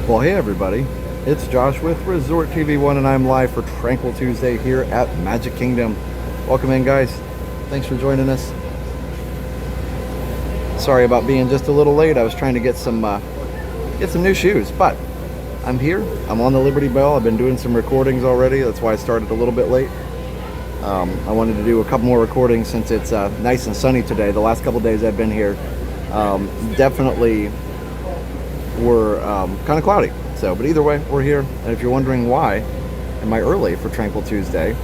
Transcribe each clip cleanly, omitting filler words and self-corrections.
Well, hey everybody, it's Josh with Resort TV1 and I'm live for Tranquil Tuesday here at Magic Kingdom. Welcome in, guys. Thanks for joining us. Sorry about being just a little late. I was trying to get some new shoes, but I'm here. I'm on the Liberty Bell. I've been doing some recordings already. That's why I started a little bit late. I wanted to do a couple more recordings since it's nice and sunny today. The last couple days I've been here definitely were kind of cloudy. So, but either way, we're here. And if you're wondering why am I early for Tranquil Tuesday,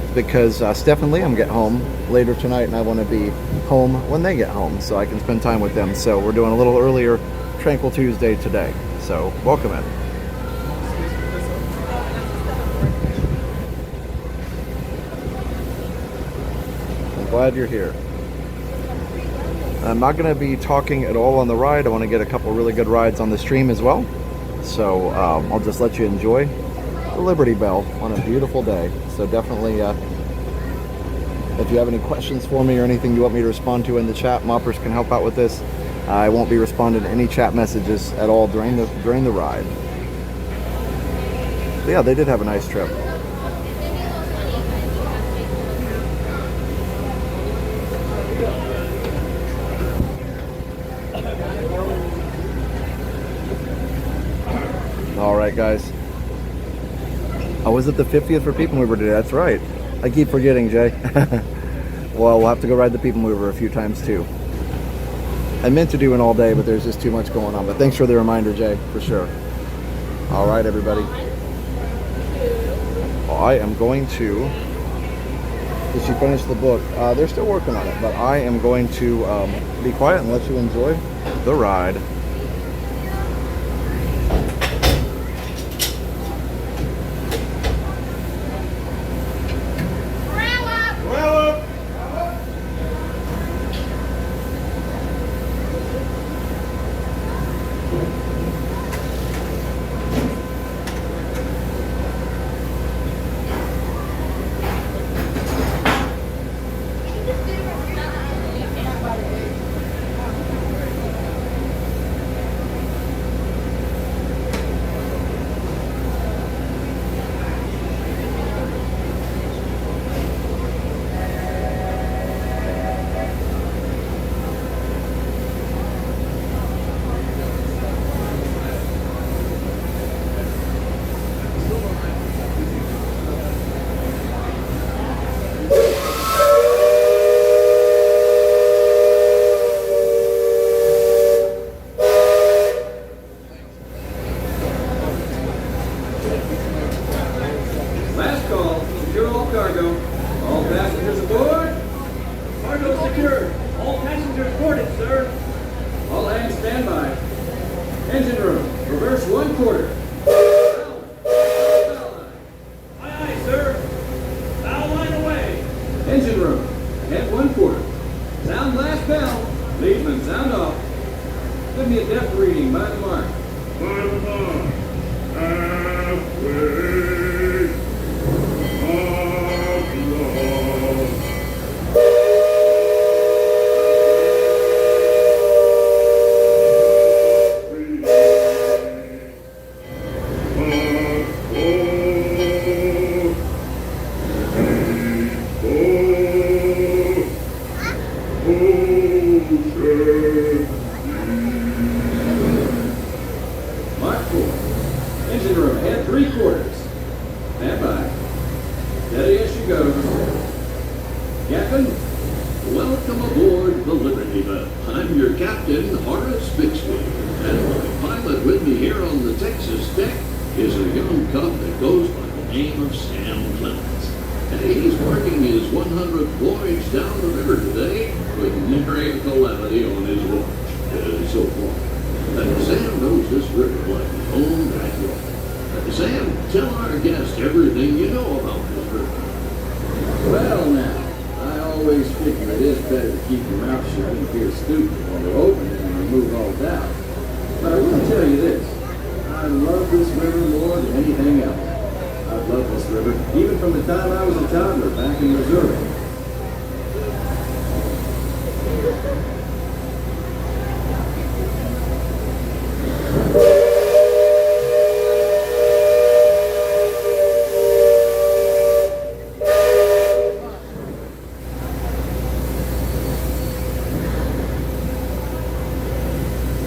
it's because Steph and Liam get home later tonight, and I want to be home when they get home so I can spend time with them. So we're doing a little earlier Tranquil Tuesday today. So welcome in. I'm glad you're here. I'm not going to be talking at all on the ride. I want to get a couple really good rides on the stream as well. So I'll just let you enjoy the Liberty Bell on a beautiful day. So definitely, if you have any questions for me or anything you want me to respond to in the chat, moppers can help out with this. I won't be responding to any chat messages at all during the ride. But yeah, they did have a nice trip. All right, guys. Oh, was it the 50th for PeopleMover today? That's right. I keep forgetting, Jay. Well, we'll have to go ride the PeopleMover a few times too. I meant to do an all day, but there's just too much going on. But thanks for the reminder, Jay, for sure. All right, everybody. I am going to... Did she finish the book? They're still working on it, but I am going to be quiet and let you enjoy the ride.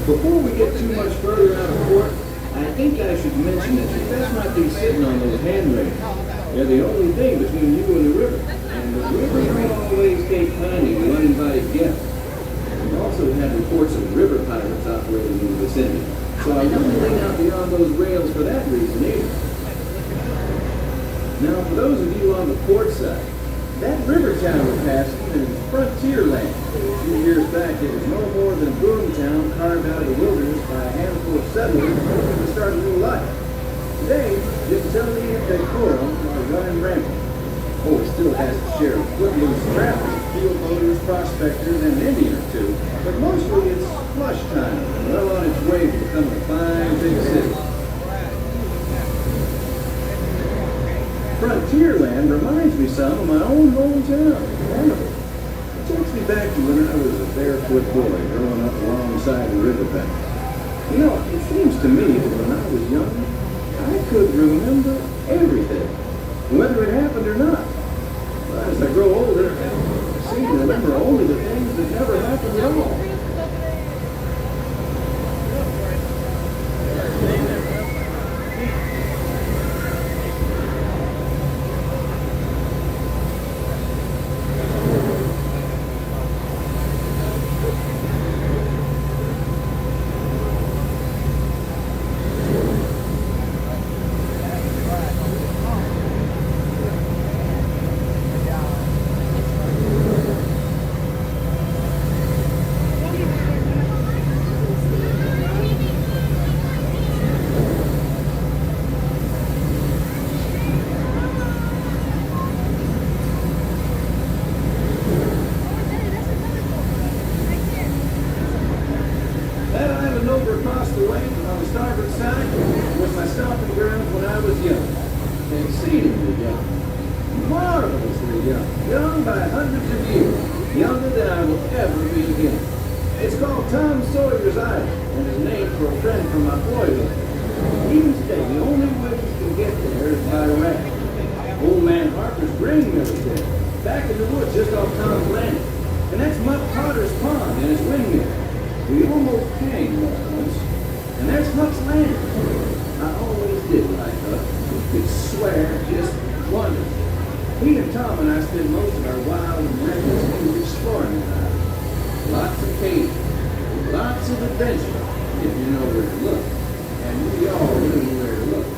Before we get too much further out of port, I think I should mention that you best not be sitting on those handrails. They're the only thing between you and the river. And the river don't always take kindly to uninvited guests. We've also had reports of river pirates operating in the vicinity. So I wouldn't lean out beyond those rails for that reason either. Now, for those of you on the port side, that river town we're passing is Frontierland. A few years back, it was no more than a boom town carved out of the wilderness by a handful of settlers looking to start a new life. Today, just tell me if they quarrel or running rampant. Oh, it still has its share of footloose travelers, field boaters, prospectors, and an Indian or two, but mostly it's flush time, well on its way to becoming a fine big city. Frontierland reminds me some of my own hometown, Hannibal. It takes me back to when I was a barefoot boy growing up alongside the riverbank. You know, it seems to me that when I was young, I could remember everything, whether it happened or not. But as I grow older, I seem to remember only the things that never happened at all. We almost came once, and there's much land. I always did like her. Could swear, just wonderful. He and Tom and I spent most of our wild and reckless days exploring that island. Lots of caves, lots of adventure, if you know where to look. And we all knew where to look.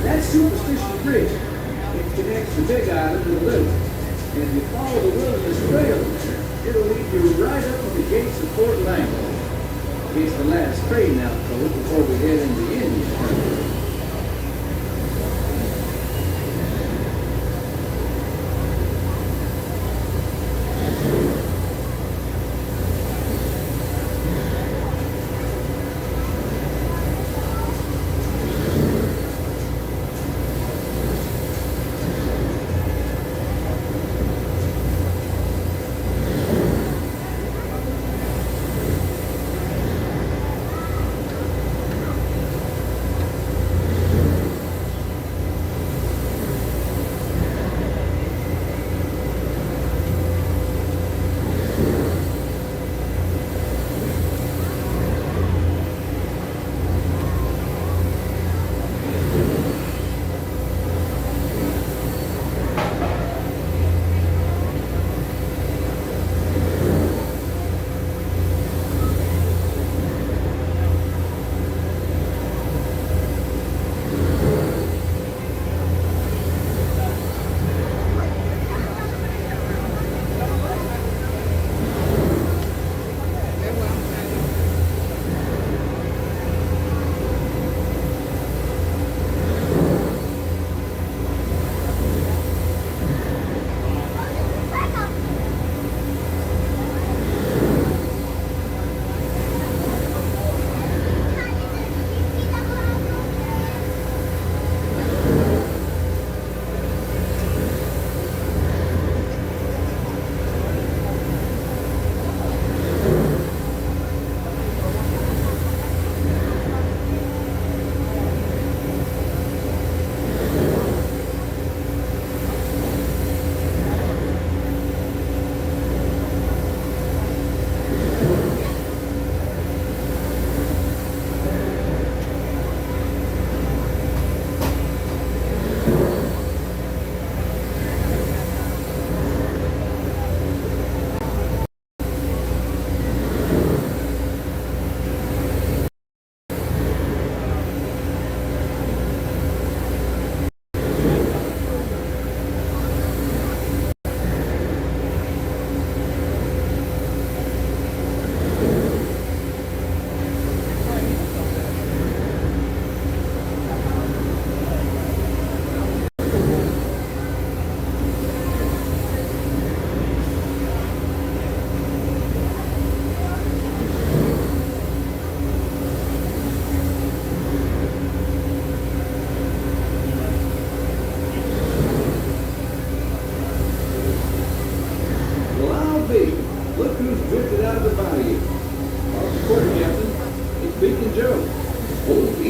That superstitious bridge, it connects the big island to the little. And if you follow the wilderness trail there, it'll lead you right up to the gates of Fort Langley. It's the last trading outpost before we head into the Indian country.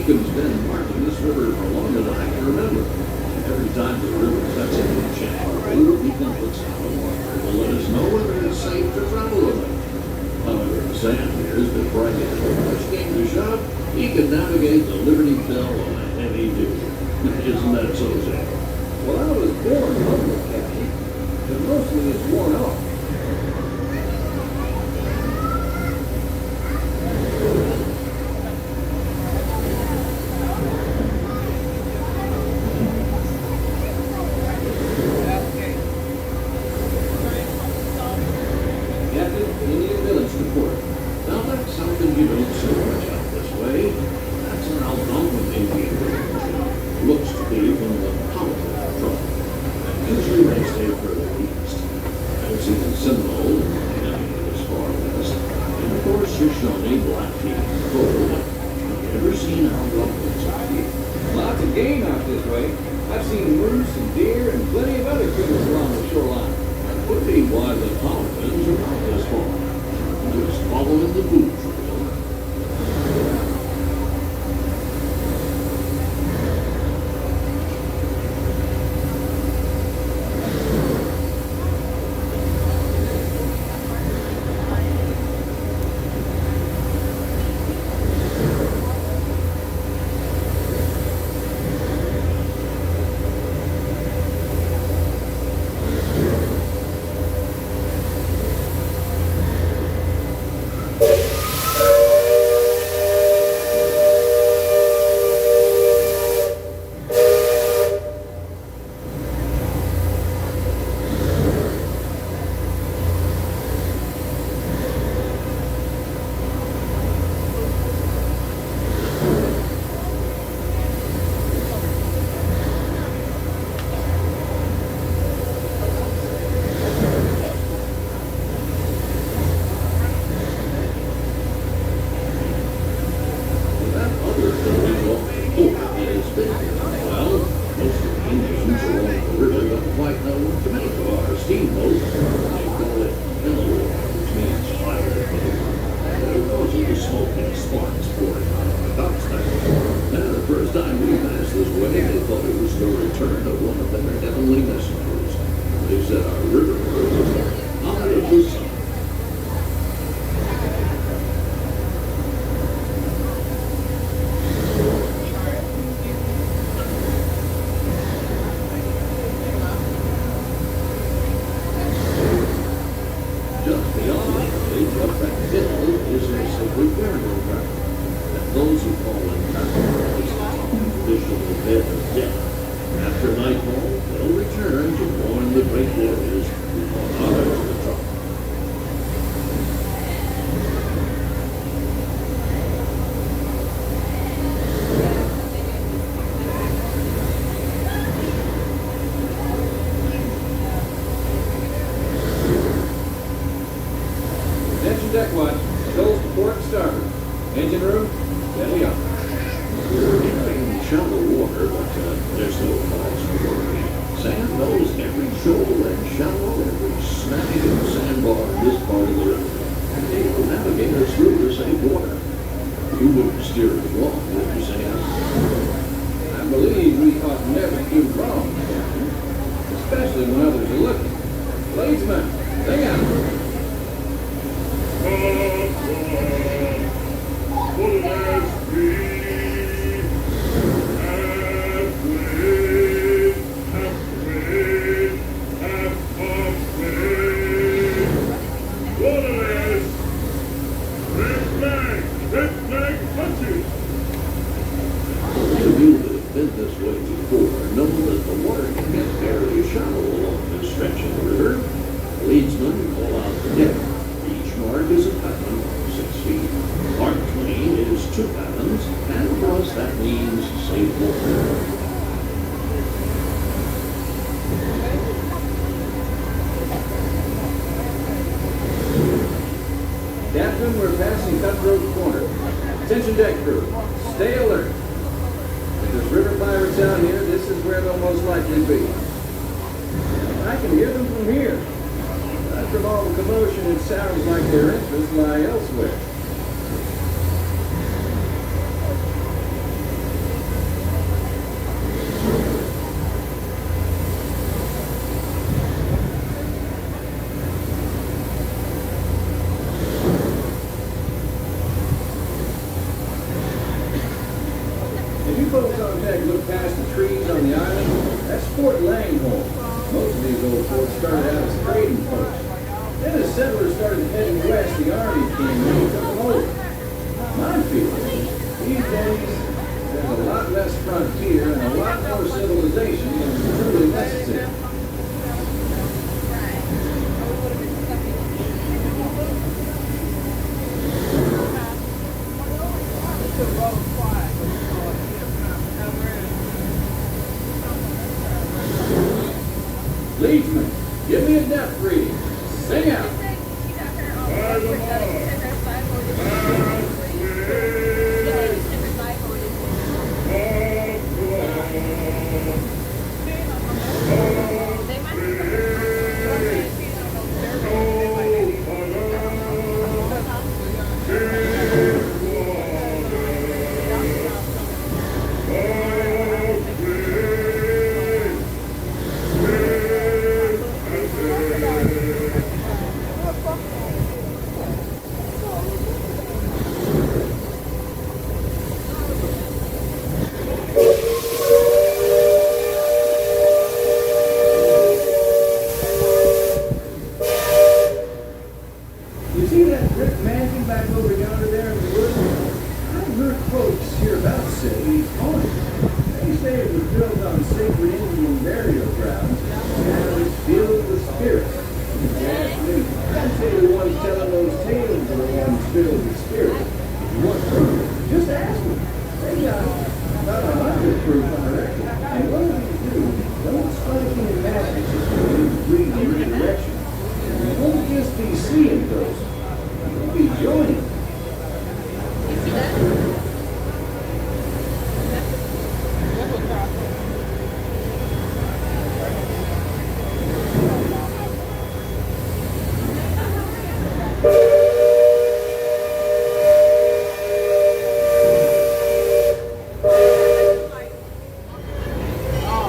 Beacon's been marking this river for longer than I can remember. Every time the river cuts into the channel, Blue Beacon puts out a marker to let us know whether it's safe to travel with it. However, the sand here has been bright and push came to shove, he could navigate the Liberty Bell on a heavy duty. Isn't that so, Sam? Well, I was born local, Captain, but mostly it's worn off. Lots of game out this way. I've seen moose and deer and plenty of other critters along the shoreline. Would be why the Pontons are not this far. Just following the boot trail. Deck watch. Shoals to port and starboard. Engine room, steady up. We're in shallow water, but there's no cause for worry. Sam knows every shoal and shallow, every snag and sandbar in this part of the river. And they will navigate us through the safe water. You wouldn't steer us wrong, would you, Sam? I believe we ought never do wrong, Captain. Especially when others are looking. Bladesman, sing out. Captain, we're passing Cutthroat Corner. Attention deck crew, stay alert. If there's river pirates out here, this is where they'll most likely be. I can hear them from here. But from all the commotion, it sounds like their interests lie elsewhere. look past the trees on the island, that's Fort Langhorne. Most of these old forts started out as trading posts. Then as settlers started heading west, the army came in and took them over. My feeling, these days, there's a lot less frontier and a lot more civilization than is truly necessary. Leadsman, give me a depth reading. Sing out. You see that brick mansion back over yonder there in the woods? I've heard folks hereabouts say he's haunted. They say it was built on sacred Indian burial grounds and it's filled with spirits. Actually, I'd say the ones telling those tales are the ones filled with spirits. If you want proof, just ask them. They got about 100 proof on record. And what do you do? Don't striking magic systems lead in your direction. You won't just be seeing those. You'll be joining.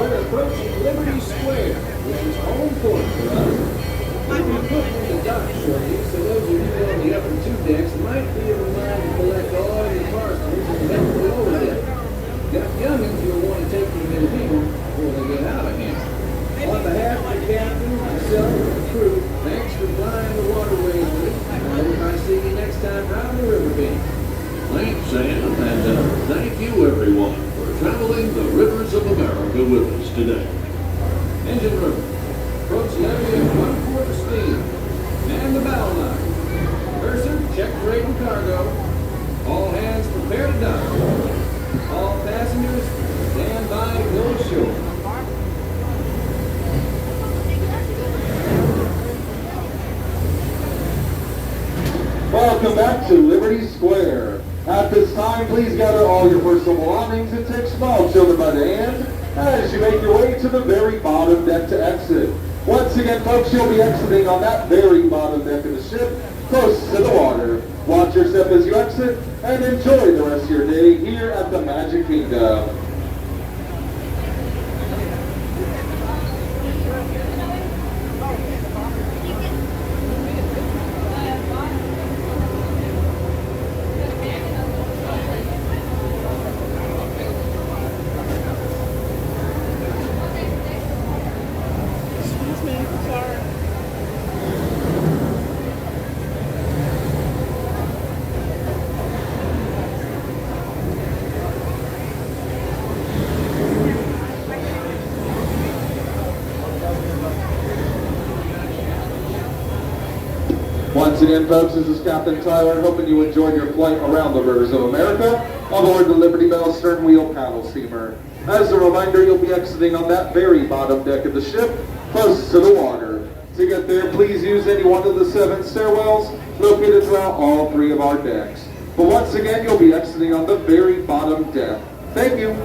We're approaching Liberty Square, which is home court for us. If you put in the dock shortly, so those of you on the upper two decks might be able to mind to collect all your parcels and head to the lower deck. Got youngins you'll want to take to the people before they get out of here. On behalf of the captain, myself, and the crew, thanks for flying the waterways with us. I hope I see you next time out on the river beach. Thanks, Sam, and thank you, everyone, for traveling the rivers of America with us today. Engine room. Approach levee at 1/4 speed. Man the bow line. Purser, check freight and cargo. All hands prepare to dock. All passengers, stand by to go ashore. Welcome back to Liberty Square. At this time, please gather all your personal belongings and take small children by the hand as you make your way to the very bottom deck to exit. Once again, folks, you'll be exiting on that very bottom deck of the ship, close to the water. Watch your step as you exit and enjoy the rest of your day here at the Magic Kingdom. Once again, folks, this is Captain Tyler, hoping you enjoyed your flight around the rivers of America aboard the Liberty Bell stern wheel paddle steamer. As a reminder, you'll be exiting on that very bottom deck of the ship, close to the water. To get there, please use any one of the 7 stairwells located throughout all 3 of our decks. But once again, you'll be exiting on the very bottom deck. Thank you.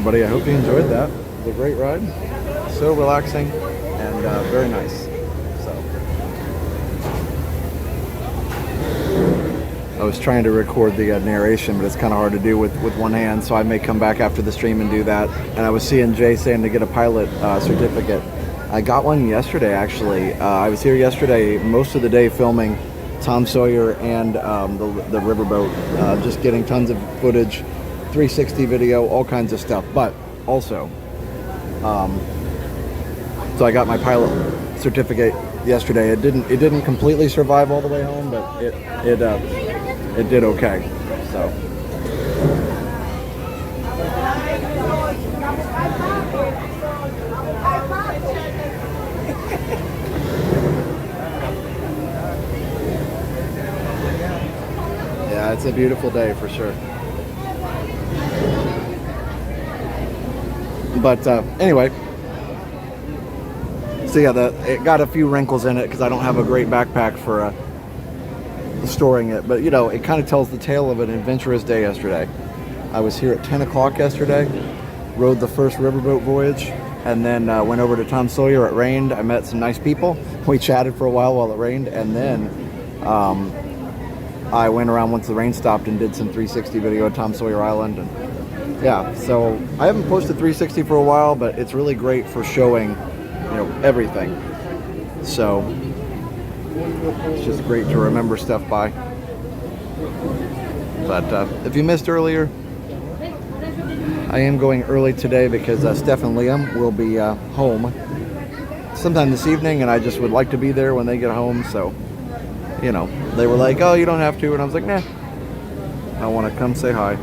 everybody. I hope you enjoyed that. It was a great ride. So relaxing and very nice. So I was trying to record the narration, but it's kind of hard to do with one hand, so I may come back after the stream and do that. And I was seeing Jay saying to get a pilot certificate. I got one yesterday, actually. I was here yesterday most of the day filming Tom Sawyer and the riverboat, just getting tons of footage, 360 video, all kinds of stuff. But also, so I got my pilot certificate yesterday. It didn't completely survive all the way home, but it did okay. So. Yeah, it's a beautiful day for sure. But anyway, so yeah, it got a few wrinkles in it because I don't have a great backpack for storing it. But you know, it kind of tells the tale of an adventurous day yesterday. I was here at 10 o'clock yesterday, rode the first riverboat voyage, and then went over to Tom Sawyer. It rained. I met some nice people. We chatted for a while it rained, and then I went around once the rain stopped and did some 360 video at Tom Sawyer Island. And yeah, so I haven't posted 360 for a while, but it's really great for showing, you know, everything. So it's just great to remember stuff by. But if you missed earlier, I am going early today because Steph and Liam will be home sometime this evening, and I just would like to be there when they get home. So, you know, they were like, "Oh, you don't have to," and I was like, "Nah, I want to come say hi."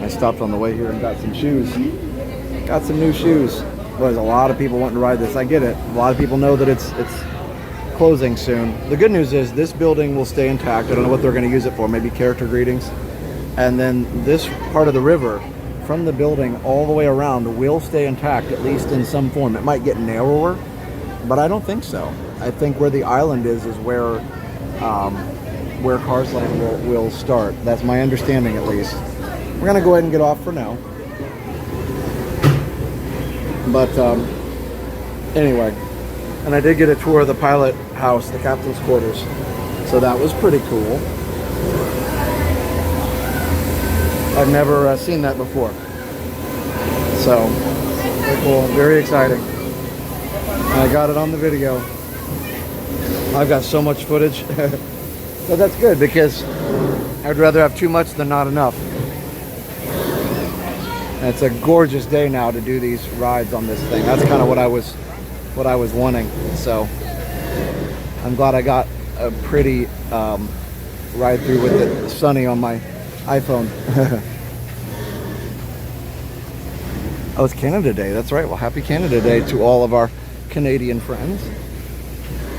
I stopped on the way here and got some shoes. Got some new shoes. Well, there's a lot of people wanting to ride this. I get it. A lot of people know that it's closing soon. The good news is this building will stay intact. I don't know what they're going to use it for. Maybe character greetings. And then this part of the river, from the building all the way around, will stay intact, at least in some form. It might get narrower, but I don't think so. I think where the island is where Cars Land will start. That's my understanding, at least. We're gonna go ahead and get off for now. But anyway, and I did get a tour of the pilot house, the captain's quarters. So that was pretty cool. I've never seen that before. So, very cool, very exciting. And I got it on the video. I've got so much footage. But that's good because I'd rather have too much than not enough. And it's a gorgeous day now to do these rides on this thing. That's kind of what I was wanting. So I'm glad I got a pretty ride through with it sunny on my iPhone. Oh, it's Canada Day. That's right. Well, happy Canada Day to all of our Canadian friends.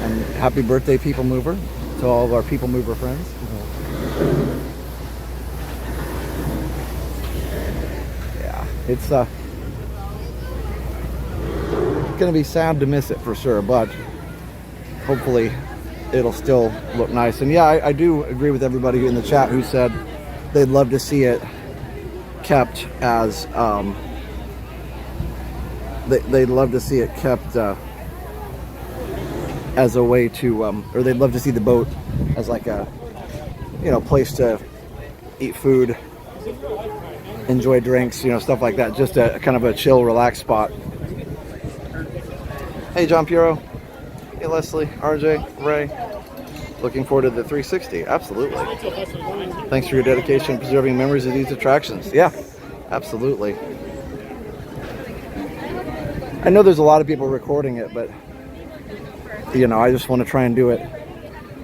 And happy birthday, PeopleMover, to all of our PeopleMover friends. Yeah, it's going to be sad to miss it for sure, but hopefully it'll still look nice. And yeah, I do agree with everybody in the chat who said they'd love to see it kept as they'd love to see it kept as a way to or they'd love to see the boat as like a, you know, place to eat food, enjoy drinks, you know, stuff like that. Just a kind of a chill, relaxed spot. Hey, John Piero. Hey, Leslie, RJ, Ray. Looking forward to the 360. Absolutely. Thanks for your dedication to preserving memories of these attractions. Yeah, absolutely. I know there's a lot of people recording it, but you know, I just want to try and do it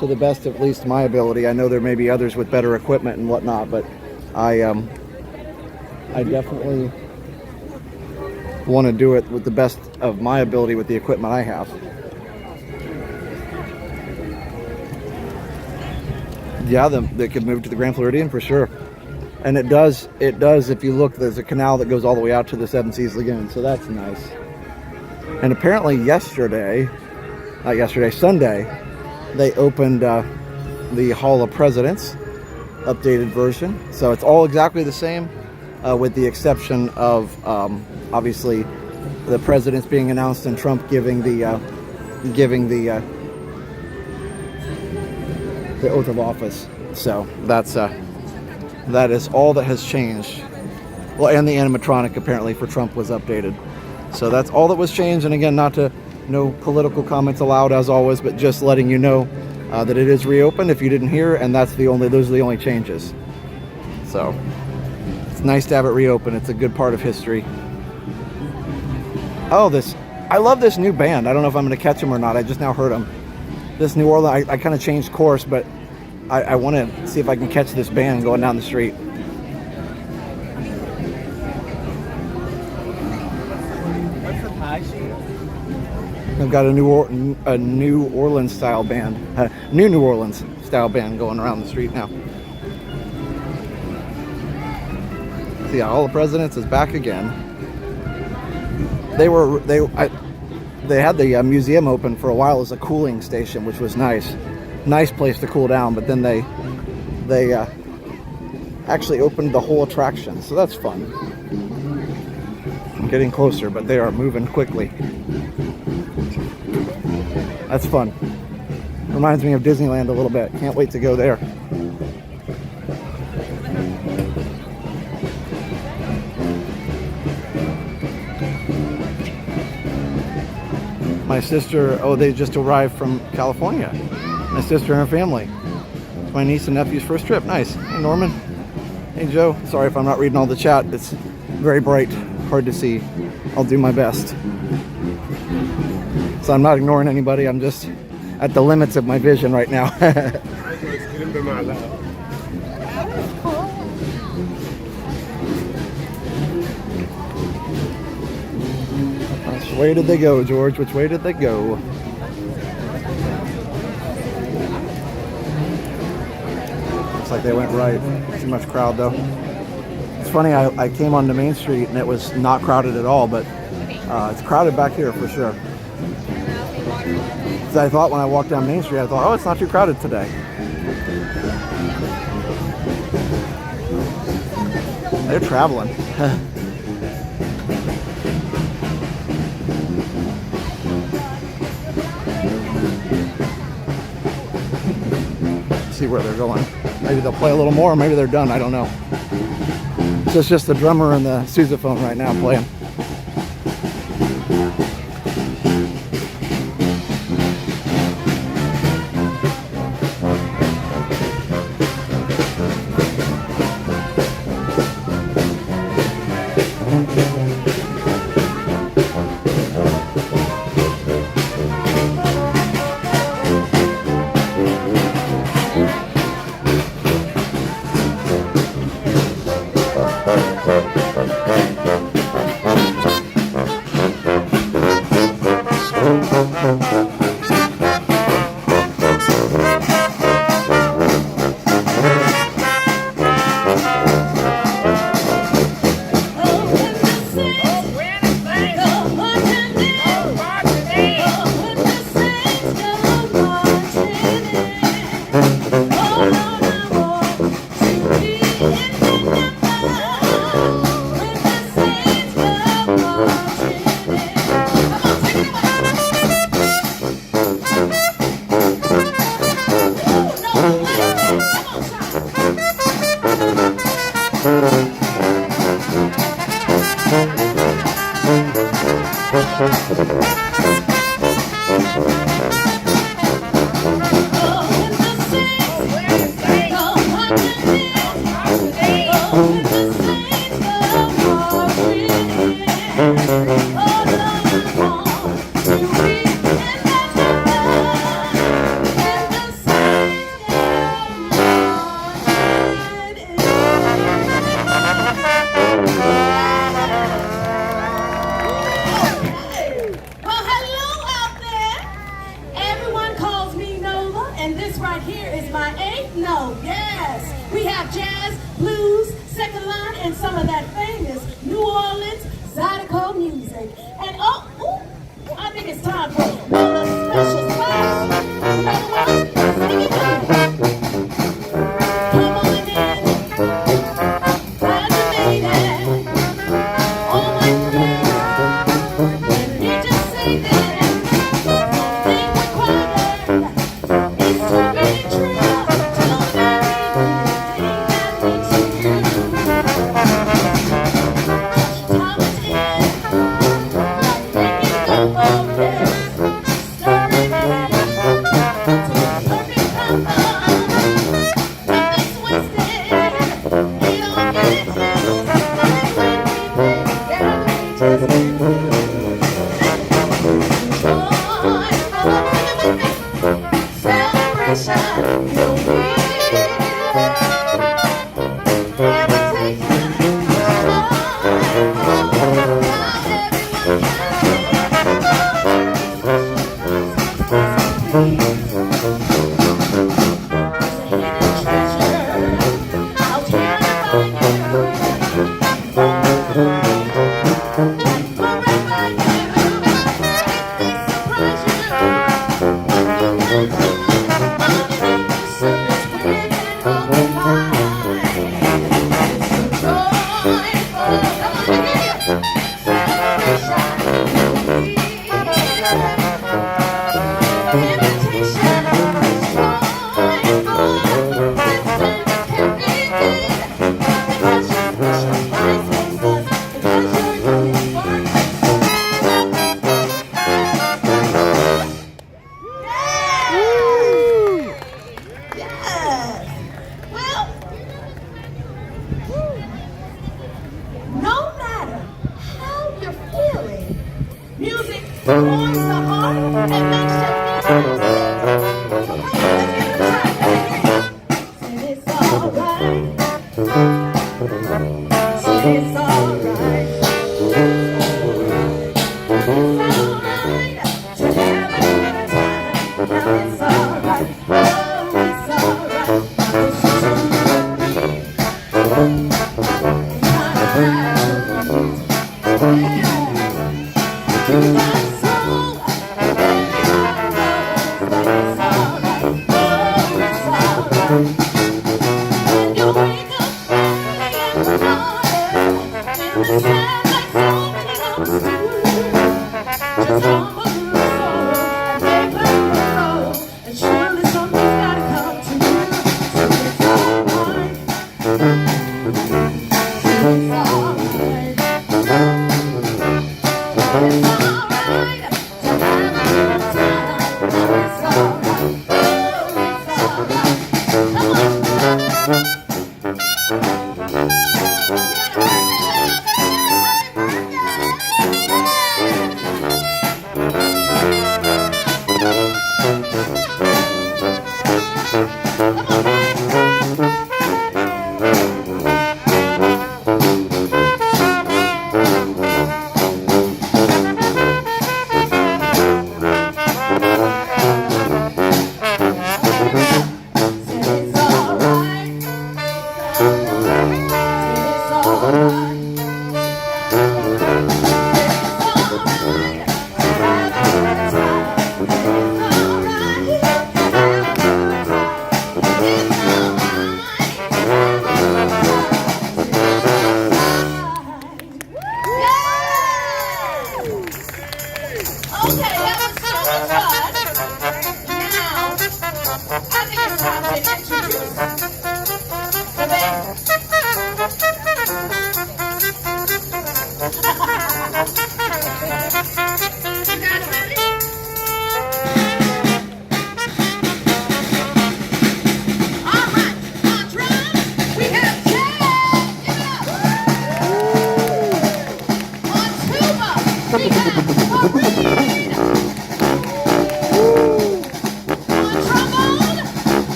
to the best of at least my ability. I know there may be others with better equipment and whatnot, but I definitely want to do it with the best of my ability with the equipment I have. Yeah, they could move to the Grand Floridian for sure. And it does, if you look, there's a canal that goes all the way out to the Seven Seas Lagoon, so that's nice. And apparently Sunday, they opened the Hall of Presidents, updated version. So it's all exactly the same, with the exception of obviously the presidents being announced and Trump giving the oath of office. So that is all that has changed. Well, and the animatronic apparently for Trump was updated. So that's all that was changed. And again, no political comments allowed as always, but just letting you know that it is reopened if you didn't hear, and those are the only changes. So it's nice to have it reopened. It's a good part of history. Oh, I love this new band. I don't know if I'm going to catch them or not. I just now heard them. This New Orleans, I kind of changed course, but I want to see if I can catch this band going down the street. I've got a New Orleans style band, New Orleans style band going around the street now. So yeah, All the Presidents is back again. They had the museum open for a while as a cooling station, which was nice place to cool down. But then they actually opened the whole attraction, so that's fun. I'm getting closer, but they are moving quickly. That's fun. Reminds me of Disneyland a little bit. Can't wait to go there. My sister, they just arrived from California. My sister and her family. It's my niece and nephew's first trip. Nice. Hey, Norman. Hey, Joe. Sorry if I'm not reading all the chat. It's very bright. Hard to see. I'll do my best. So I'm not ignoring anybody. I'm just at the limits of my vision right now. Which way did they go, George? Which way did they go? Looks like they went right. Too much crowd though. It's funny, I came onto Main Street and it was not crowded at all, but it's crowded back here for sure. Because I thought when I walked down Main Street, I thought, oh, it's not too crowded today. They're traveling. See where they're going. Maybe they'll play a little more, maybe they're done, I don't know. So it's just the drummer and the sousaphone right now playing. warms the heart and makes you feel said it's alright. Said it's alright. It's alright to have a good time. It's alright.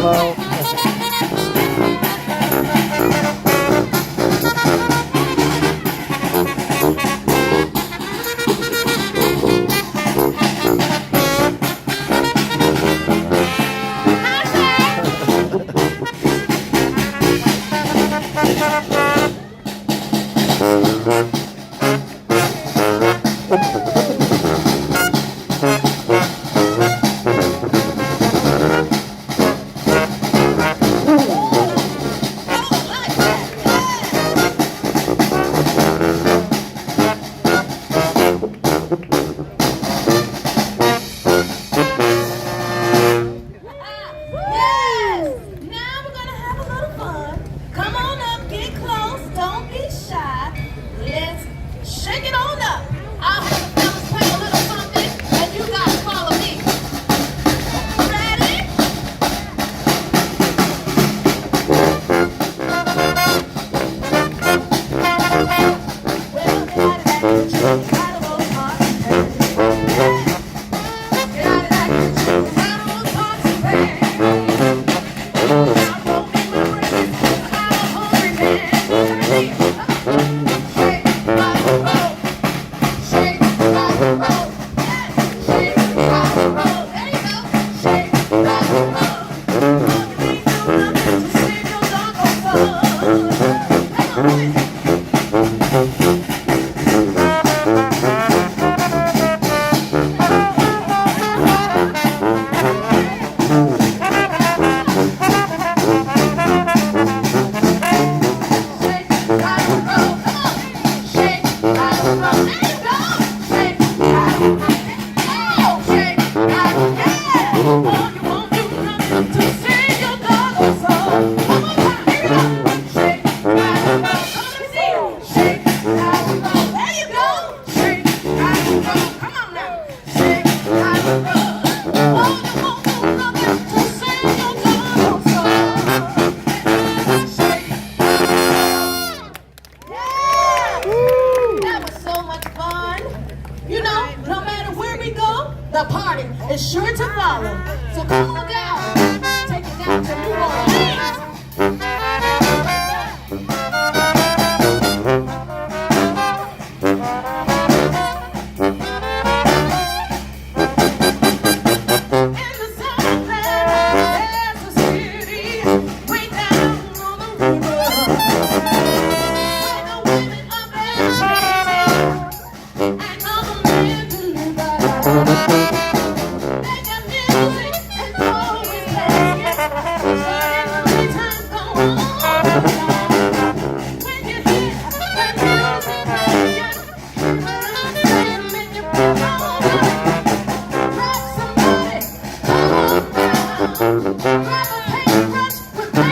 Oh, it's alright.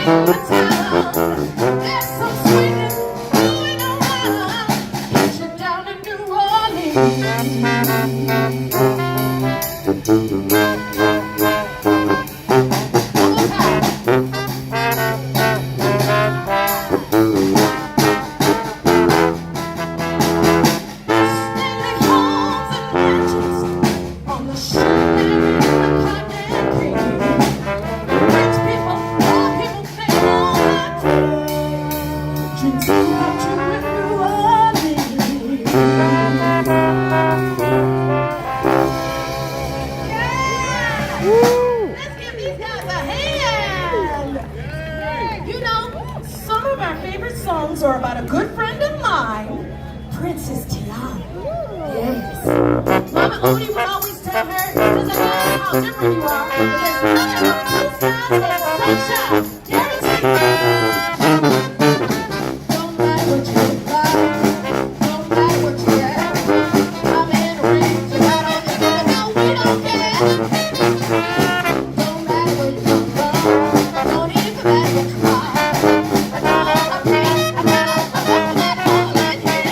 There's some swinging going around. Get you down in New Let's give these guys a hand. You know, some of our favorite songs are about a good friend of mine, Princess Tiana. Yes. Mama Odie would always tell her, it doesn't matter how different you are, because none of our two styles is sunshine. Guaranteed. Don't matter what you look like, don't matter what you have. I'm in the ring, you got on the good, no, we don't care. Don't matter what you look like, don't even matter what you are. I know all the pain, I got that all in here.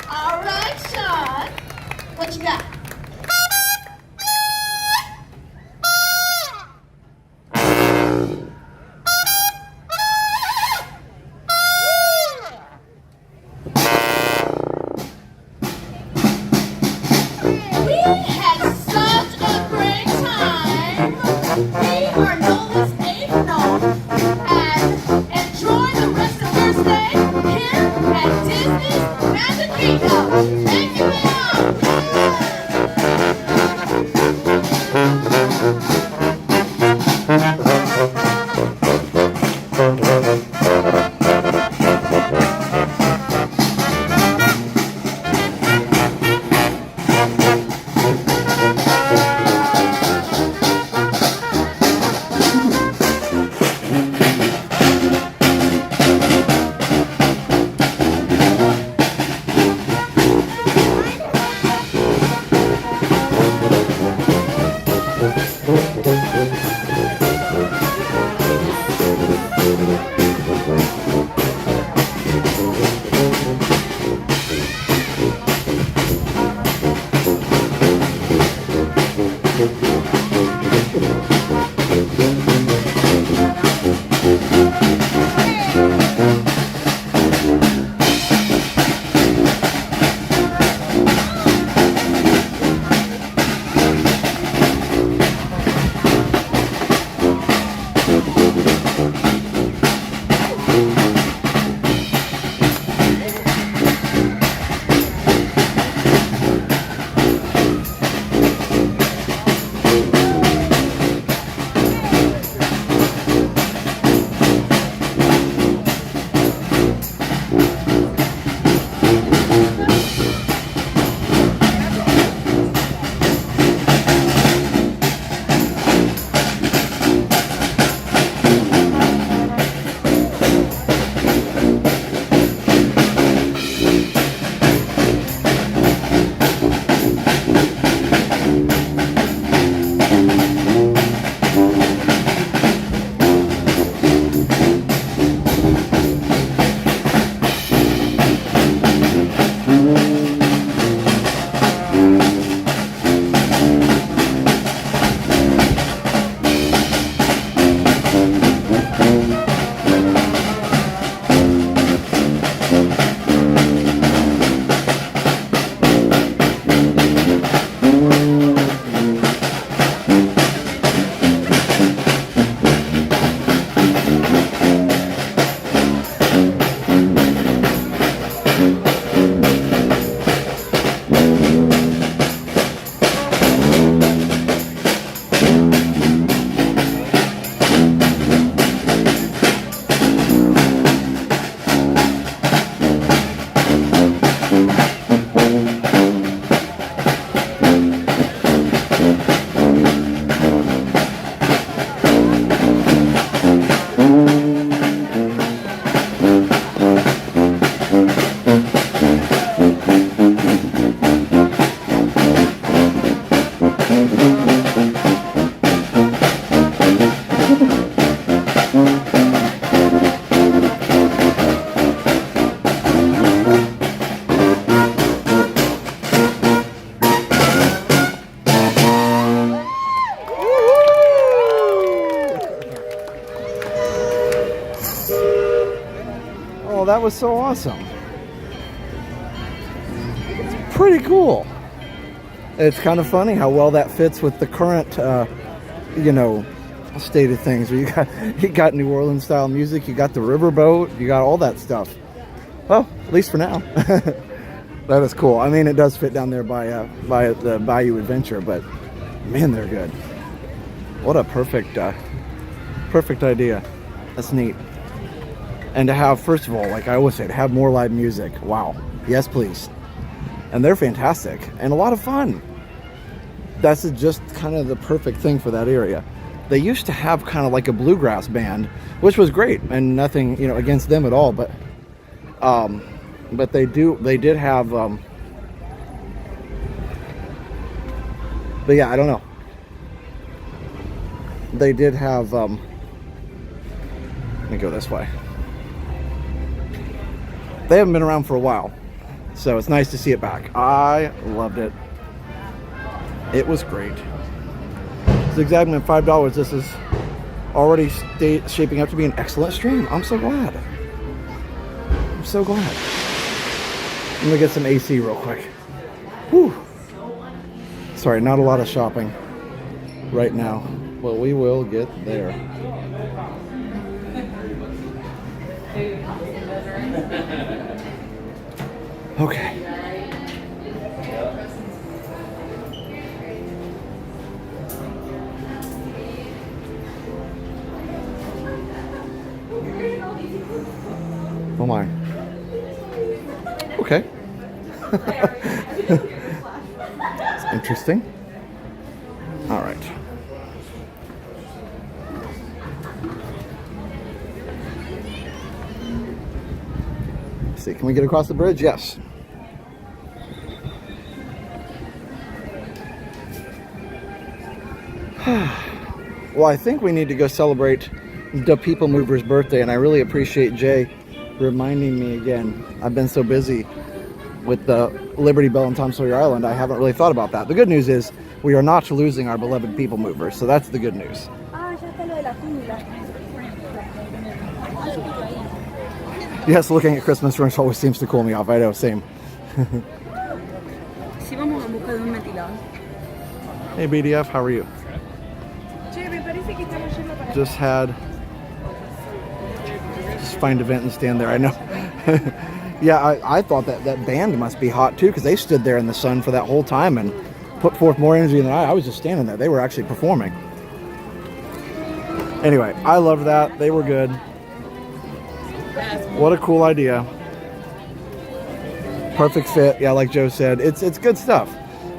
All right, Sean, what you got? We had such a great time. We are known as April, and enjoy the rest of your stay here at Disney's Magic Kingdom. Thank you, was so awesome. It's pretty cool. It's kind of funny how well that fits with the current, you know, state of things. Where you got New Orleans style music, you got the riverboat, you got all that stuff. Well, at least for now. That is cool. I mean, it does fit down there by the Bayou Adventure, but man, they're good. What a perfect idea. That's neat. And to have, first of all, like I always say, to have more live music. Wow. Yes, please. And they're fantastic and a lot of fun. That's just kind of the perfect thing for that area. They used to have kind of like a bluegrass band, which was great, and nothing, you know, against them at all, but they did have, but yeah, I don't know. They did have, let me go this way. They haven't been around for a while, so it's nice to see it back. I loved it. It was great. Zigzagging at $5. This is already shaping up to be an excellent stream. I'm so glad. I'm so glad. I'm gonna get some AC real quick. Whew. Sorry, not a lot of shopping right now, but we will get there. Okay. Oh my. Okay. It's interesting. All right. Let's see, can we get across the bridge? Yes. Well, I think we need to go celebrate the PeopleMover's birthday, and I really appreciate Jay reminding me again. I've been so busy with the Liberty Bell and Tom Sawyer Island, I haven't really thought about that. The good news is we are not losing our beloved PeopleMover, so that's the good news. Yes, looking at Christmas rings always seems to cool me off. I know, same. Hey BDF, how are you? Just find a vent and stand there. I know. Yeah, I thought that band must be hot too, because they stood there in the sun for that whole time and put forth more energy than I was just standing there. They were actually performing. Anyway, I loved that. They were good. What a cool idea. Perfect fit. Yeah, like Joe said, it's good stuff.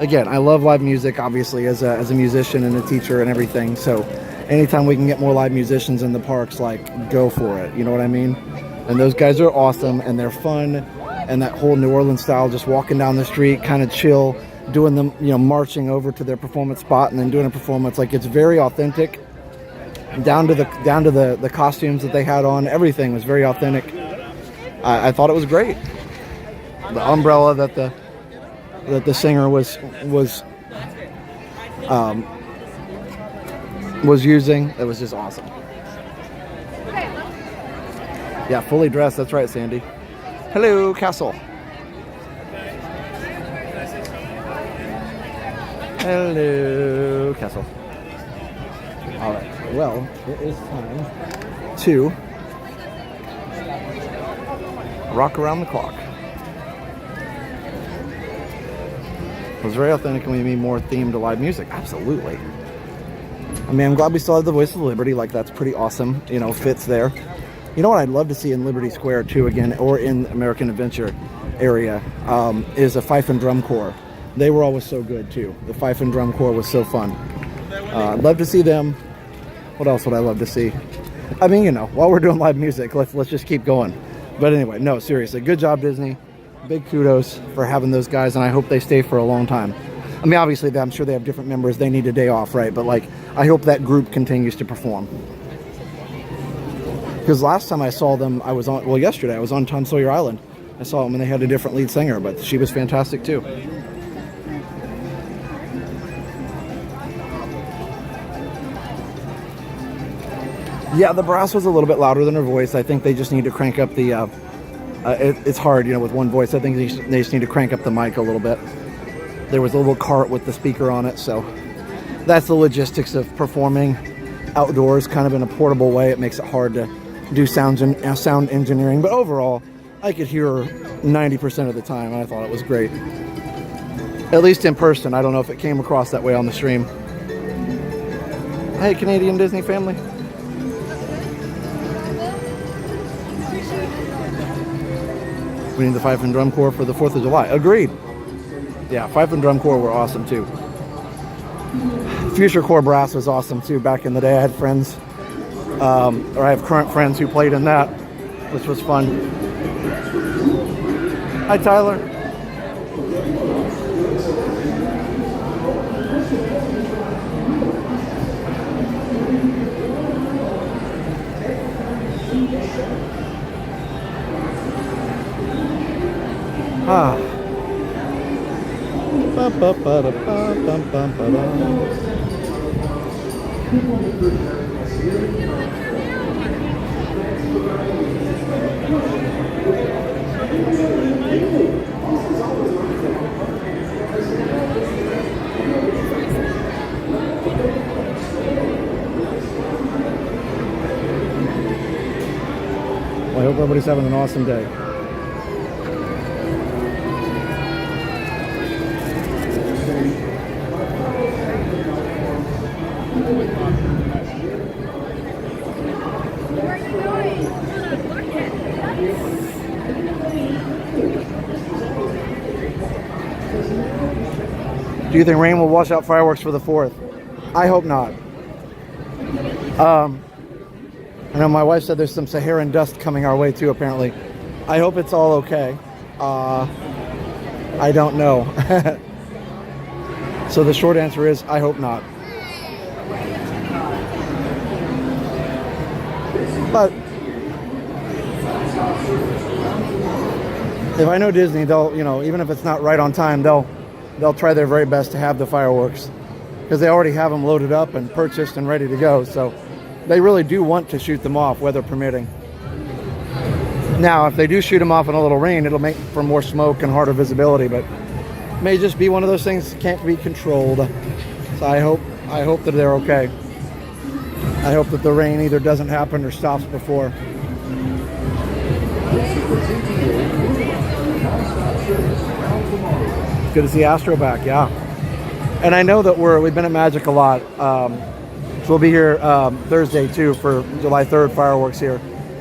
Again, I love live music, obviously, as a musician and a teacher and everything. So anytime we can get more live musicians in the parks, like, go for it. You know what I mean? And those guys are awesome, and they're fun. And that whole New Orleans style, just walking down the street, kind of chill, doing them, you know, marching over to their performance spot and then doing a performance. Like, it's very authentic. Down to the costumes that they had on, everything was very authentic. I thought it was great. The umbrella that the singer was using, it was just awesome. Yeah, fully dressed. That's right, Sandy. Hello, Castle. Hello, Castle. All right. Well, it is time to rock around the clock. It was very authentic, and we need more themed to live music. Absolutely. I mean, I'm glad we still have the Voice of Liberty. Like, that's pretty awesome. You know, fits there. You know what I'd love to see in Liberty Square too, again, or in American Adventure area, is a fife and drum corps. They were always so good too. The fife and drum corps was so fun. I'd love to see them. What else would I love to see? I mean, you know, while we're doing live music, let's just keep going. But anyway, no, seriously, good job, Disney. Big kudos for having those guys, and I hope they stay for a long time. I mean, obviously, I'm sure they have different members. They need a day off, right? But, like, I hope that group continues to perform. Because last time I saw them, yesterday, I was on Tom Sawyer Island. I saw them, and they had a different lead singer, but she was fantastic, too. Yeah, the brass was a little bit louder than her voice. I think they just need to crank up the It's hard, with one voice. I think they just need to crank up the mic a little bit. There was a little cart with the speaker on it, so that's the logistics of performing outdoors, kind of in a portable way. It makes it hard to do sound engineering, but overall, I could hear 90% of the time, and I thought it was great. At least in person. I don't know if it came across that way on the stream. Hey, Canadian Disney family. We need the Fife and Drum Corps for the 4th of July. Agreed. Yeah, Fife and Drum Corps were awesome too. Future Corps Brass was awesome too back in the day. I had friends, or I have current friends who played in that, which was fun. Hi, Tyler. Ah. Well, I hope everybody's having an awesome day. Do you think rain will wash out fireworks for the 4th? I hope not. I know my wife said there's some Saharan dust coming our way too, apparently. I hope it's all okay. I don't know. So the short answer is, I hope not. But if I know Disney, they'll, even if it's not right on time, they'll try their very best to have the fireworks, because they already have them loaded up and purchased and ready to go. So they really do want to shoot them off, weather permitting. Now, if they do shoot them off in a little rain, it'll make for more smoke and harder visibility, but it may just be one of those things that can't be controlled. So I hope that they're okay. I hope that the rain either doesn't happen or stops before. Good to see Astro back, yeah. And I know that we've been at Magic a lot. So we'll be here Thursday too for July 3rd fireworks here.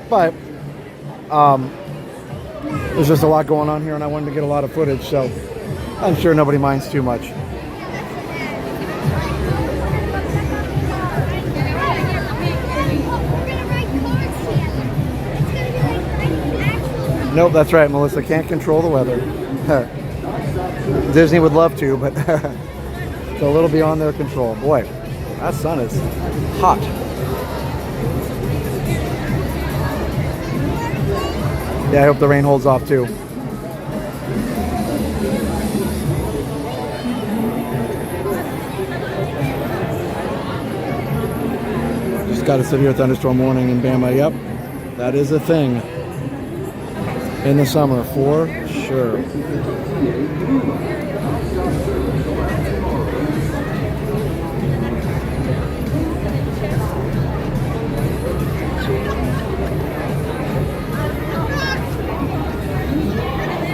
But there's just a lot going on here, and I wanted to get a lot of footage, so I'm sure nobody minds too much. Nope, that's right, Melissa. Can't control the weather. Disney would love to, but it's a little beyond their control. Boy, that sun is hot. Yeah, I hope the rain holds off too. Just got to sit here at thunderstorm warning in Bama. Yep, that is a thing in the summer for sure.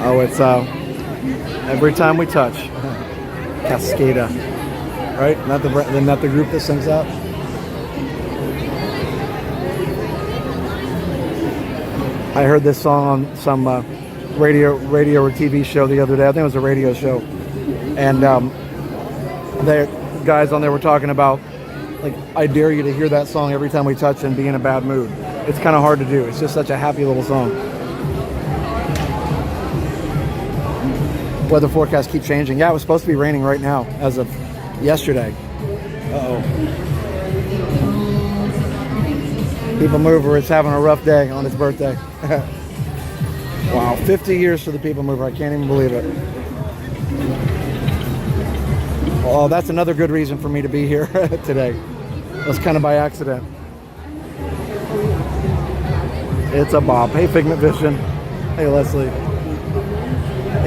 Oh, it's every time we touch. Cascada, right? Not the group that sings that. I heard this song on some radio or TV show the other day. I think it was a radio show, and the guys on there were talking about, like, I dare you to hear that song every time we touch and be in a bad mood. It's kind of hard to do. It's just such a happy little song. Weather forecast keep changing. Yeah, it was supposed to be raining right now as of yesterday. Uh-oh. PeopleMover is having a rough day on his birthday. Wow, 50 years for the PeopleMover. I can't even believe it. Oh, that's another good reason for me to be here today. It was kind of by accident. It's a Bob. Hey, Figment Vision. Hey, Leslie.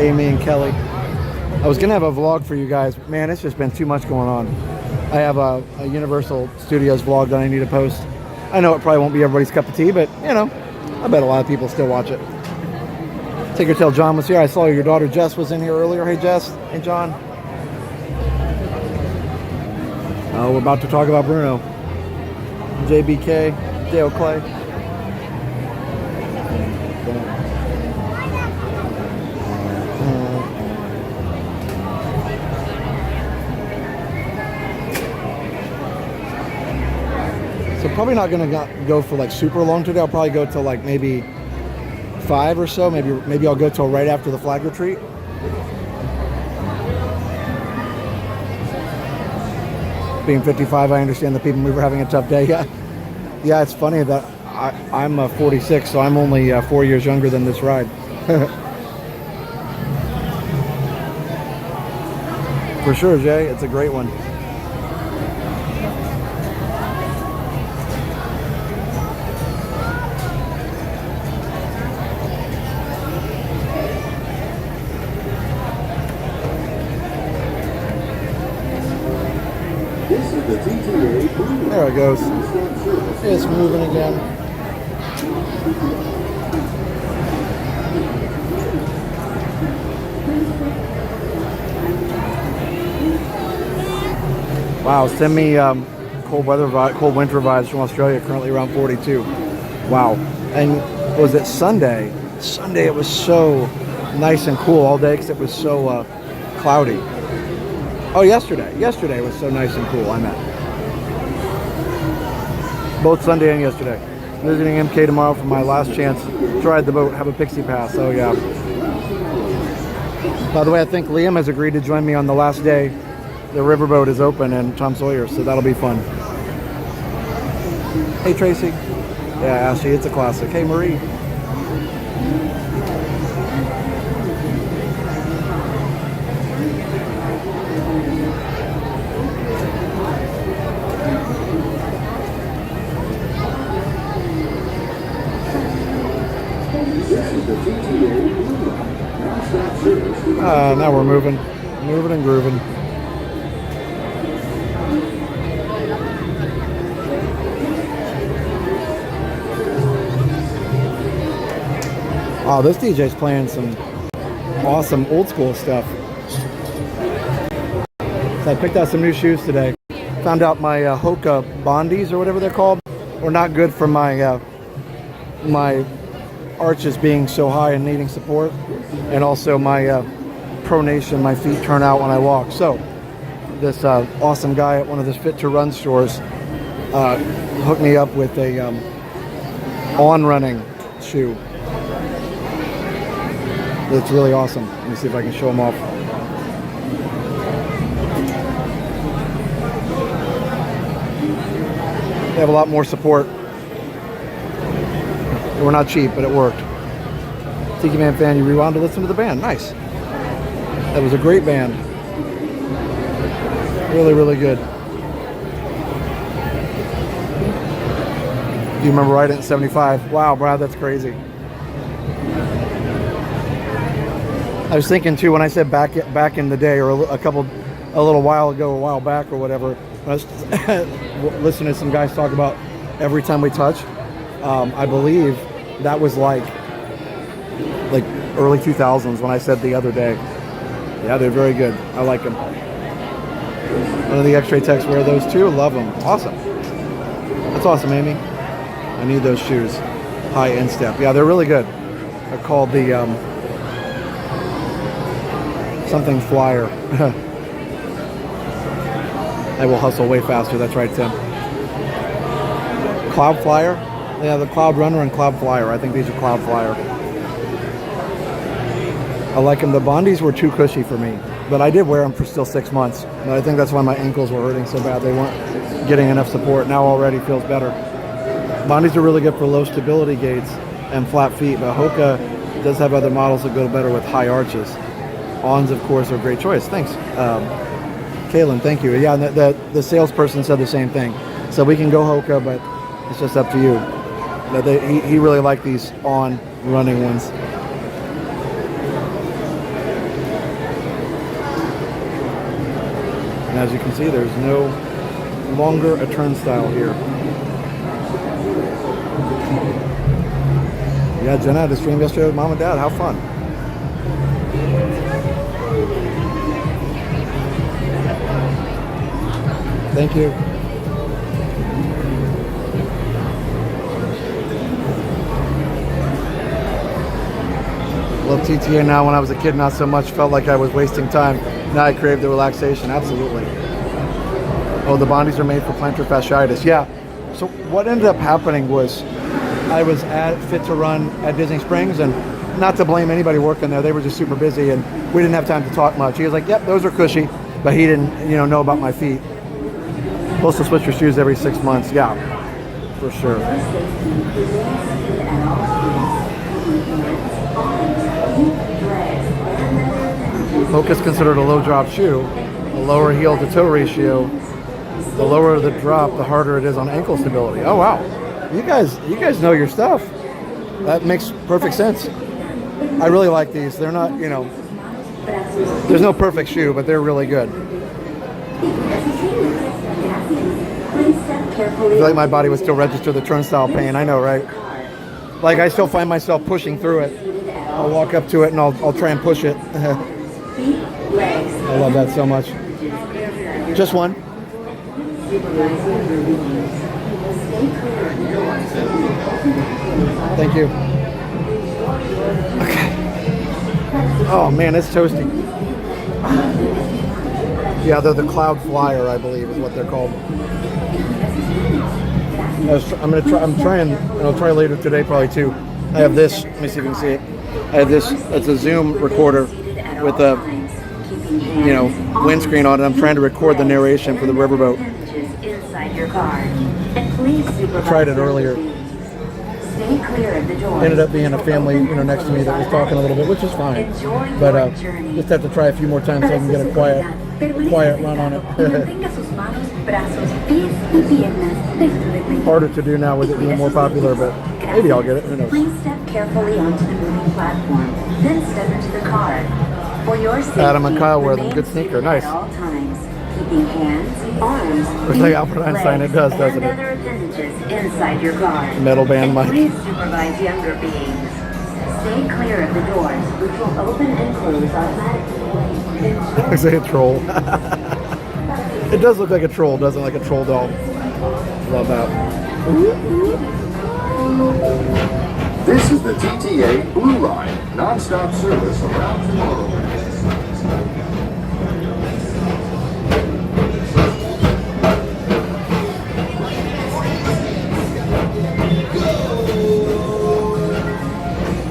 Amy and Kelly. I was gonna have a vlog for you guys. Man, it's just been too much going on. I have a Universal Studios vlog that I need to post. I know it probably won't be everybody's cup of tea, but you know, I bet a lot of people still watch it. Tinker Tail John was here. I saw your daughter Jess was in here earlier. Hey Jess. Hey John. Oh, we're about to talk about Bruno. JBK, Dale Clay. So probably not gonna go for like super long today. I'll probably go till like maybe 5 or so. Maybe I'll go till right after the flag retreat. Being 55, I understand the PeopleMover having a tough day. Yeah, it's funny that I'm 46, so I'm only 4 years younger than this ride. For sure, Jay. It's a great one. There it goes. It's moving again. Wow, send me cold winter vibes from Australia, currently around 42. Wow. And was it Sunday? Sunday it was so nice and cool all day because it was so cloudy. Oh, yesterday. Yesterday was so nice and cool, I meant. Both Sunday and yesterday. Visiting MK tomorrow for my last chance to ride the boat, have a pixie pass, so yeah. By the way, I think Liam has agreed to join me on the last day the riverboat is open in Tom Sawyer, so that'll be fun. Hey Tracy. Yeah, Ashley, it's a classic. Hey Marie. Now we're moving and grooving. Oh, this DJ's playing some awesome old school stuff. So I picked out some new shoes today. Found out my Hoka Bondies or whatever they're called were not good for my my arches being so high and needing support, and also my pronation, my feet turn out when I walk. So this awesome guy at one of the Fit to Run stores hooked me up with a on running shoe. It's really awesome. Let me see if I can show them off. They have a lot more support. They were not cheap, but it worked. Tiki Man fan, you rewound to listen to the band. Nice. That was a great band. Really, really good. Do you remember riding at 75? Wow, Brad, that's crazy. I was thinking too when I said back in the day, or a little while ago, a while back or whatever. I was listening to some guys talk about every time we touch. I believe that was like early 2000s when I said the other day. Yeah, they're very good. I like them. One of the X-Ray techs wear those too. Love them. Awesome. That's awesome, Amy. I need those shoes. High instep. Yeah, they're really good. They're called the something flyer. I will hustle way faster. That's right, Tim. Cloud Flyer. Yeah, the Cloud Runner and Cloud Flyer. I think these are Cloud Flyer. I like them. The Bondies were too cushy for me, but I did wear them for still 6 months. But I think that's why my ankles were hurting so bad. They weren't getting enough support. Now already feels better. Bondies are really good for low stability gaits and flat feet, but Hoka does have other models that go better with high arches. Ons, of course, are a great choice. Thanks. Kaylin, thank you. Yeah, the salesperson said the same thing. So we can go Hoka, but it's just up to you. He really liked these on running ones. as you can see, there's no longer a turnstile here. Yeah, Jenna had a stream yesterday with Mom and Dad. How fun. Thank you. Love TTA now. When I was a kid, not so much. Felt like I was wasting time. Now I crave the relaxation. Absolutely. Oh, the Bondies are made for plantar fasciitis. Yeah. So what ended up happening was I was at Fit to Run at Disney Springs, and not to blame anybody working there, they were just super busy, and we didn't have time to talk much. He was like, "Yep, those are cushy," but he didn't, know about my feet. Supposed to switch your shoes every 6 months. Yeah, for sure. Mocha's considered a low drop shoe. A lower heel to toe ratio. The lower the drop, the harder it is on ankle stability. Oh wow, you guys know your stuff. That makes perfect sense. I really like these. They're not, there's no perfect shoe, but they're really good. I feel like my body would still register the turnstile pain. I know, right? Like I still find myself pushing through it. I'll walk up to it and I'll try and push it. I love that so much. Just one. Thank you. Okay. Oh man, it's toasty. Yeah, they're the Cloud Flyer, I believe, is what they're called. I'm trying, and I'll try later today probably too. I have this. Let me see if you can see it. I have this. It's a Zoom recorder with a, windscreen on it. I'm trying to record the narration for the riverboat. I tried it earlier. Ended up being a family, next to me that was talking a little bit, which is fine. But just have to try a few more times so I can get a quiet run on it. Harder to do now with it being more popular, but maybe I'll get it. Who knows? Please step carefully onto the moving platform, then step into the car. For your safety, Adam and Kyle wear them. Good sneaker. Nice. At all times, keeping hands, arms, looks like Albert Einstein. It does, doesn't and it? other appendages inside your car. Metal band And mic. please supervise younger beings. Stay clear of the doors, which will open and close automatically. Looks like a troll. It does look like a troll, doesn't it? Like a troll doll. Love that. This is the TTA Blue Line, non-stop service around Tomorrowland.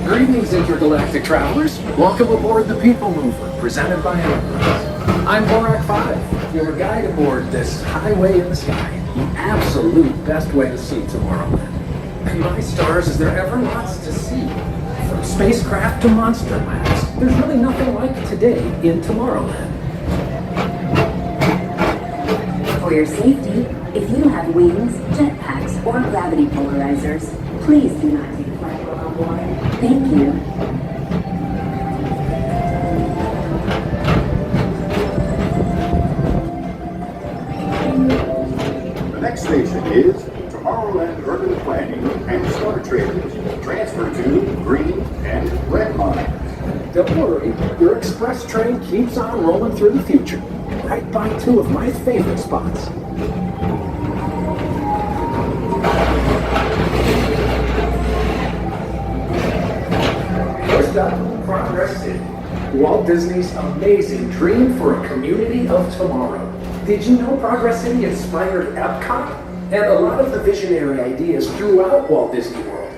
Greetings, intergalactic travelers. Welcome aboard the PeopleMover, presented by Enterprise. I'm Borak 5, your guide aboard this highway in the sky, the absolute best way to see Tomorrowland. And my stars, is there ever lots to see? From spacecraft to monster labs, there's really nothing like today in Tomorrowland. For your safety, if you have wings, jetpacks, or gravity polarizers, please do not take flight while on board. Thank you. The next station is Tomorrowland Urban Planning and Star Traders. Transfer to green and red lines. Don't worry, your express train keeps on rolling through the future, right by two of my favorite spots. First up, Progress City, Walt Disney's amazing dream for a community of tomorrow. Did you know Progress City inspired Epcot and a lot of the visionary ideas throughout Walt Disney World?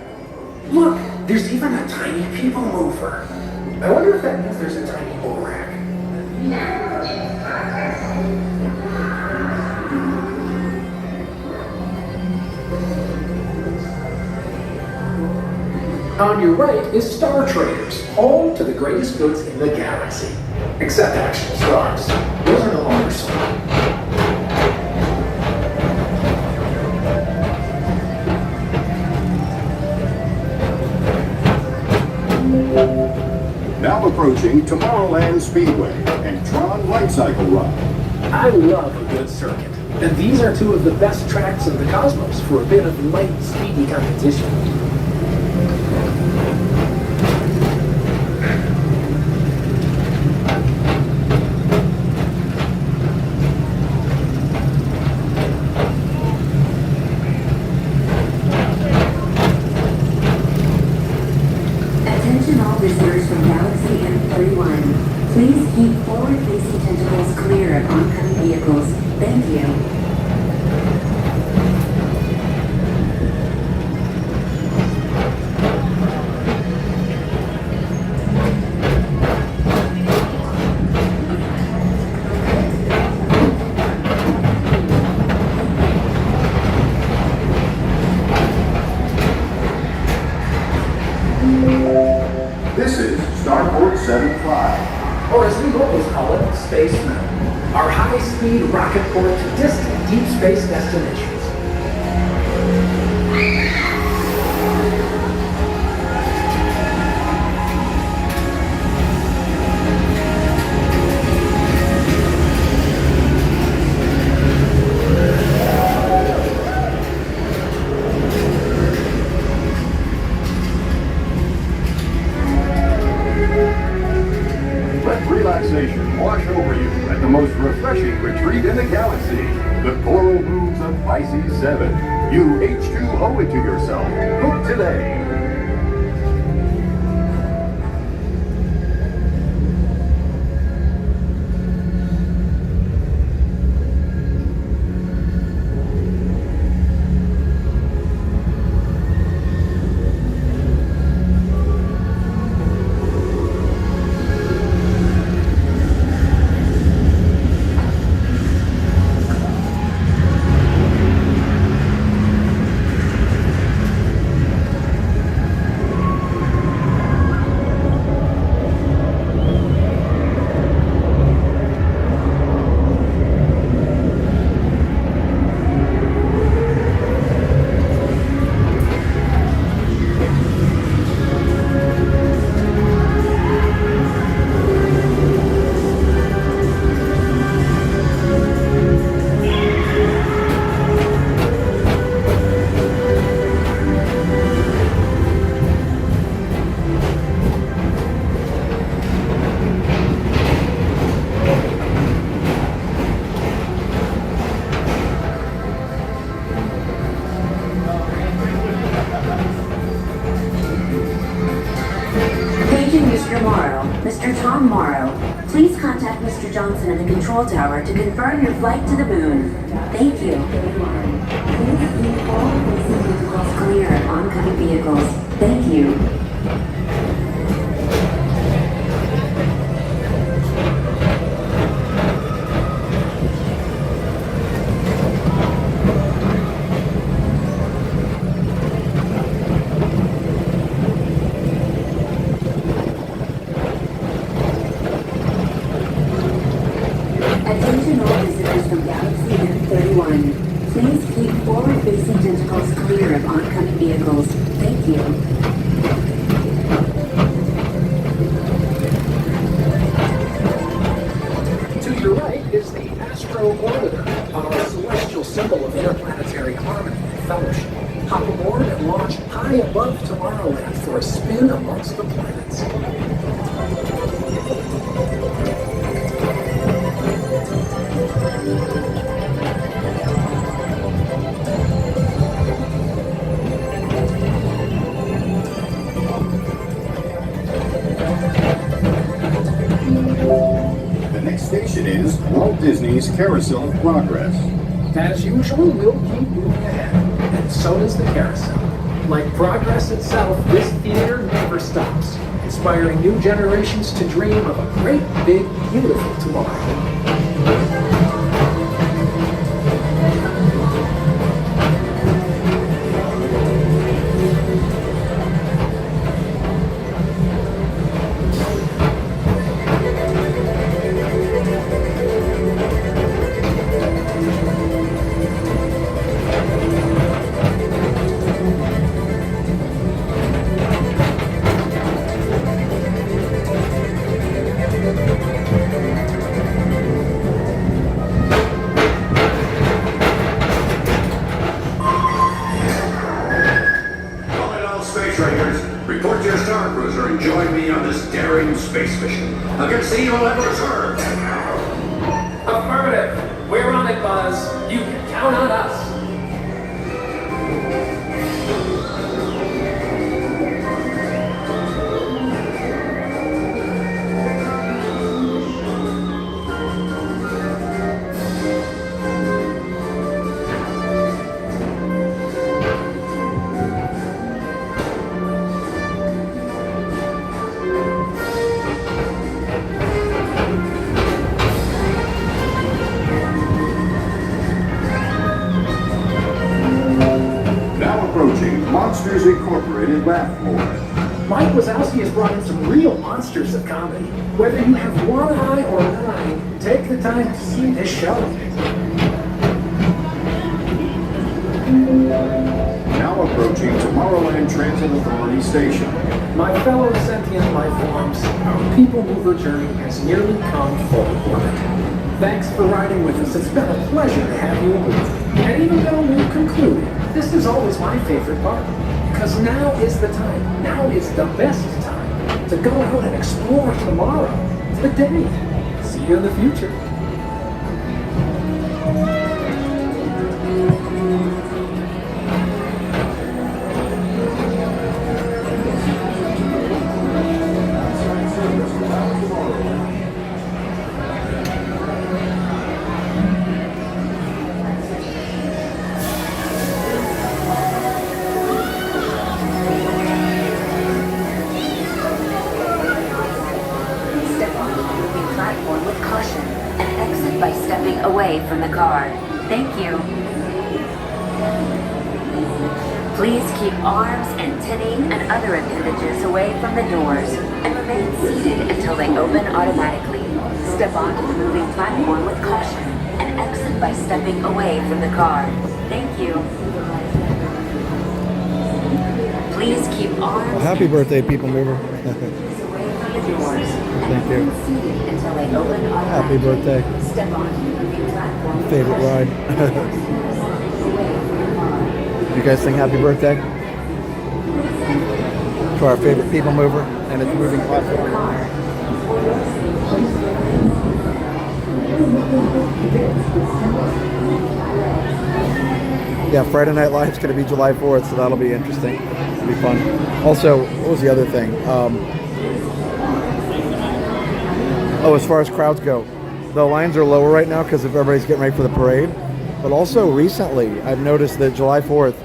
Look, there's even a tiny PeopleMover. I wonder if that means there's a tiny Borak. On your right is Star Traders, home to the greatest goods in the galaxy. Except actual stars. Those are no longer sold. Now approaching Tomorrowland Speedway and Tron Light Cycle Run. I love a good circuit, and these are two of the best tracks in the cosmos for a bit of light, speedy competition. Attention all visitors from Galaxy M31. Please keep forward-facing tentacles clear of oncoming vehicles. Thank you. This is Starport 75. Or as we locals call it, Space Mountain. Our high-speed rocket port to distant deep space destinations. Let relaxation wash over you at the most refreshing retreat in the galaxy, the coral rooms of Pisces 7. You H2O it to yourself. Book today. Mr. Tom Morrow, please contact Mr. Johnson in the control tower to confirm your flight to the moon. Thank you. Please keep all facing vehicles clear of oncoming vehicles. Thank you. Attention all visitors from Galaxy M31. Please keep forward-facing tentacles clear of oncoming vehicles. Thank you. To your right is the Astro Orbiter, our celestial symbol of interplanetary harmony and fellowship. Hop aboard and launch high above Tomorrowland for a spin amongst the planets. The next station is Walt Disney's Carousel of Progress. As usual, we'll keep moving ahead, and so does the carousel. Like progress itself, this theater never stops, inspiring new generations to dream of a great, big, beautiful tomorrow. space mission. I can see you'll never return. Affirmative. We're on it, Buzz. You can count on us. Monsters Incorporated laugh floor. Mike Wazowski has brought in some real monsters of comedy. Whether you have one eye or nine, take the time to see this show. Now approaching Tomorrowland Transit Authority Station. My fellow sentient life forms, our PeopleMover journey has nearly come full orbit. Thanks for riding with us. It's been a pleasure to have you aboard. And even though we've concluded, this is always my favorite part. Because now is the time, now is the best time to go out and explore tomorrow, today. See you in the future. Away from the car. Thank you. Please keep arms, antennae, and other appendages away from the doors and remain seated until they open automatically. Step onto the moving platform with caution and exit by stepping away from the car. Thank you. Please keep arms. Well, happy birthday, PeopleMover. Thank you. Happy birthday. Favorite ride. You guys sing happy birthday to our favorite PeopleMover and its moving platform. Yeah, Friday Night Live's going to be July 4th, so that'll be interesting. It'll be fun. Also, what was the other thing? As far as crowds go, the lines are lower right now because everybody's getting ready for the parade. But also recently, I've noticed that July 4th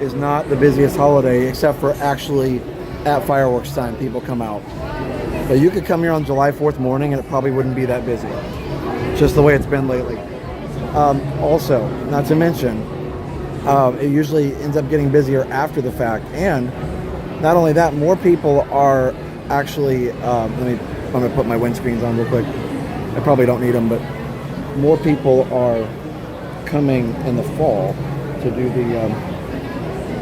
is not the busiest holiday, except for actually at fireworks time, people come out. But you could come here on July 4th morning and it probably wouldn't be that busy. Just the way it's been lately. Also, not to mention, it usually ends up getting busier after the fact. And not only that, more people are actually, I'm going to put my windscreens on real quick. I probably don't need them, but more people are coming in the fall to do the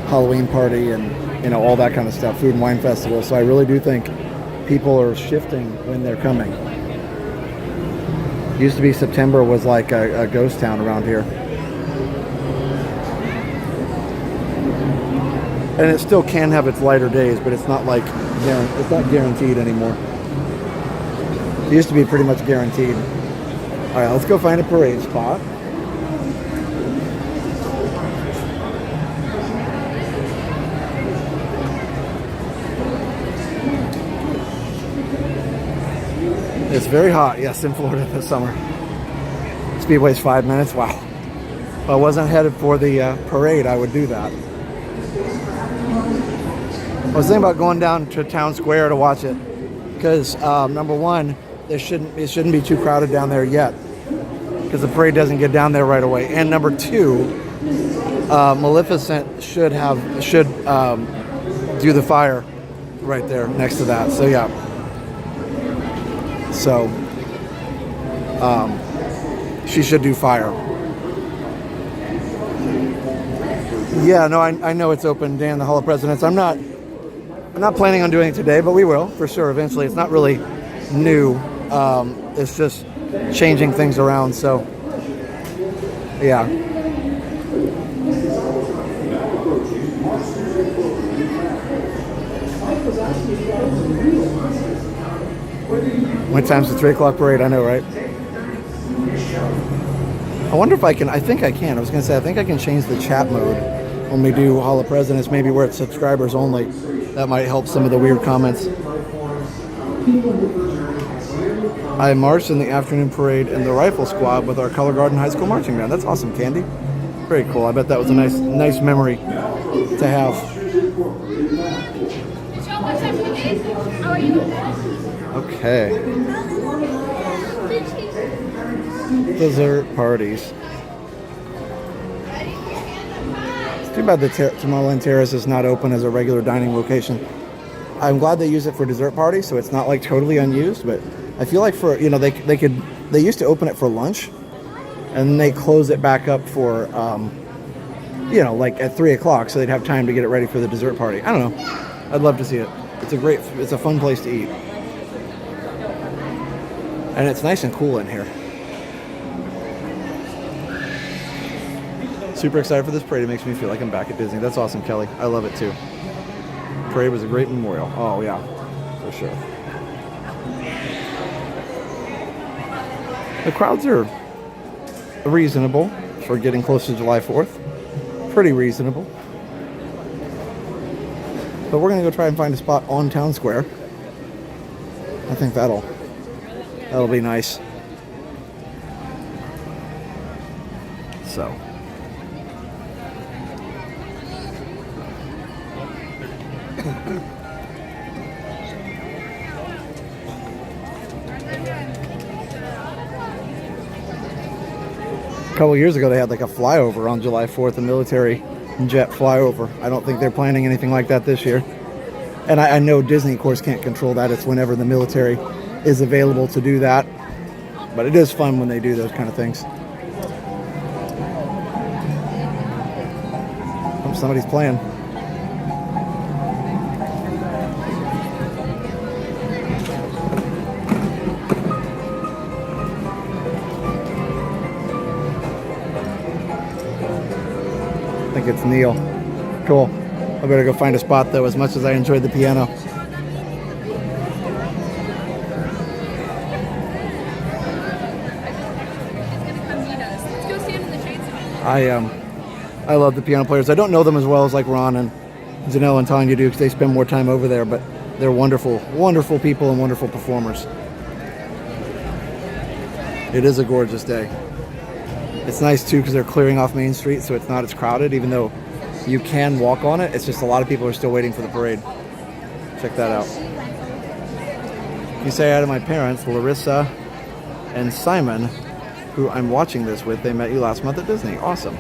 Halloween party and all that kind of stuff, food and wine festival. So I really do think people are shifting when they're coming. It used to be September was like a ghost town around here. And it still can have its lighter days, but it's not like, it's not guaranteed anymore. It used to be pretty much guaranteed. All right, let's go find a parade spot. It's very hot, yes, in Florida this summer. Speedway's 5 minutes, wow. If I wasn't headed for the parade, I would do that. I was thinking about going down to Town Square to watch it because number one, it shouldn't be too crowded down there yet because the parade doesn't get down there right away. And number two, Maleficent should do the fire right there next to that. So yeah. So she should do fire. Yeah, no, I know it's open, Dan, the Hall of Presidents. I'm not planning on doing it today, but we will for sure eventually. It's not really new. It's just changing things around. So yeah. When time's the 3 o'clock parade, I know, right? I wonder if I can, I think I can. I was going to say, I think I can change the chat mode when we do Hall of Presidents, maybe where it's subscribers only. That might help some of the weird comments. I marched in the afternoon parade in the rifle squad with our Color Garden High School marching band. That's awesome, Candy. Very cool. I bet that was a nice memory to have. Okay. Dessert parties. It's too bad the Tomorrowland Terrace is not open as a regular dining location. I'm glad they use it for dessert parties, so it's not like totally unused, but I feel like for, you know, they used to open it for lunch and they close it back up for, you know, like at 3 o'clock, so they'd have time to get it ready for the dessert party. I don't know. I'd love to see it. It's a fun place to eat. And it's nice and cool in here. Super excited for this parade. It makes me feel like I'm back at Disney. That's awesome, Kelly. I love it too. Parade was a great memorial. Oh yeah, for sure. The crowds are reasonable for getting close to July 4th. Pretty reasonable. But we're gonna go try and find a spot on Town Square. I think that'll be nice. So. A couple years ago, they had like a flyover on July 4th, a military jet flyover. I don't think they're planning anything like that this year. And I know Disney, of course, can't control that. It's whenever the military is available to do that. But it is fun when they do those kind of things. Oh, somebody's playing. I think it's Neil. Cool. I better go find a spot though, as much as I enjoyed the piano. I love the piano players. I don't know them as well as like Ron and Janelle and Tanya do because they spend more time over there, but they're wonderful, wonderful people and wonderful performers. It is a gorgeous day. It's nice too because they're clearing off Main Street, so it's not as crowded, even though you can walk on it. It's just a lot of people are still waiting for the parade. Check that out. You say hi to my parents, Larissa and Simon, who I'm watching this with. They met you last month at Disney. Awesome.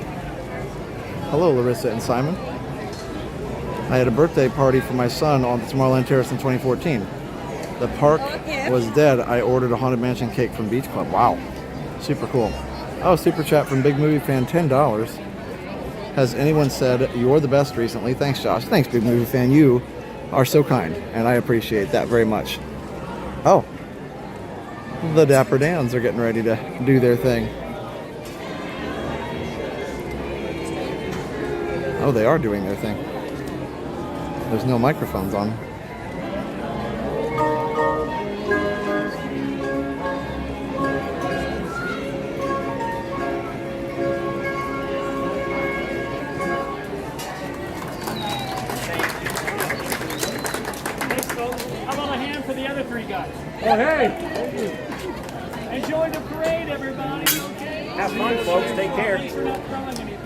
Hello, Larissa and Simon. I had a birthday party for my son on the Tomorrowland Terrace in 2014. The park was dead. I ordered a Haunted Mansion cake from Beach Club. Wow. Super cool. Oh, super chat from Big Movie Fan, $10. Has anyone said you're the best recently? Thanks, Josh. Thanks, Big Movie Fan. You are so kind, and I appreciate that very much. Oh. The Dapper Dans are getting ready to do their thing. Oh, they are doing their thing. There's no microphones on. How about a hand for the other three guys? Oh, hey! Enjoy the parade, everybody, okay? Have fun, folks. Take care. Thanks for not throwing anything.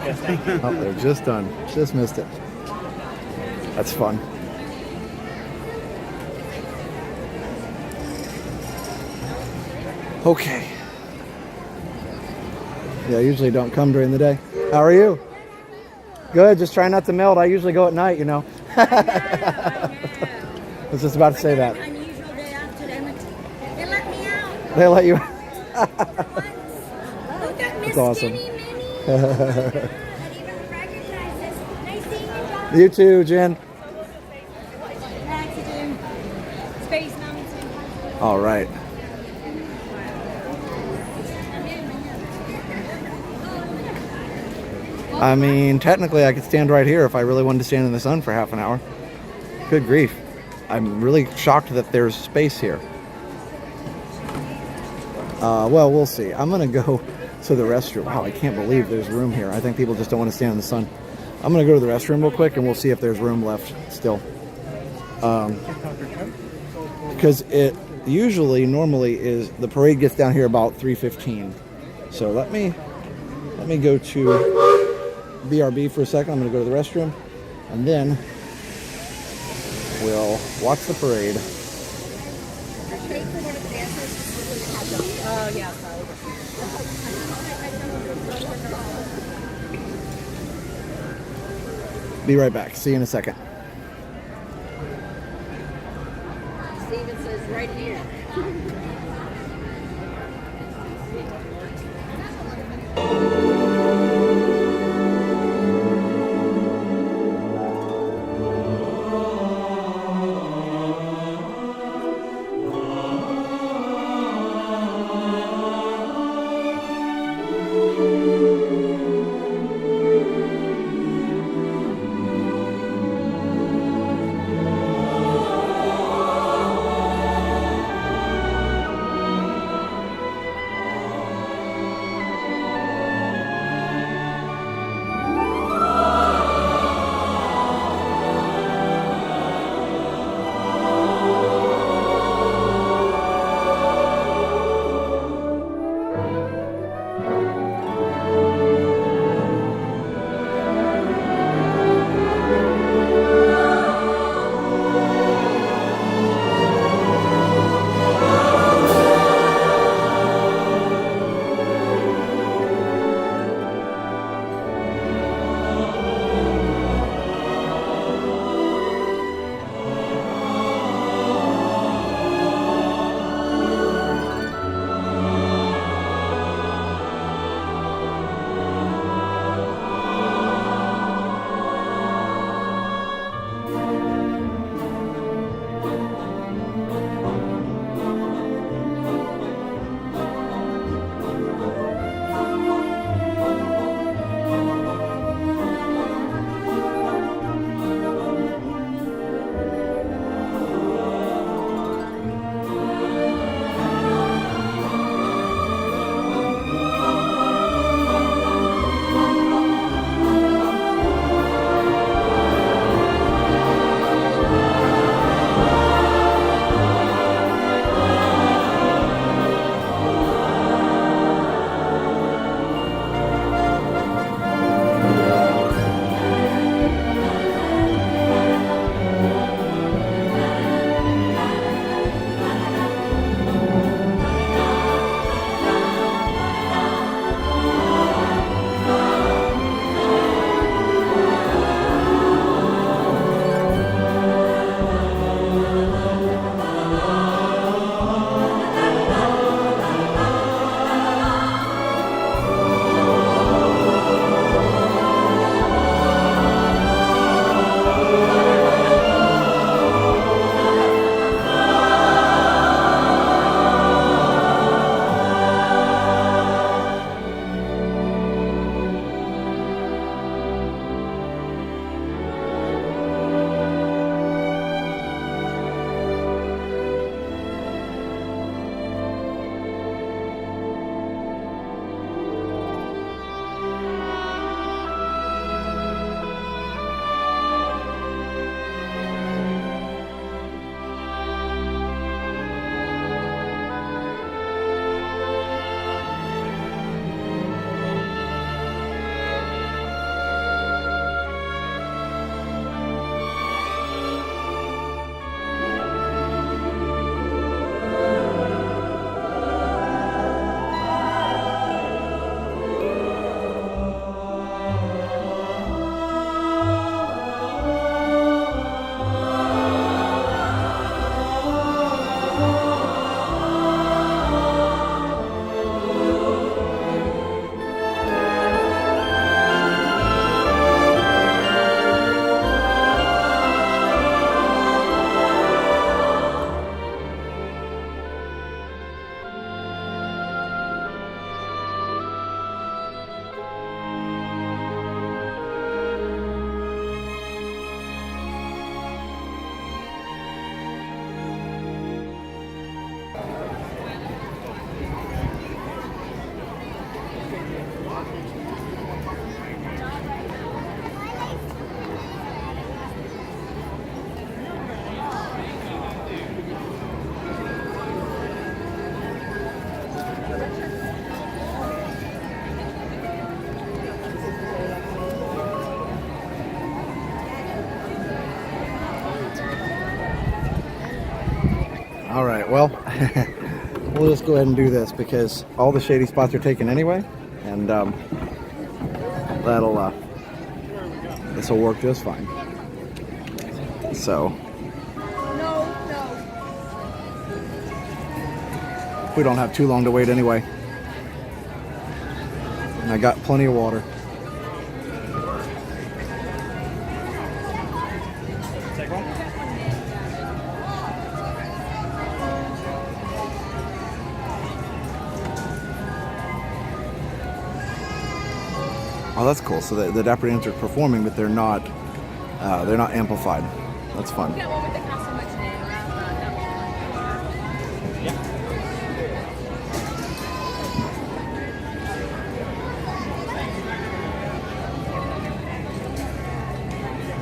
Yes, thank you. Oh, they're just done. Just missed it. That's fun. Okay. Yeah, I usually don't come during the day. How are you? Good, just try not to melt. I usually go at night, you know. I was just about to say that. Unusual day off today. They let me out. They let you. Look at Miss That's awesome. Skinny Minnie. I didn't even recognize this. Nice seeing you, John. You too, Jen. Accident. Space Mountain. All right. I mean, technically I could stand right here if I really wanted to stand in the sun for half an hour. Good grief. I'm really shocked that there's space here. Well, we'll see. I'm going to go to the restroom. Wow, I can't believe there's room here. I think people just don't want to stand in the sun. I'm going to go to the restroom real quick, and we'll see if there's room left still. Because it normally is, the parade gets down here about 3:15. So let me go to BRB for a second. I'm going to go to the restroom, and then we'll watch the parade. Oh, yeah. Be right back. See you in a second. Steven says right here. right, well, we'll just go ahead and do this because all the shady spots are taken anyway, and this will work just fine. So we don't have too long to wait anyway. And I got plenty of water. Take one. Oh, that's cool. So the Dapper Dancers are performing, but they're not amplified. That's fun. Get one with the castle much name around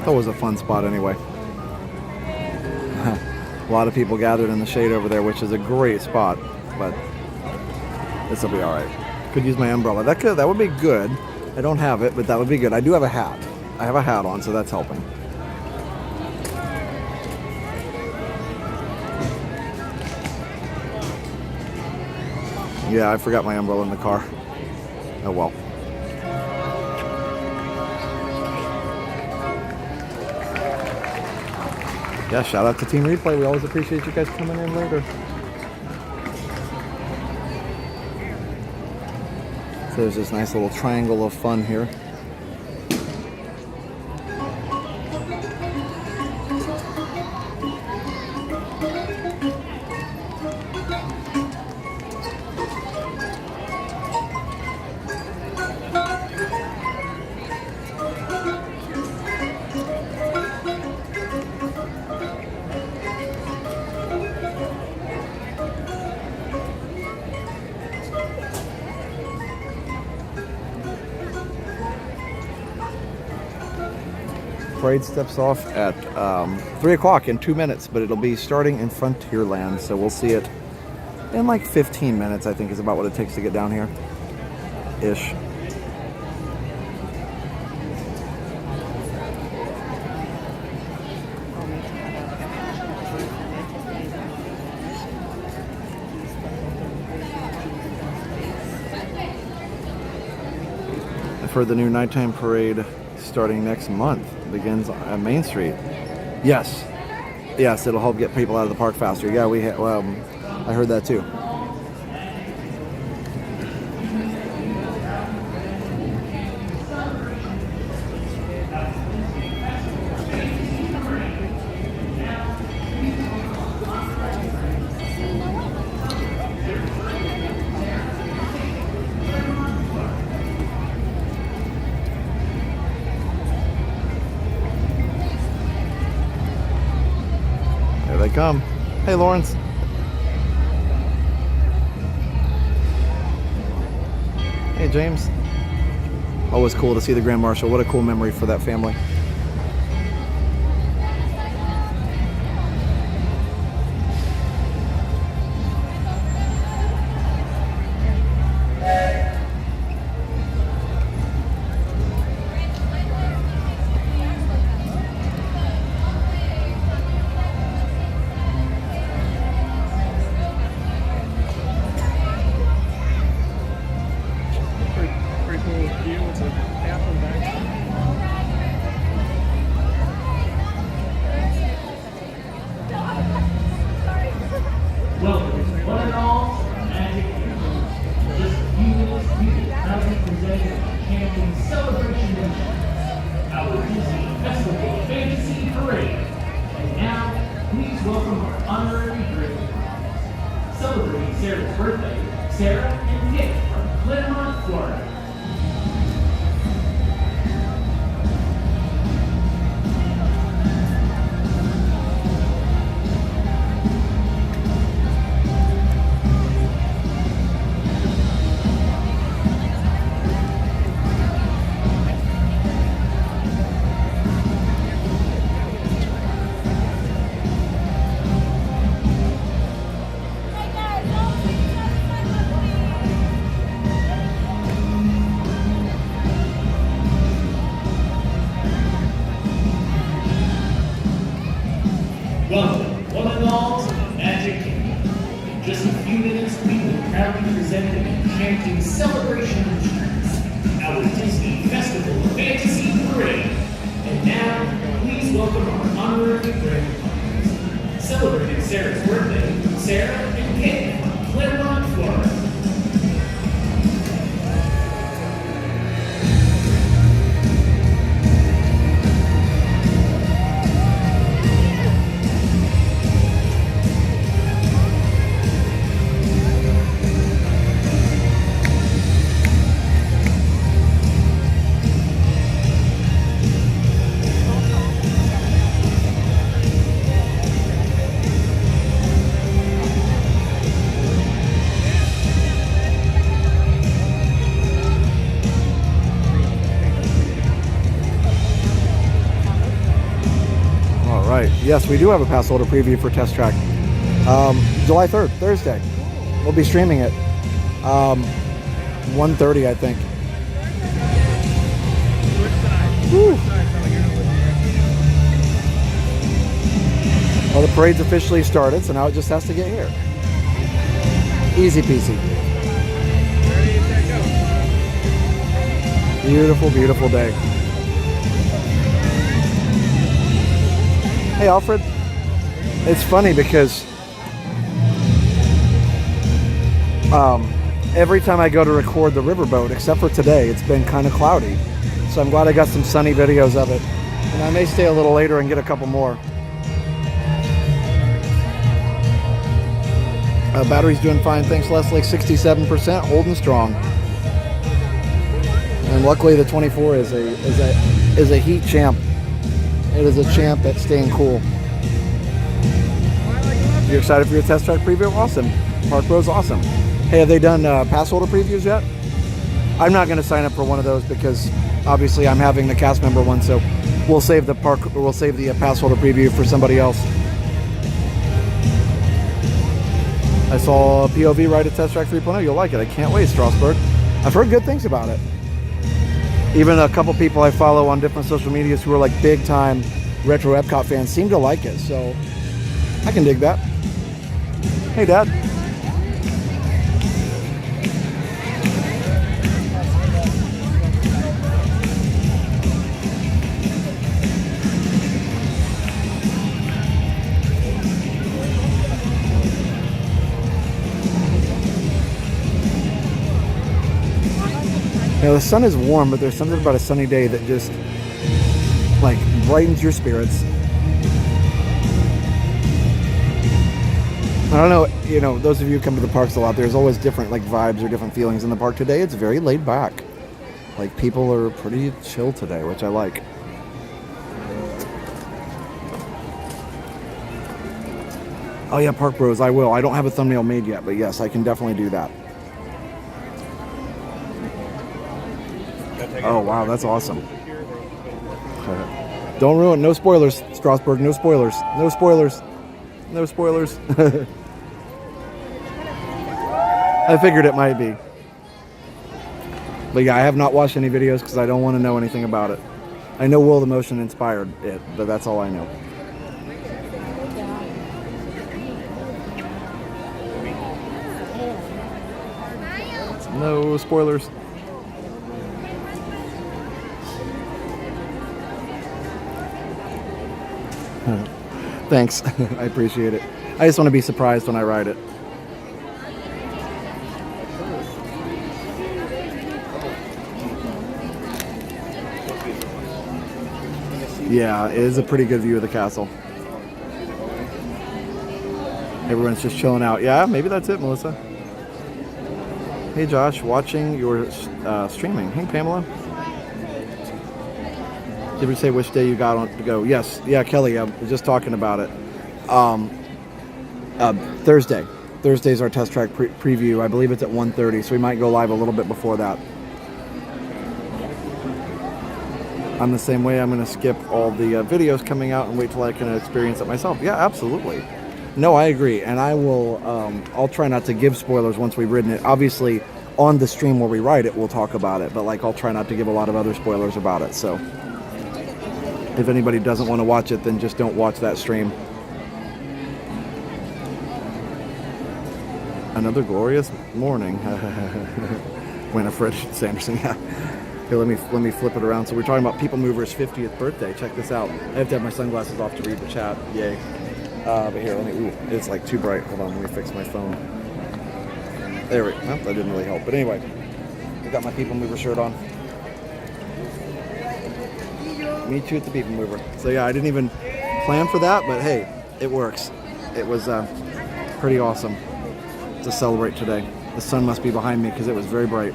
That was a fun spot anyway. A lot of people gathered in the shade over there, which is a great spot, but this will be all right. Could use my umbrella. That would be good. I don't have it, but that would be good. I do have a hat. I have a hat on, so that's helping. Yeah, I forgot my umbrella in the car. Oh well. Yeah, shout out to Team Replay. We always appreciate you guys coming in later. So there's this nice little triangle of fun here. Parade steps off at 3 o'clock in 2 minutes, but it'll be starting in Frontierland, so we'll see it in like 15 minutes, I think is about what it takes to get down here. Ish. I've heard the new nighttime parade starting next month begins at Main Street. Yes, it'll help get people out of the park faster. Yeah, I heard that too. There they come. Hey, Lawrence. Hey, James. Always cool to see the Grand Marshal. What a cool memory for that family. Pretty cool view. It's a bathroom back. Welcome, one and all, to our Magic Kingdom. Just a few minutes, we will proudly present Camping Celebration Weekend, our Disney Festival Fantasy Parade. And now, please welcome our honorary great prize. Celebrating Sarah's birthday, Sarah and Nick from Claremont, Florida. Illusions, our Disney Festival of Fantasy Parade. And now, please welcome our honorary grandfathers. Celebrating Sarah's birthday, Sarah and Kate from Claremont, Florida. Right. Yes, we do have a pass holder preview for Test Track. July 3rd, Thursday. We'll be streaming it. 1:30, I think. Woo. Well, the parade's officially started, so now it just has to get here. Easy peasy. Beautiful, beautiful day. Hey, Alfred. It's funny because every time I go to record the riverboat, except for today, it's been kind of cloudy. So I'm glad I got some sunny videos of it. And I may stay a little later and get a couple more. Battery's doing fine, thanks Leslie. 67%, holding strong. And luckily the 24 is a heat champ. It is a champ at staying cool. You're excited for your Test Track preview? Awesome. Park Bros, awesome. Hey, have they done pass holder previews yet? I'm not going to sign up for one of those because obviously I'm having the cast member one, so we'll save the pass holder preview for somebody else. I saw a POV ride at Test Track 3.0. You'll like it. I can't wait, Strasbourg. I've heard good things about it. Even a couple people I follow on different social medias who are like big time retro Epcot fans seem to like it, so I can dig that. Hey, Dad. You know, the sun is warm, but there's something about a sunny day that just like brightens your spirits. I don't know, you know, those of you who come to the parks a lot, there's always different like vibes or different feelings in the park. Today it's very laid back. Like people are pretty chill today, which I like. Oh yeah, Park Bros, I will. I don't have a thumbnail made yet, but yes, I can definitely do that. Oh wow, that's awesome. Don't ruin, no spoilers, Strasbourg, no spoilers. No spoilers. No spoilers. I figured it might be. But yeah, I have not watched any videos because I don't want to know anything about it. I know World of Motion inspired it, but that's all I know. No spoilers. Thanks. I appreciate it. I just want to be surprised when I ride it. Yeah, it is a pretty good view of the castle. Everyone's just chilling out. Yeah, maybe that's it, Melissa. Hey, Josh, watching your streaming. Hey, Pamela. Did we say which day you got on to go? Yes. Yeah, Kelly, I was just talking about it. Thursday. Thursday's our Test Track preview. I believe it's at 1:30, so we might go live a little bit before that. I'm the same way. I'm going to skip all the videos coming out and wait till I can experience it myself. Yeah, absolutely. No, I agree. And I will, I'll try not to give spoilers once we've ridden it. Obviously, on the stream where we ride it, we'll talk about it. But like, I'll try not to give a lot of other spoilers about it. So if anybody doesn't want to watch it, then just don't watch that stream. Another glorious morning. Winifred Sanderson, yeah. Here, let me flip it around. So we're talking about PeopleMover's 50th birthday. Check this out. I have to have my sunglasses off to read the chat. Yay. But here, it's like too bright. Hold on, let me fix my phone. There we go. Well, that didn't really help. But anyway, I got my PeopleMover shirt on. Meet you at the PeopleMover. So yeah, I didn't even plan for that, but hey, it works. It was pretty awesome to celebrate today. The sun must be behind me because it was very bright.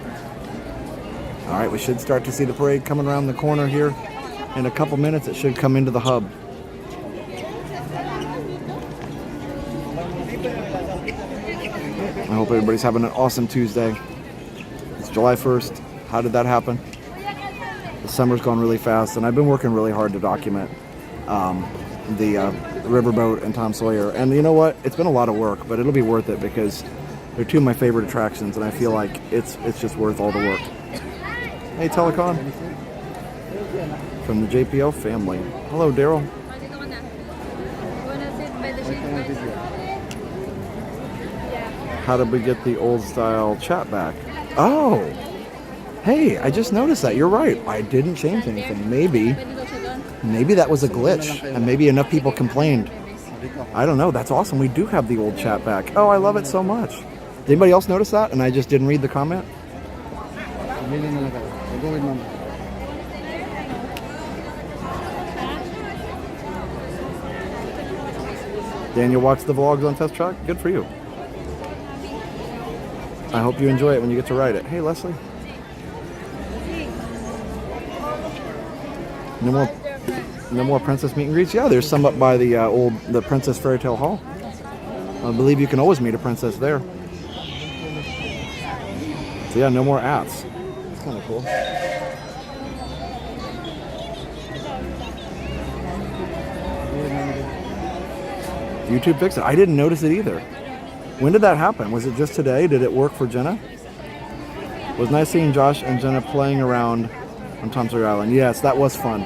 All right, we should start to see the parade coming around the corner here. In a couple minutes, it should come into the hub. I hope everybody's having an awesome Tuesday. It's July 1st. How did that happen? The summer's gone really fast, and I've been working really hard to document the riverboat and Tom Sawyer. And you know what? It's been a lot of work, but it'll be worth it because they're two of my favorite attractions, and I feel like it's just worth all the work. Hey, Telecom. From the JPL family. Hello, Daryl. How did we get the old style chat back? Oh, hey, I just noticed that. You're right. I didn't change anything. Maybe that was a glitch, and maybe enough people complained. I don't know. That's awesome. We do have the old chat back. Oh, I love it so much. Did anybody else notice that? And I just didn't read the comment? Daniel watched the vlogs on Test Track. Good for you. I hope you enjoy it when you get to ride it. Hey, Leslie. No more princess meet and greets. Yeah, there's some up by the Princess Fairy Tale Hall. I believe you can always meet a princess there. So yeah, no more ats. It's kind of cool. YouTube fixed it. I didn't notice it either. When did that happen? Was it just today? Did it work for Jenna? It was nice seeing Josh and Jenna playing around on Tom Sawyer Island. Yes, that was fun.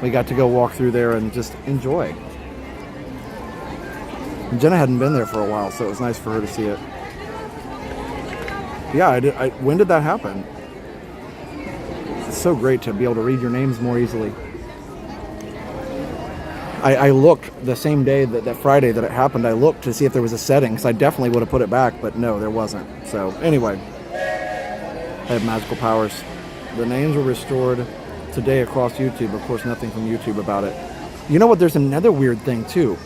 We got to go walk through there and just enjoy. And Jenna hadn't been there for a while, so it was nice for her to see it. Yeah, when did that happen? It's so great to be able to read your names more easily. I looked the same day that Friday that it happened. I looked to see if there was a setting, because I definitely would have put it back, but no, there wasn't. So anyway, I have magical powers. The names were restored today across YouTube. Of course, nothing from YouTube about it. You know what? There's another weird thing too.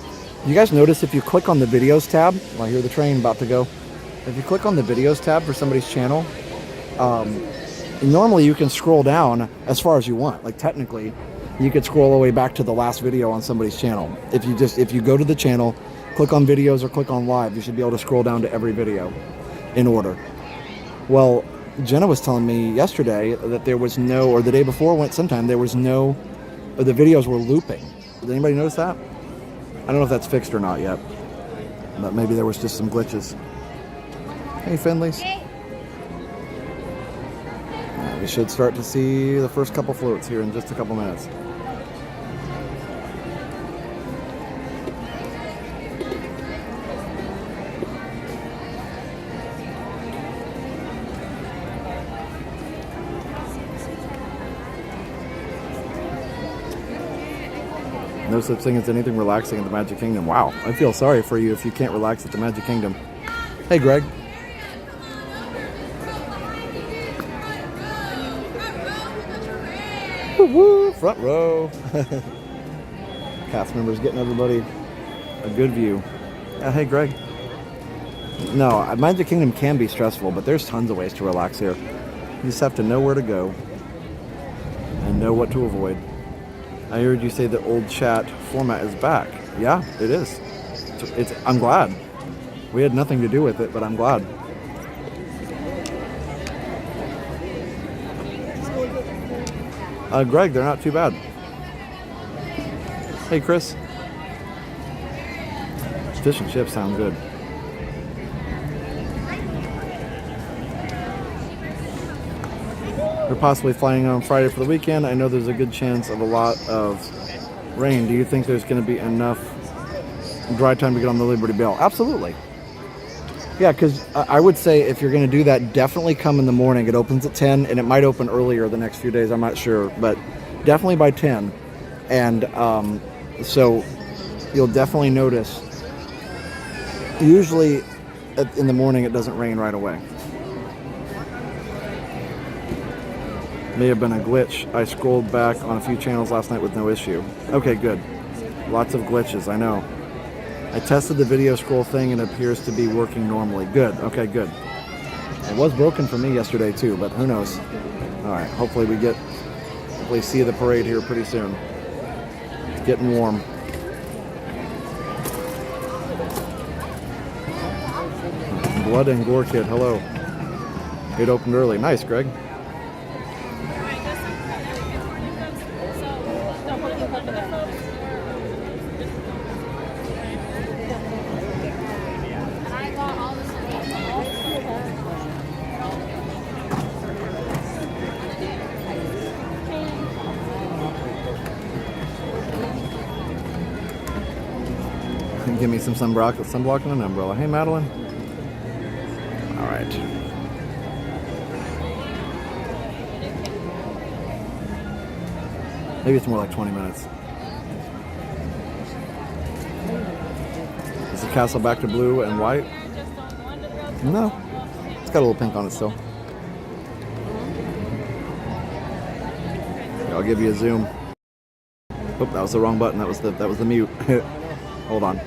You guys notice if you click on the videos tab, I hear the train about to go. If you click on the videos tab for somebody's channel, normally you can scroll down as far as you want. Like technically, you could scroll all the way back to the last video on somebody's channel. If you go to the channel, click on videos or click on live, you should be able to scroll down to every video in order. Well, Jenna was telling me yesterday that there was no, or the day before, sometime there was no, or the videos were looping. Did anybody notice that? I don't know if that's fixed or not yet, but maybe there was just some glitches. Hey, Finleys. We should start to see the first couple floats here in just a couple minutes. No such thing as anything relaxing at the Magic Kingdom. Wow, I feel sorry for you if you can't relax at the Magic Kingdom. Hey, Greg. Woo-woo, front row. Cast members getting everybody a good view. Hey, Greg. No, Magic Kingdom can be stressful, but there's tons of ways to relax here. You just have to know where to go and know what to avoid. I heard you say the old chat format is back. Yeah, it is. I'm glad. We had nothing to do with it, but I'm glad. Greg, they're not too bad. Hey, Chris. Fish and chips sound good. We're possibly flying on Friday for the weekend. I know there's a good chance of a lot of rain. Do you think there's going to be enough dry time to get on the Liberty Bell? Absolutely. Yeah, because I would say if you're going to do that, definitely come in the morning. It opens at 10, and it might open earlier the next few days. I'm not sure, but definitely by 10. And so you'll definitely notice. Usually in the morning, it doesn't rain right away. May have been a glitch. I scrolled back on a few channels last night with no issue. Okay, good. Lots of glitches, I know. I tested the video scroll thing and it appears to be working normally. Good. Okay, good. It was broken for me yesterday too, but who knows. All right, hopefully we see the parade here pretty soon. It's getting warm. Blood and Gore Kid, hello. It opened early. Nice, Greg. Give me some sunblock and an umbrella. Hey, Madeline. All right. Maybe it's more like 20 minutes. Is the castle back to blue and white? No. It's got a little pink on it still. Here, I'll give you a zoom. Oop, that was the wrong button. That was the mute. Hold on.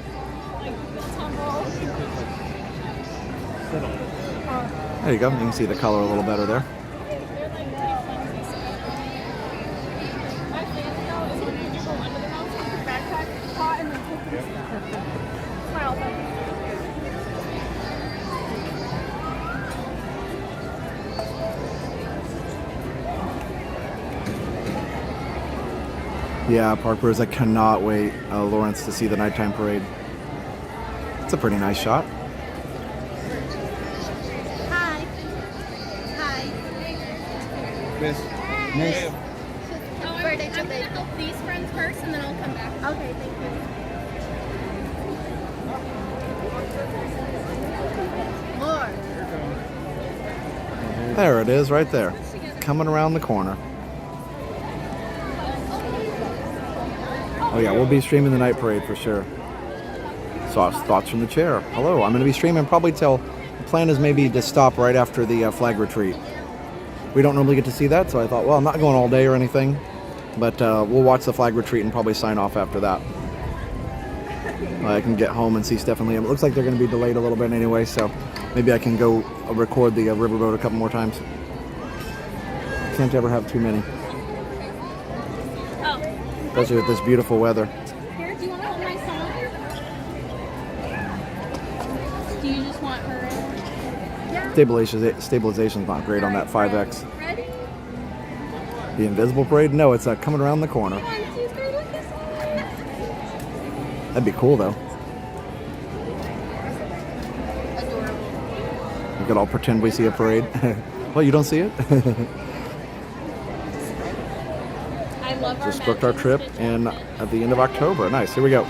There you go. You can see the color a little better there. Yeah, Parkers, I cannot wait, Lawrence, to see the nighttime parade. It's a pretty nice shot. Hi. Hi. Miss. I'm going to help these friends first and then I'll come back. Okay, thank you. More. There it is, right there. Coming around the corner. Oh yeah, we'll be streaming the night parade for sure. So thoughts from the chair. Hello, I'm going to be streaming probably till, the plan is maybe to stop right after the flag retreat. We don't normally get to see that, so I thought, well, I'm not going all day or anything, but we'll watch the flag retreat and probably sign off after that. I can get home and see Steph and Liam. It looks like they're going to be delayed a little bit anyway, so maybe I can go record the riverboat a couple more times. Can't ever have too many. Especially with this beautiful weather. Here, do you want to hold my song? Do you just want her in? Yeah. Stabilization's not great on that 5X. Ready? The invisible parade? No, it's coming around the corner. 1, 2, 3, look this way. That'd be cool though. Adorable. We could all pretend we see a parade. Well, you don't see it? I love Just booked our trip in at the end of October. Nice. Here we go.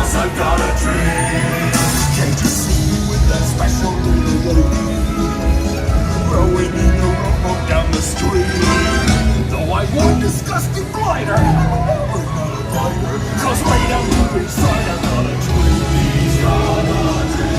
'cause I've got a dream. Can't you see me with that special little lady rowing in a rowboat down the stream? Though I'm one disgusting blighter, I'm not a blighter, 'cause way down the inside I've got a dream. He's got a dream.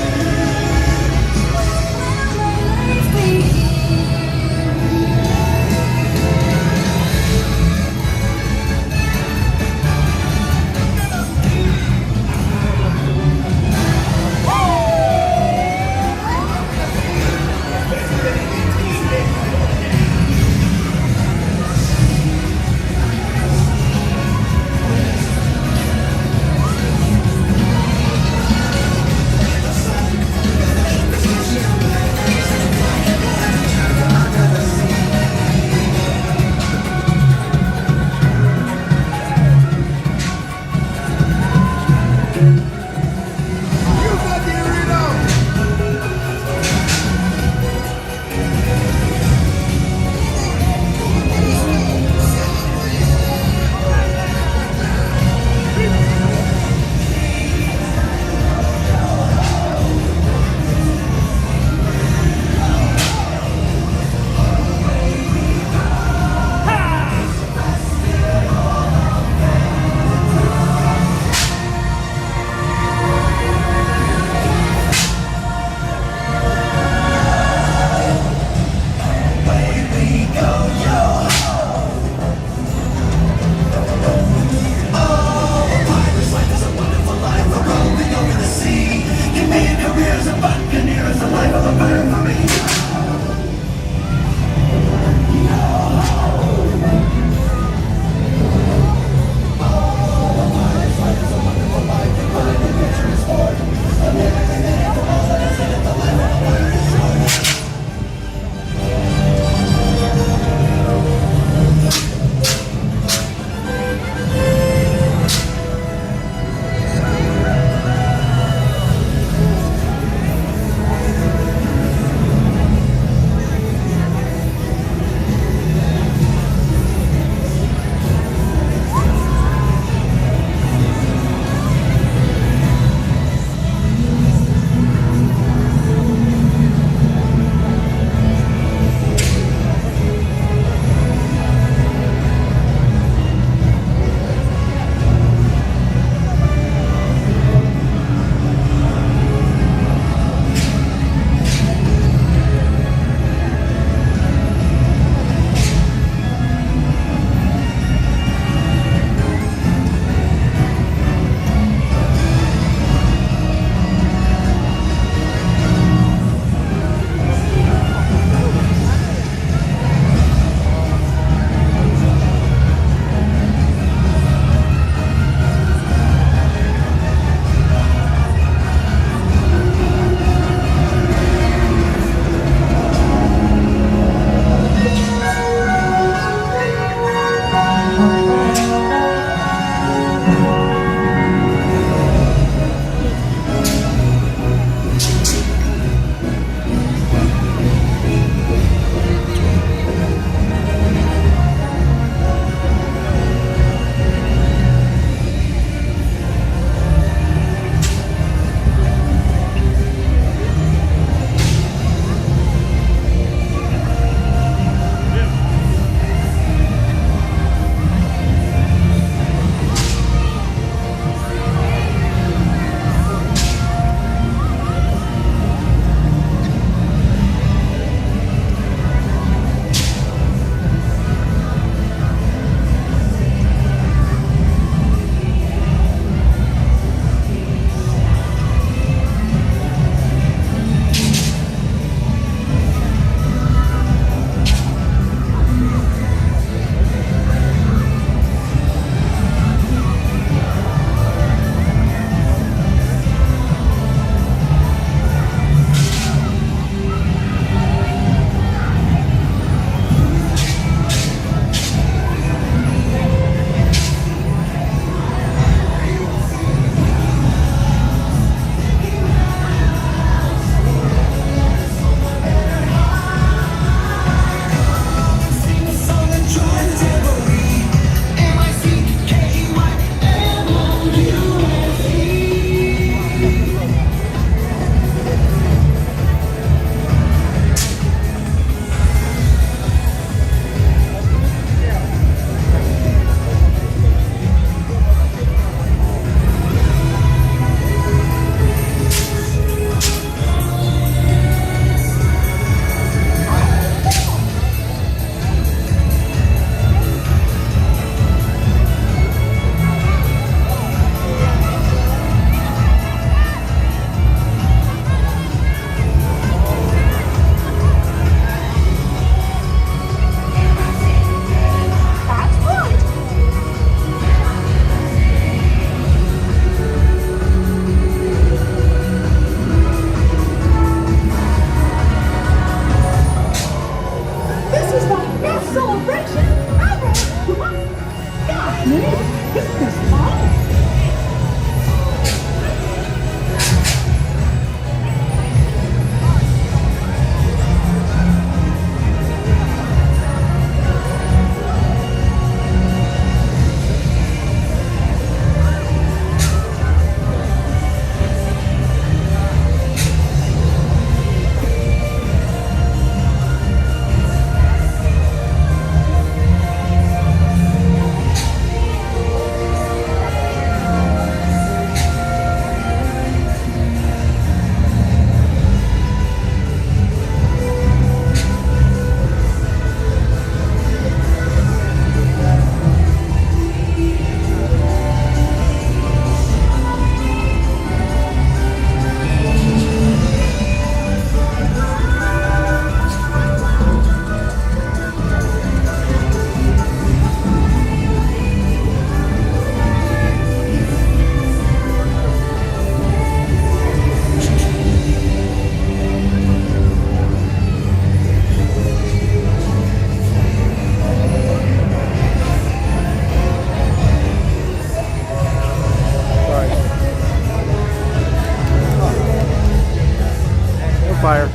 fire.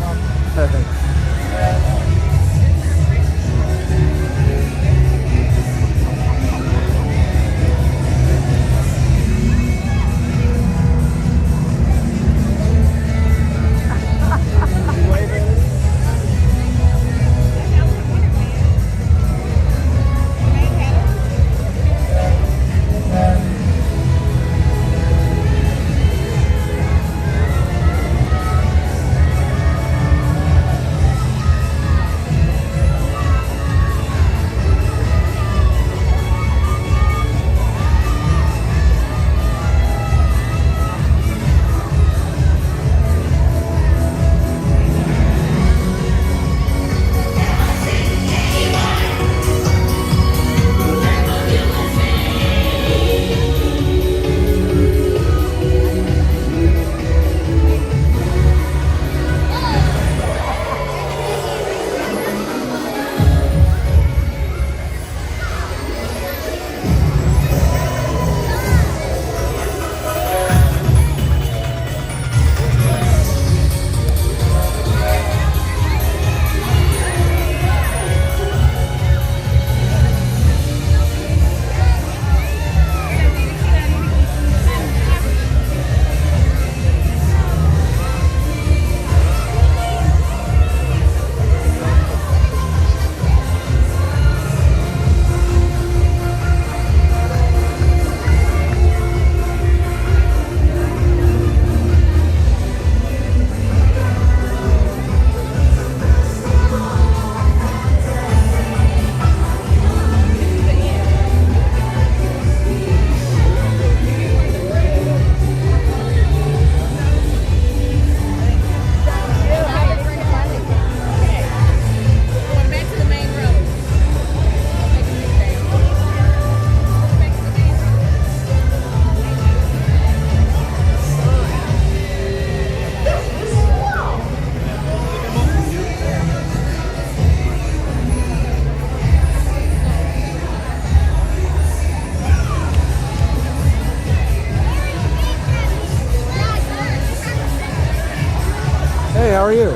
Hey, how are you? Good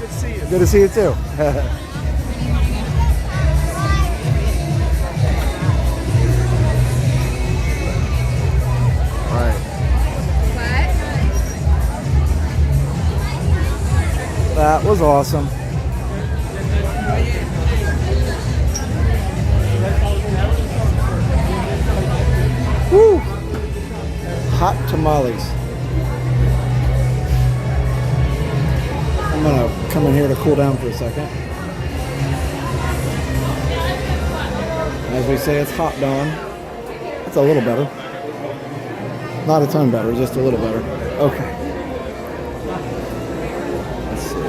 to see you. Good to see you too. Alright. That was awesome. Woo! Hot tamales. I'm gonna come in here to cool down for a second. As we say, it's hot dawn. It's a little better. Not a ton better, just a little better. Okay. Let's see.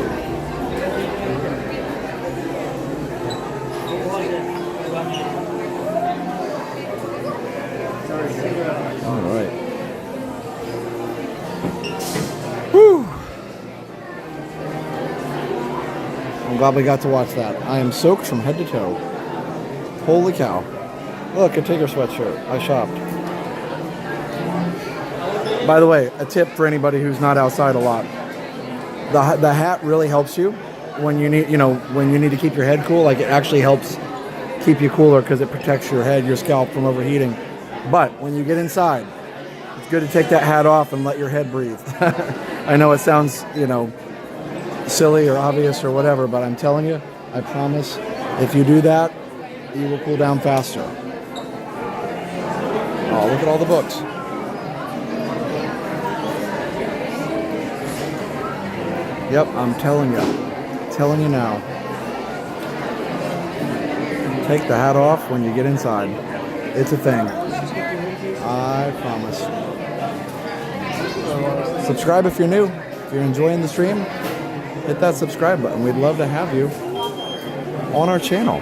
All right. Whew. I'm glad we got to watch that. I am soaked from head to toe. Holy cow. Look, a Tigger sweatshirt. I shopped. By the way, a tip for anybody who's not outside a lot. The hat really helps you when you need, when you need to keep your head cool. Like, it actually helps keep you cooler because it protects your head, your scalp from overheating. But when you get inside, it's good to take that hat off and let your head breathe. I know it sounds, silly or obvious or whatever, but I'm telling you, I promise, if you do that, you will cool down faster. Oh, look at all the books. Yep, I'm telling you now. Take the hat off when you get inside. It's a thing. I promise. Subscribe if you're new. If you're enjoying the stream, hit that subscribe button. We'd love to have you on our channel.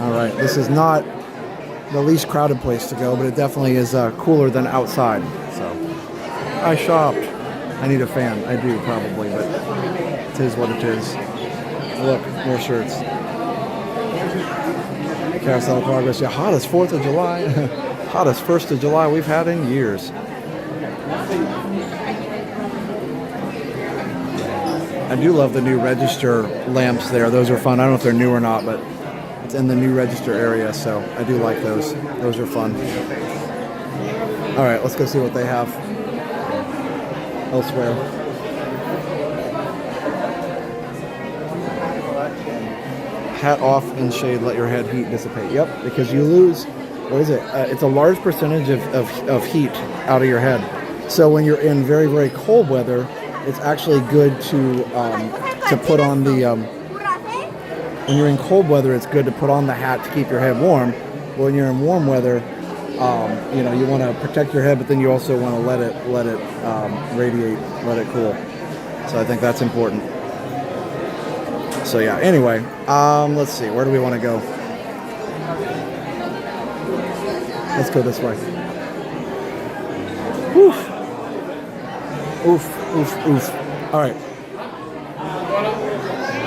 All right, this is not the least crowded place to go, but it definitely is cooler than outside. So I shopped. I need a fan. I do probably, but it is what it is. Look, more shirts. Carousel of Progress. Yeah, hottest 4th of July. Hottest 1st of July we've had in years. I do love the new register lamps there. Those are fun. I don't know if they're new or not, but it's in the new register area, so I do like those. Those are fun. All right, let's go see what they have elsewhere. Hat off and shade, let your head heat dissipate. Yep, because you lose, what is it? It's a large percentage of heat out of your head. So when you're in very, very cold weather, it's actually good to put on the, when you're in cold weather, it's good to put on the hat to keep your head warm. But when you're in warm weather, you know, you want to protect your head, but then you also want to let it radiate, let it cool. So I think that's important. So yeah, anyway, let's see, where do we want to go? Let's go this way. Oof. Oof, oof, oof. All right.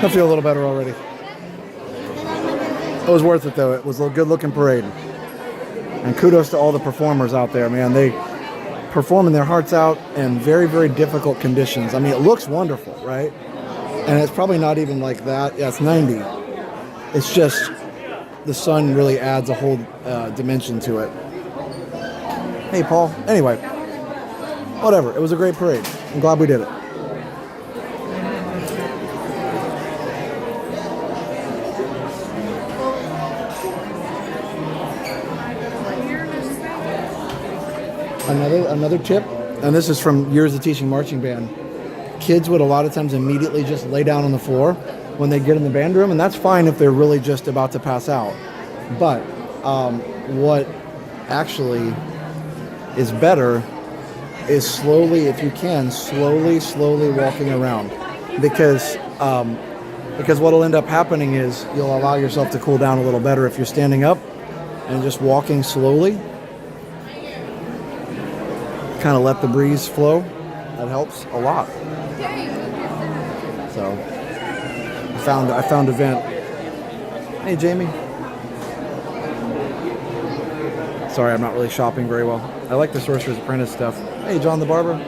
I feel a little better already. It was worth it though. It was a good looking parade. And kudos to all the performers out there, man. They performing their hearts out in very, very difficult conditions. I mean, it looks wonderful, right? And it's probably not even like that. Yeah, it's 90. It's just the sun really adds a whole dimension to it. Hey, Paul. Anyway, whatever. It was a great parade. I'm glad we did it. Another tip, and this is from years of teaching marching band. Kids would a lot of times immediately just lay down on the floor when they get in the band room, and that's fine if they're really just about to pass out. But what actually is better is slowly, if you can, slowly walking around, because what will end up happening is you'll allow yourself to cool down a little better if you're standing up and just walking slowly. Kind of let the breeze flow. That helps a lot. So I found a vent. Hey, Jamie. Sorry, I'm not really shopping very well. I like the Sorcerer's Apprentice stuff. Hey, John the Barber.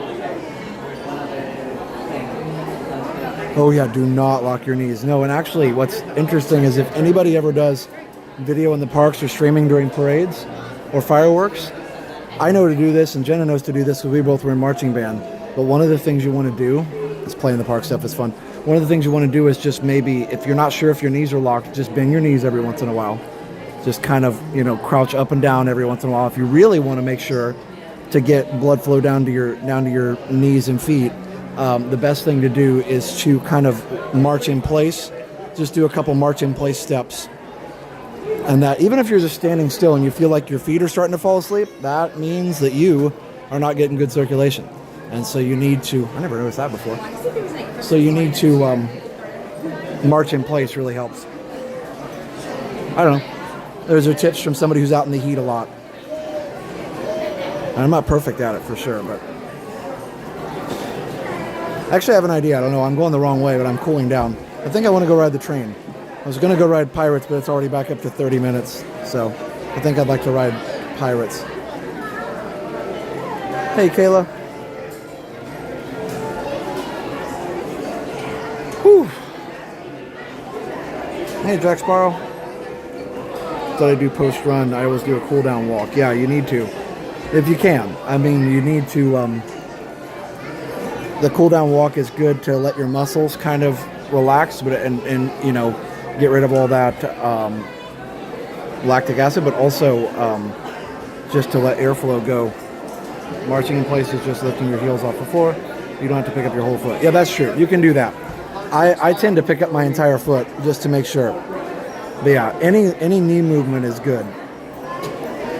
Oh yeah, do not lock your knees. No, and actually what's interesting is if anybody ever does video in the parks or streaming during parades or fireworks, I know to do this, and Jenna knows to do this because we both were in marching band. But one of the things you want to do, is playing the park stuff is fun. One of the things you want to do is just maybe, if you're not sure if your knees are locked, just bend your knees every once in a while. Just kind of, you know, crouch up and down every once in a while. If you really want to make sure to get blood flow down to your knees and feet, the best thing to do is to kind of march in place. Just do a couple march in place steps. And that, even if you're just standing still and you feel like your feet are starting to fall asleep, that means that you are not getting good circulation. And so you need to, I never noticed that before. So you need to march in place really helps. I don't know. Those are tips from somebody who's out in the heat a lot. And I'm not perfect at it for sure, but actually I have an idea. I don't know. I'm going the wrong way, but I'm cooling down. I think I want to go ride the train. I was going to go ride Pirates, but it's already back up to 30 minutes. So I think I'd like to ride Pirates. Hey, Kayla. Whew. Hey, Jack Sparrow. Thought I do post-run. I always do a cool-down walk. Yeah, you need to. If you can. I mean, you need to... the cool-down walk is good to let your muscles kind of relax, but and you know, get rid of all that lactic acid, but also just to let airflow go. Marching in place is just lifting your heels off the floor. You don't have to pick up your whole foot. Yeah, that's true. You can do that. I tend to pick up my entire foot just to make sure. But yeah, any knee movement is good.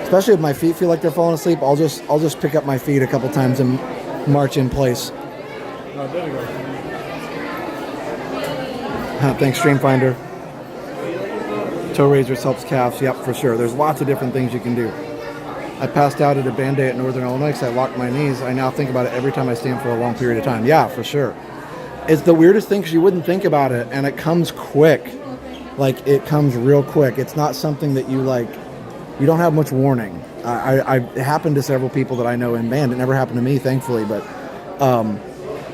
Especially if my feet feel like they're falling asleep, I'll just pick up my feet a couple times and march in place. Thanks, Streamfinder. Toe raisers helps calves. Yep, for sure. There's lots of different things you can do. I passed out at a band day at Northern Illinois because I locked my knees. I now think about it every time I stand for a long period of time. Yeah, for sure. It's the weirdest thing because you wouldn't think about it, and it comes quick. Like, it comes real quick. It's not something that you don't have much warning. It happened to several people that I know in band. It never happened to me, thankfully, but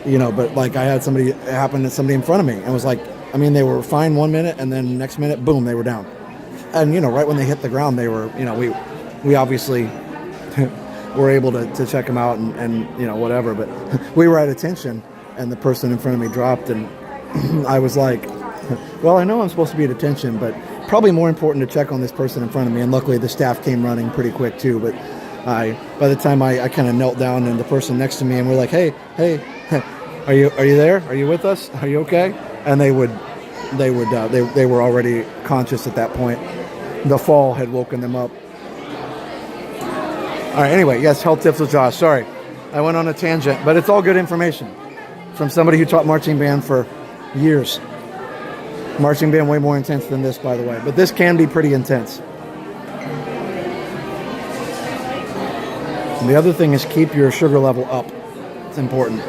you know, but like I had somebody, it happened to somebody in front of me and was like, I mean, they were fine 1 minute and then next minute, boom, they were down. And, you know, right when they hit the ground, they were, you know, we obviously were able to check them out and, you know, whatever, but we were at attention and the person in front of me dropped and I was like, well, I know I'm supposed to be at attention, but probably more important to check on this person in front of me. And luckily the staff came running pretty quick too, but by the time I kind of knelt down and the person next to me and we're like, hey, are you there? Are you with us? Are you okay? And they were already conscious at that point. The fall had woken them up. All right, anyway, yes, health tips with Josh. Sorry, I went on a tangent, but it's all good information from somebody who taught marching band for years. Marching band way more intense than this, by the way, but this can be pretty intense. And the other thing is keep your sugar level up. It's important.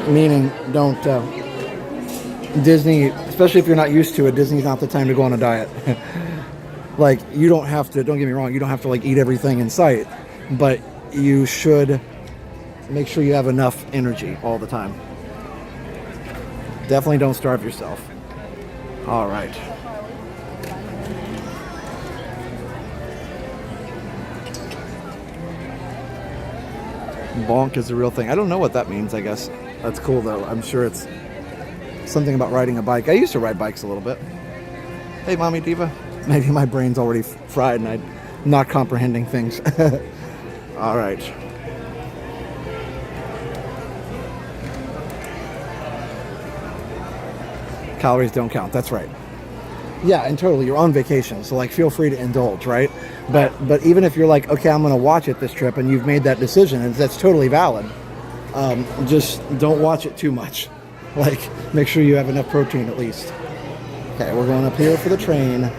Meaning, don't Disney, especially if you're not used to it, Disney's not the time to go on a diet. Like, you don't have to, don't get me wrong, you don't have to like eat everything in sight, but you should make sure you have enough energy all the time. Definitely don't starve yourself. All right. Bonk is the real thing. I don't know what that means, I guess. That's cool, though. I'm sure it's something about riding a bike. I used to ride bikes a little bit. Hey, Mommy Diva. Maybe my brain's already fried and I'm not comprehending things. All right. Calories don't count. That's right. Yeah, and totally. You're on vacation, so like feel free to indulge, right? But even if you're like, okay, I'm going to watch it this trip, and you've made that decision, and that's totally valid. Just don't watch it too much. Like, make sure you have enough protein at least. Okay, we're going up here for the train.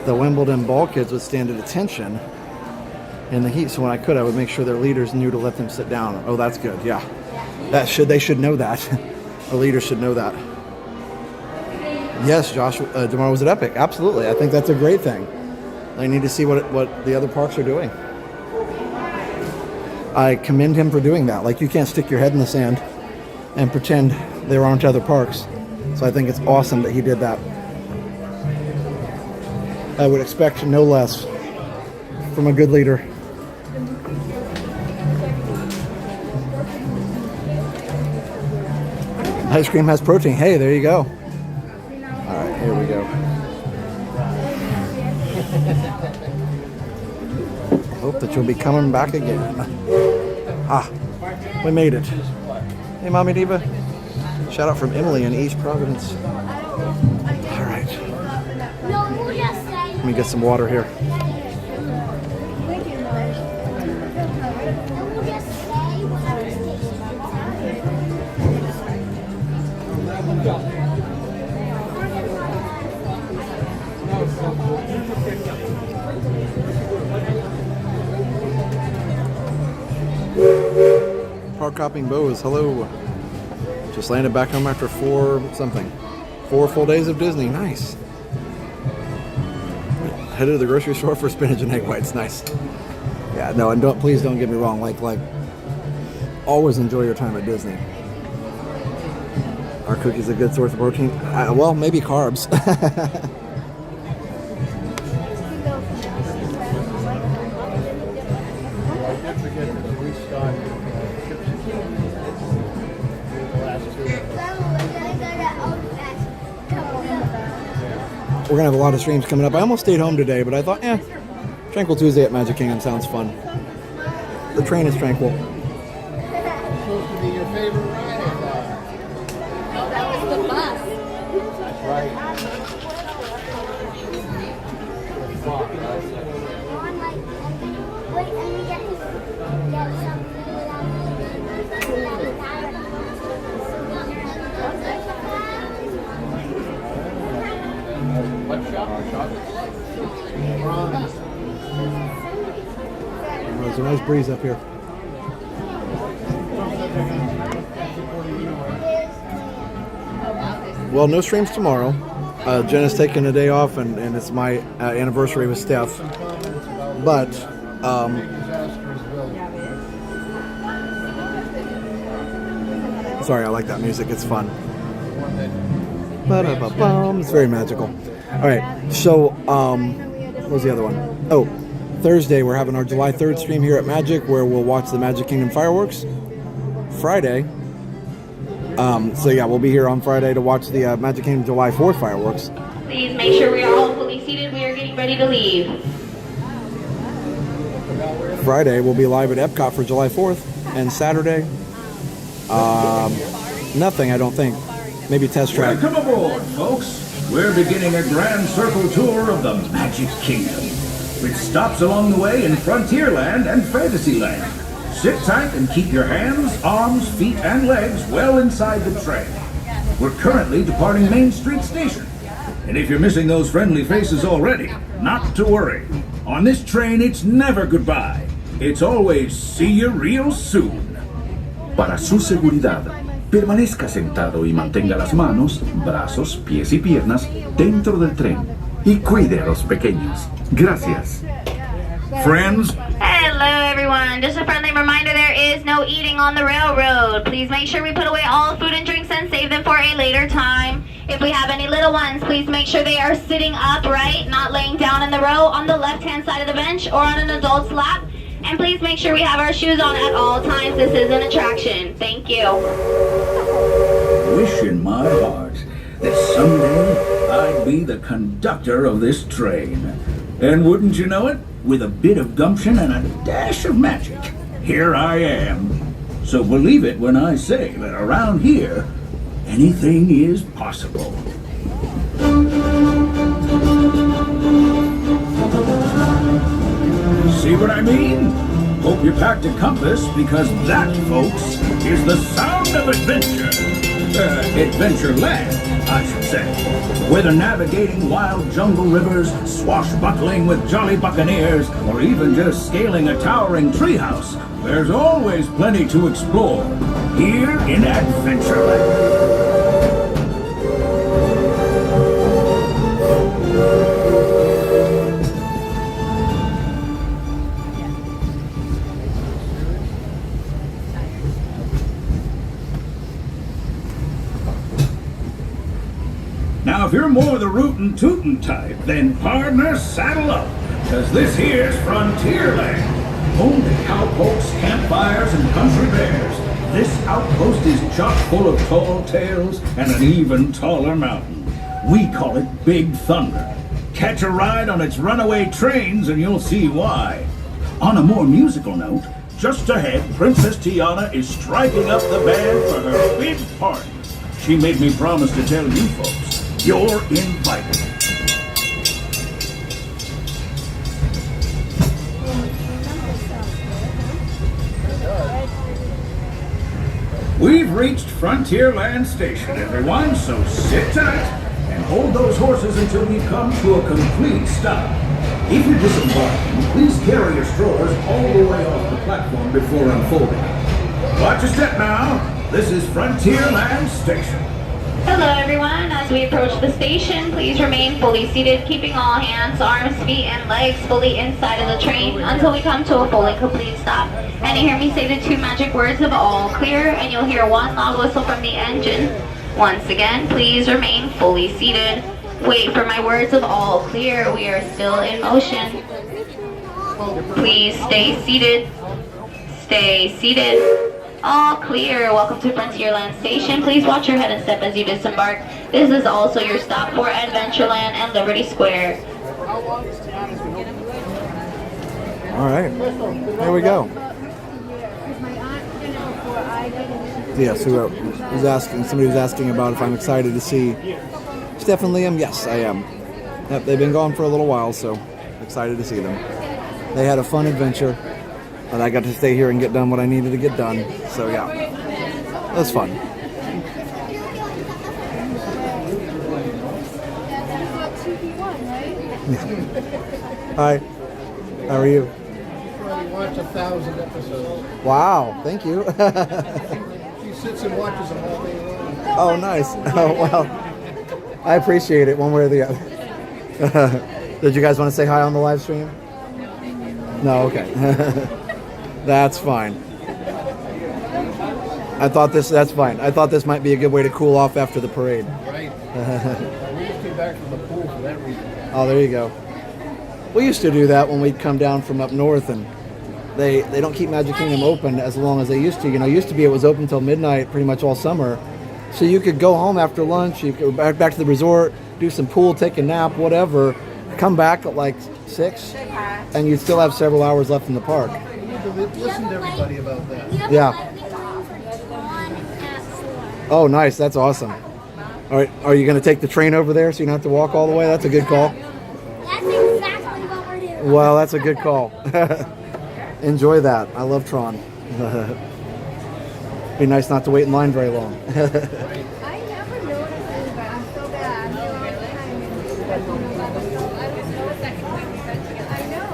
The Wimbledon ball kids would stand at attention in the heat, so when I could, I would make sure their leaders knew to let them sit down. Oh, that's good. Yeah, they should know that. The leaders should know that. Yes, Josh, tomorrow was at Epic. Absolutely, I think that's a great thing. I need to see what the other parks are doing. I commend him for doing that. Like, you can't stick your head in the sand and pretend there aren't other parks. So I think it's awesome that he did that. I would expect no less from a good leader. Ice cream has protein. Hey, there you go. All right, here we go. Hope that you'll be coming back again. Ah, we made it. Hey, Mommy Diva. Shout out from Emily in East Providence. All right. Let me get some water here. Park hopping bows, hello. Just landed back home after 4 full days of Disney. Nice. Headed to the grocery store for spinach and egg whites. Nice. Yeah, no, and please don't get me wrong. Like always enjoy your time at Disney. Are cookies a good source of protein? Well, maybe carbs. We're gonna have a lot of streams coming up. I almost stayed home today, but I thought, Tranquil Tuesday at Magic Kingdom sounds fun. The train is tranquil. Supposed to be your favorite ride, I thought. No, that was the bus. That's right. Wait, and we get some There's a nice breeze up here. Well, no streams tomorrow. Jenna's taking a day off, and it's my anniversary with Steph. But sorry, I like that music. It's fun. Ba-da-ba-bum. It's very magical. All right, so what was the other one? Oh, Thursday we're having our July 3rd stream here at Magic, where we'll watch the Magic Kingdom fireworks. Friday, so yeah, we'll be here on Friday to watch the Magic Kingdom July 4th fireworks. Please make sure we are all fully seated. We are getting ready to leave. Friday we'll be live at Epcot for July 4th, and Saturday, nothing, I don't think. Maybe test track. Welcome aboard, folks. We're beginning a grand circle tour of the Magic Kingdom, which stops along the way in Frontierland and Fantasyland. Sit tight and keep your hands, arms, feet, and legs well inside the train. We're currently departing Main Street Station. And if you're missing those friendly faces already, not to worry. On this train, it's never goodbye. It's always see you real soon. Para su seguridad, permanezca sentado y mantenga las manos, brazos, pies y piernas dentro del tren. Y cuide a los pequeños. Gracias. Friends, Hello everyone, just a friendly reminder, there is no eating on the railroad. Please make sure we put away all food and drinks and save them for a later time. If we have any little ones, please make sure they are sitting upright, not laying down in the row on the left hand side of the bench or on an adult's lap. And please make sure we have our shoes on at all times. This is an attraction. Thank you. wish in my heart that someday I'd be the conductor of this train. And wouldn't you know it, with a bit of gumption and a dash of magic, here I am. So believe it when I say that around here, anything is possible. See what I mean? Hope you packed a compass, because that, folks, is the sound of adventure. Adventureland, I should say. Whether navigating wild jungle rivers, swashbuckling with jolly buccaneers, or even just scaling a towering treehouse, there's always plenty to explore here in Adventureland. Now, if you're more the rootin' tootin' type, then partner, saddle up, cause this here's Frontierland, home to cowpokes, campfires, and country bears. This outpost is chock full of tall tales and an even taller mountain. We call it Big Thunder. Catch a ride on its runaway trains and you'll see why. On a more musical note, just ahead, Princess Tiana is striking up the band for her big party. She made me promise to tell you folks. You're invited. We've reached Frontierland Station, everyone, so sit tight and hold those horses until we come to a complete stop. If you're disembarking, please carry your strollers all the way off the platform before unfolding. Watch your step now. This is Frontierland Station. Hello everyone, as we approach the station, please remain fully seated, keeping all hands, arms, feet, and legs fully inside of the train until we come to a full and complete stop. And you hear me say the two magic words of all clear, and you'll hear one loud whistle from the engine. Once again, please remain fully seated. Wait for my words of all clear, we are still in motion. Please stay seated. Stay seated. All clear. Welcome to Frontierland Station. Please watch your head and step as you disembark. This is also your stop for Adventureland and Liberty Square. All right, there we go. Yes, who was asking? Somebody was asking about if I'm excited to see Steph and Liam. Yes, I am. Yep, they've been gone for a little while, so excited to see them. They had a fun adventure. And I got to stay here and get done what I needed to get done. So yeah, it was fun. Hi, how are you? We watched 1,000 episodes. Wow, thank you. She sits and watches them all day long. Oh, nice. Oh, wow. I appreciate it one way or the other. Did you guys want to say hi on the live stream? No, okay. That's fine. That's fine. I thought this might be a good way to cool off after the parade. Right. We just came back from the pool for that reason. Oh, there you go. We used to do that when we'd come down from up north, and they don't keep Magic Kingdom open as long as they used to. You know, used to be it was open till midnight pretty much all summer. So you could go home after lunch, you could go back to the resort, do some pool, take a nap, whatever, come back at like 6, and you'd still have several hours left in the park. You need to listen to everybody about that. Yeah. Oh, nice. That's awesome. All right. Are you going to take the train over there so you don't have to walk all the way? That's a good call. That's exactly what we're doing. Well, that's a good call. Enjoy that. I love Tron. Be nice not to wait in line very long. I never noticed it, but I'm so bad. I know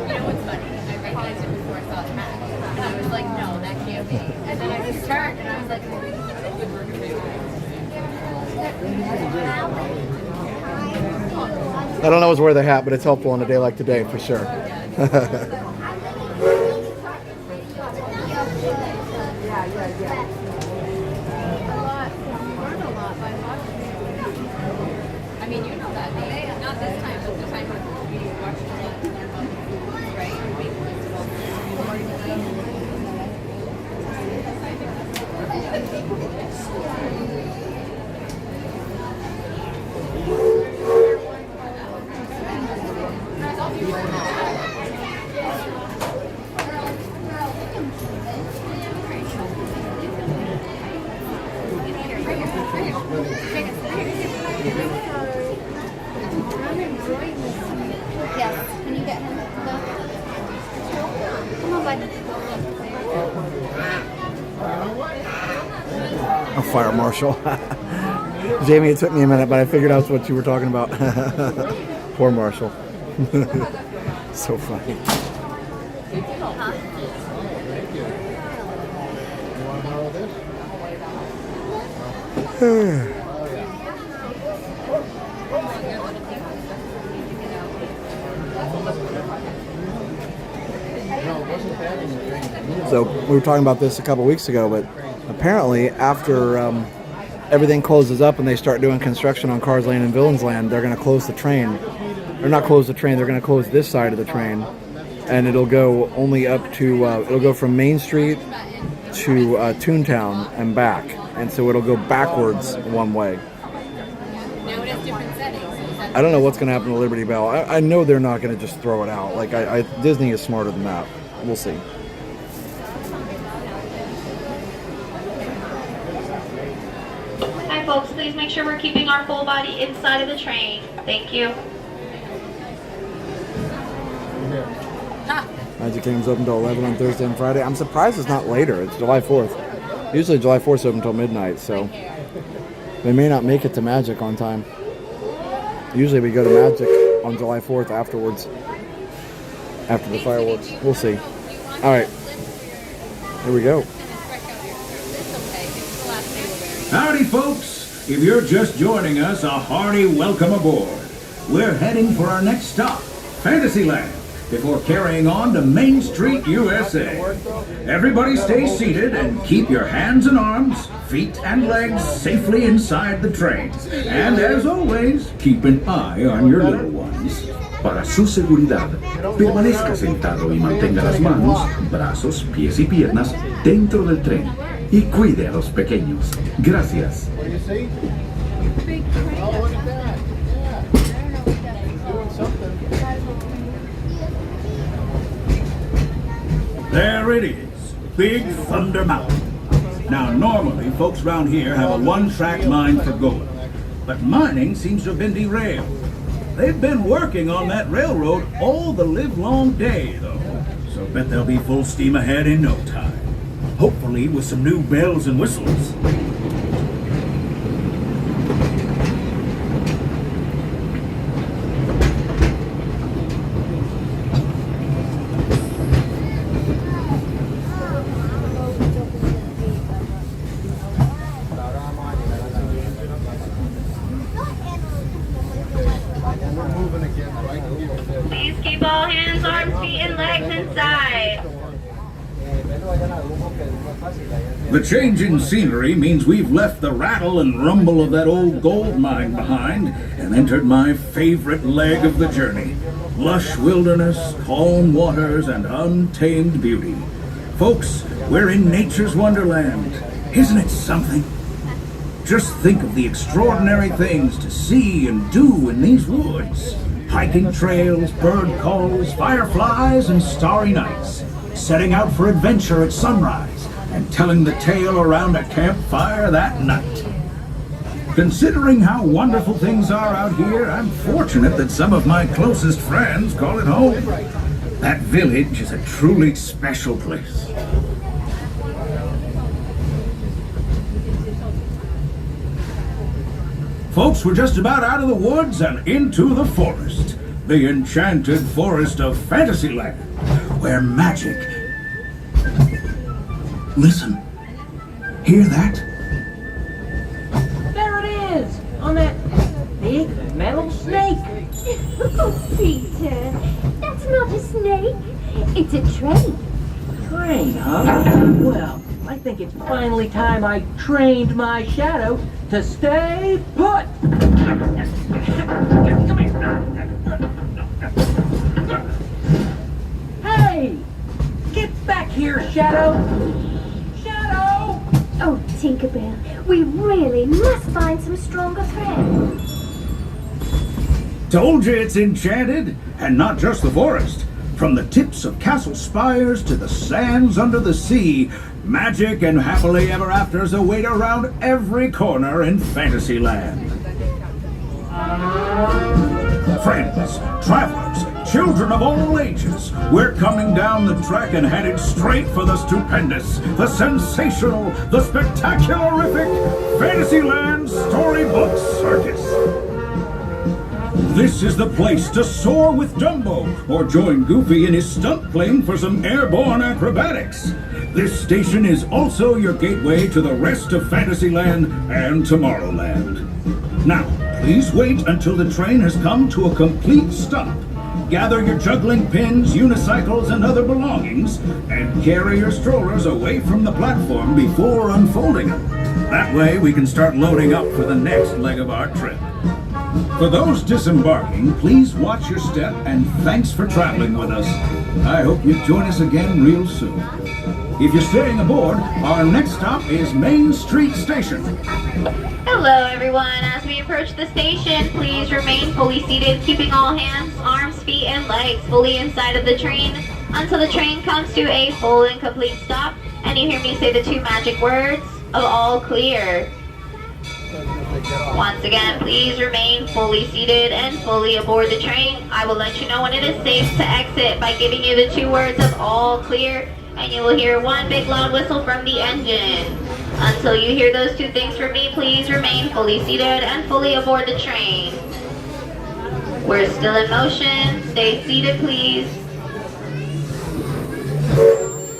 You know what's funny? I recognized it before I saw the hat. And I was like, no, that can't be. And then I just turned and I was like, I don't always wear the hat, but it's helpful on a day like today for sure. I mean, you know that. Not this time, but the time when we watched it, right? Yes. Can you get him? Come on, bud. A fire marshal. Jamie, it took me a minute, but I figured out what you were talking about. Poor Marshall. So funny. So we were talking about this a couple weeks ago, but apparently after everything closes up and they start doing construction on Cars Land and Villains Land, they're going to close the train. Or not close the train, they're going to close this side of the train. And it'll go only up to, it'll go from Main Street to Toontown and back. And so it'll go backwards one way. Now it has different settings. I don't know what's going to happen to Liberty Bell. I know they're not going to just throw it out. Like, Disney is smarter than that. We'll see. Hi folks, please make sure we're keeping our full body inside of the train. Thank you. Magic Kingdom's open until 11 on Thursday and Friday. I'm surprised it's not later. It's July 4th. Usually July 4th is open until midnight, so they may not make it to Magic on time. Usually we go to Magic on July 4th afterwards, after the fireworks. We'll see. All right, here we go. Howdy, folks. If you're just joining us, a hearty welcome aboard. We're heading for our next stop, Fantasyland, before carrying on to Main Street, USA. Everybody stay seated and keep your hands and arms, feet and legs safely inside the train. And as always, keep an eye on your little ones. Para su seguridad, permanezca sentado y mantenga las manos, brazos, pies y piernas dentro del tren. Y cuide a los pequeños. Gracias. What do you see? Oh, look at that. Yeah. Doing something. There it is, Big Thunder Mountain. Now, normally, folks around here have a one-track mind for gold, but mining seems to have been derailed. They've been working on that railroad all the livelong day, though, so bet they'll be full steam ahead in no time. Hopefully with some new bells and whistles. The change in scenery means we've left the rattle and rumble of that old gold mine behind and entered my favorite leg of the journey. Lush wilderness, calm waters, and untamed beauty. Folks, we're in nature's wonderland. Isn't it something? Just think of the extraordinary things to see and do in these woods. Hiking trails, bird calls, fireflies, and starry nights. Setting out for adventure at sunrise and telling the tale around a campfire that night. Considering how wonderful things are out here, I'm fortunate that some of my closest friends call it home. That village is a truly special place. Folks, we're just about out of the woods and into the forest. The enchanted forest of Fantasyland, where magic... Listen. Hear that? There it is! On that big metal snake! Oh, Peter, that's not a snake. It's a train. Train, huh? Well, I think it's finally time I trained my shadow to stay put! Come here. Hey! Get back here, Shadow! Shadow! Oh, Tinkerbell, we really must find some stronger thread. Told you it's enchanted, and not just the forest. From the tips of castle spires to the sands under the sea, magic and happily ever afters await around every corner in Fantasyland. Friends, travelers, children of all ages, we're coming down the track and headed straight for the stupendous, the sensational, the spectacularific Fantasyland Storybook Circus. This is the place to soar with Dumbo or join Goofy in his stunt plane for some airborne acrobatics. This station is also your gateway to the rest of Fantasyland and Tomorrowland. Now, please wait until the train has come to a complete stop. Gather your juggling pins, unicycles, and other belongings, and carry your strollers away from the platform before unfolding them. That way we can start loading up for the next leg of our trip. For those disembarking, please watch your step and thanks for traveling with us. I hope you join us again real soon. If you're staying aboard, our next stop is Main Street Station. Hello everyone. As we approach the station, please remain fully seated, keeping all hands, arms, feet, and legs fully inside of the train until the train comes to a full and complete stop and you hear me say the two magic words of all clear. Once again, please remain fully seated and fully aboard the train. I will let you know when it is safe to exit by giving you the two words of all clear, and you will hear one big loud whistle from the engine. Until you hear those two things from me, please remain fully seated and fully aboard the train. We're still in motion. Stay seated, please.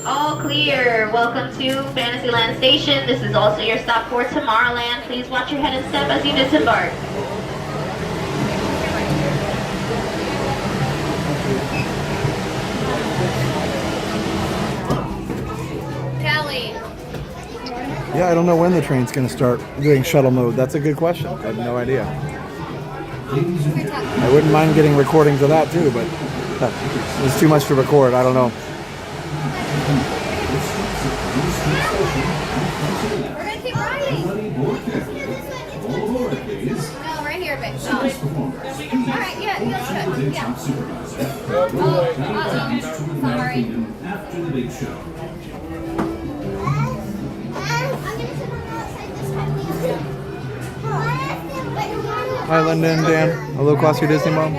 All clear. Welcome to Fantasyland Station. This is also your stop for Tomorrowland. Please watch your head and step as you disembark. Callie. Yeah, I don't know when the train's going to start doing shuttle mode. That's a good question. I have no idea. I wouldn't mind getting recordings of that too, but it's too much to record. I don't know. We're gonna keep riding. No, right here, bitch. All right, yeah, you'll should. Yeah. Sorry. After the big show. Hi, Linda and Dan. A little closer, Disney Mom.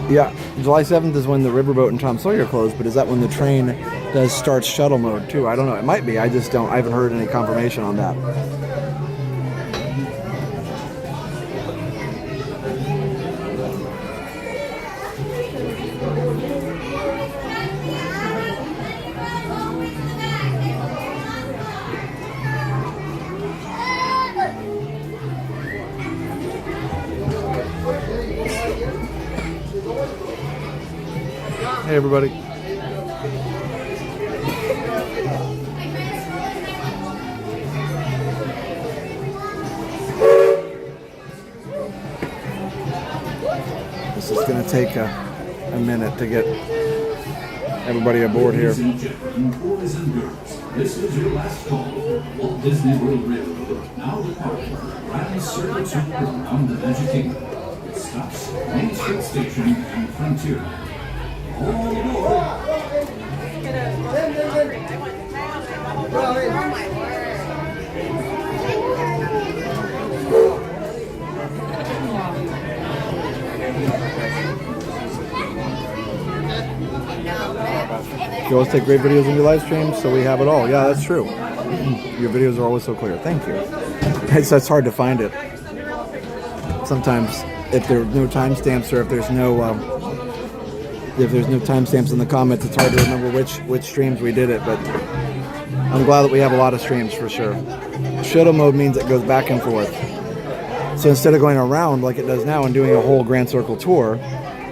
Yeah, July 7th is when the riverboat and Tom Sawyer close, but is that when the train does start shuttle mode too? I don't know. It might be. I haven't heard any confirmation on that. Hey, everybody. This is going to take a minute to get everybody aboard here. Ladies and gentlemen, boys and girls, this is your last call. Walt Disney World Railroad now departing Grand Circuit Tour around the Magic Kingdom. It stops at Main Street Station and Frontierland. All aboard! You always take great videos in your live streams, so we have it all. Yeah, that's true. Your videos are always so clear. Thank you. It's hard to find it. Sometimes, if there are no timestamps or if there's no timestamps in the comments, it's hard to remember which streams we did it. But I'm glad that we have a lot of streams for sure. Shuttle mode means it goes back and forth. So instead of going around like it does now and doing a whole Grand Circle tour,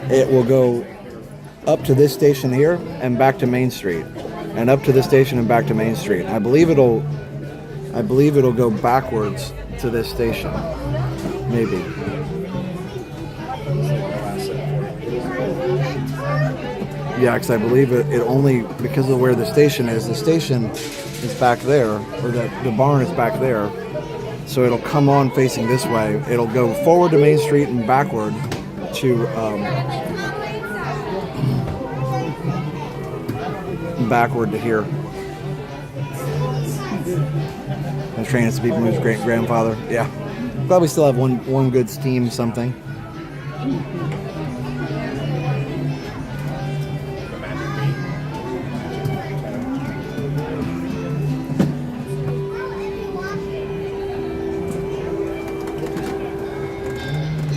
it will go up to this station here and back to Main Street, and up to this station and back to Main Street. I believe it'll go backwards to this station, maybe. Yeah, because I believe it only, because of where the station is back there, or the barn is back there, so it'll come on facing this way. It'll go forward to Main Street and backward to backward to here. The train is to PeopleMover's great grandfather. Yeah, probably still have one good steam something.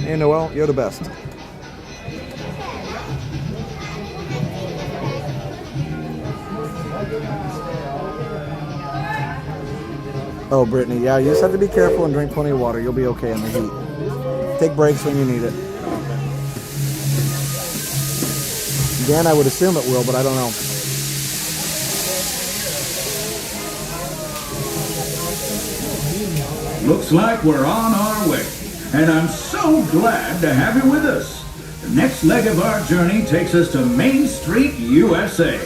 Hey Noel, you're the best. Oh, Brittany, yeah, you just have to be careful and drink plenty of water. You'll be okay in the heat. Take breaks when you need it. Again, I would assume it will, but I don't know. Looks like we're on our way, and I'm so glad to have you with us. The next leg of our journey takes us to Main Street, USA.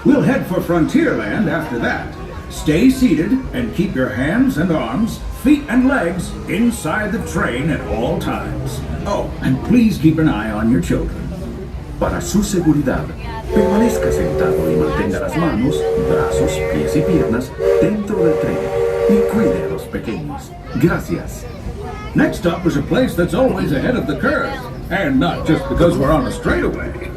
We'll head for Frontierland after that. Stay seated and keep your hands and arms, feet and legs inside the train at all times. Oh, and please keep an eye on your children. Para su seguridad, permanezca sentado y mantenga las manos, brazos, pies y piernas dentro del tren y cuide a los pequeños. Gracias. Next up is a place that's always ahead of the curve, and not just because we're on a straightaway.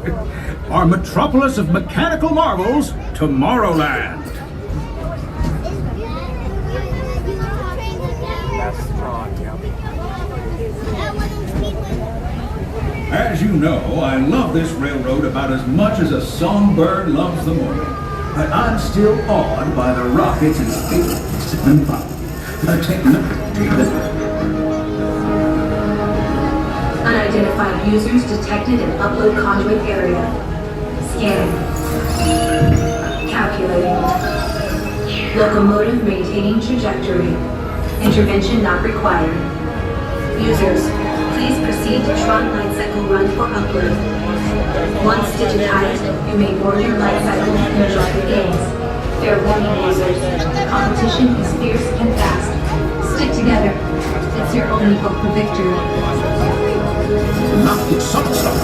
Our metropolis of mechanical marvels, Tomorrowland. As you know, I love this railroad about as much as a songbird loves the morning. But I'm still awed by the rockets and space and fun. Unidentified users detected in upload conduit area. Scanning. Calculating. Locomotive maintaining trajectory. Intervention not required. Users, please proceed to Tron Light Cycle run for upload. Once digitized, you may board your light cycle and enjoy the games. Fair warning, users. Competition is fierce and fast. Stick together. It's your only hope for victory. Not with some stuff.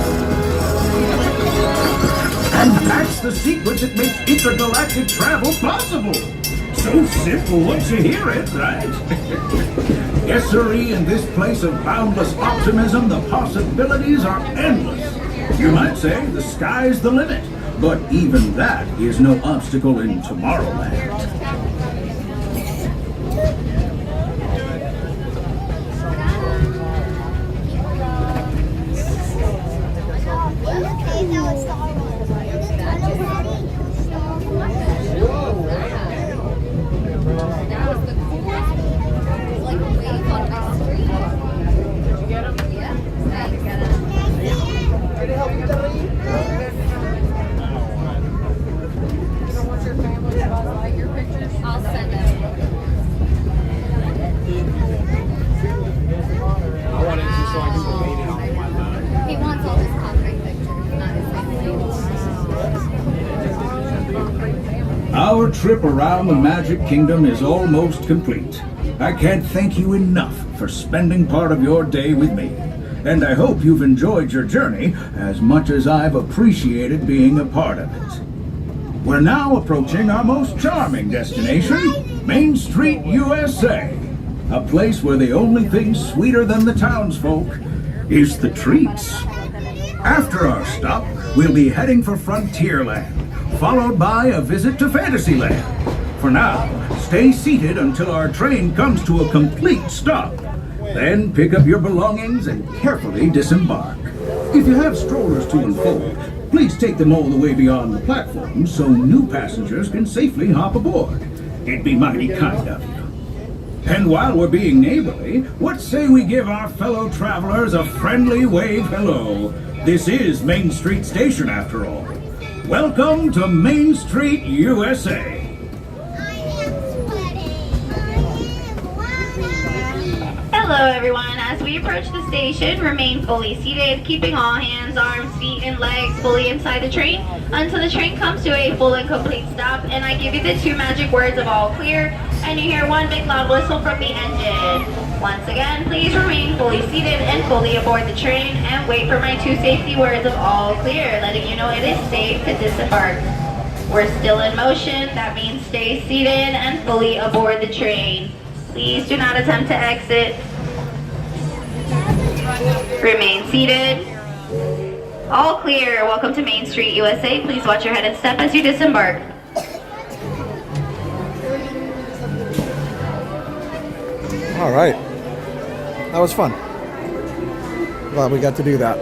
And that's the secret that makes intergalactic travel possible. So simple once you hear it, right? Yes, sirree, in this place of boundless optimism, the possibilities are endless. You might say the sky's the limit, but even that is no obstacle in Tomorrowland. Your trip around the Magic Kingdom is almost complete. I can't thank you enough for spending part of your day with me. And I hope you've enjoyed your journey as much as I've appreciated being a part of it. We're now approaching our most charming destination, Main Street, USA. A place where the only thing sweeter than the townsfolk is the treats. After our stop, we'll be heading for Frontierland, followed by a visit to Fantasyland. For now, stay seated until our train comes to a complete stop. Then pick up your belongings and carefully disembark. If you have strollers to unfold, please take them all the way beyond the platform so new passengers can safely hop aboard. It'd be mighty kind of you. And while we're being neighborly, what say we give our fellow travelers a friendly wave hello? This is Main Street Station after all. Welcome to Main Street, USA. Hello everyone, as we approach the station, remain fully seated, keeping all hands, arms, feet, and legs fully inside the train until the train comes to a full and complete stop and I give you the 2 magic words of all clear and you hear 1 big loud whistle from the engine. Once again, please remain fully seated and fully aboard the train and wait for my 2 safety words of all clear, letting you know it is safe to disembark. We're still in motion, that means stay seated and fully aboard the train. Please do not attempt to exit. Remain seated. All clear. Welcome to Main Street, USA. Please watch your head and step as you disembark. All right. That was fun. Glad we got to do that.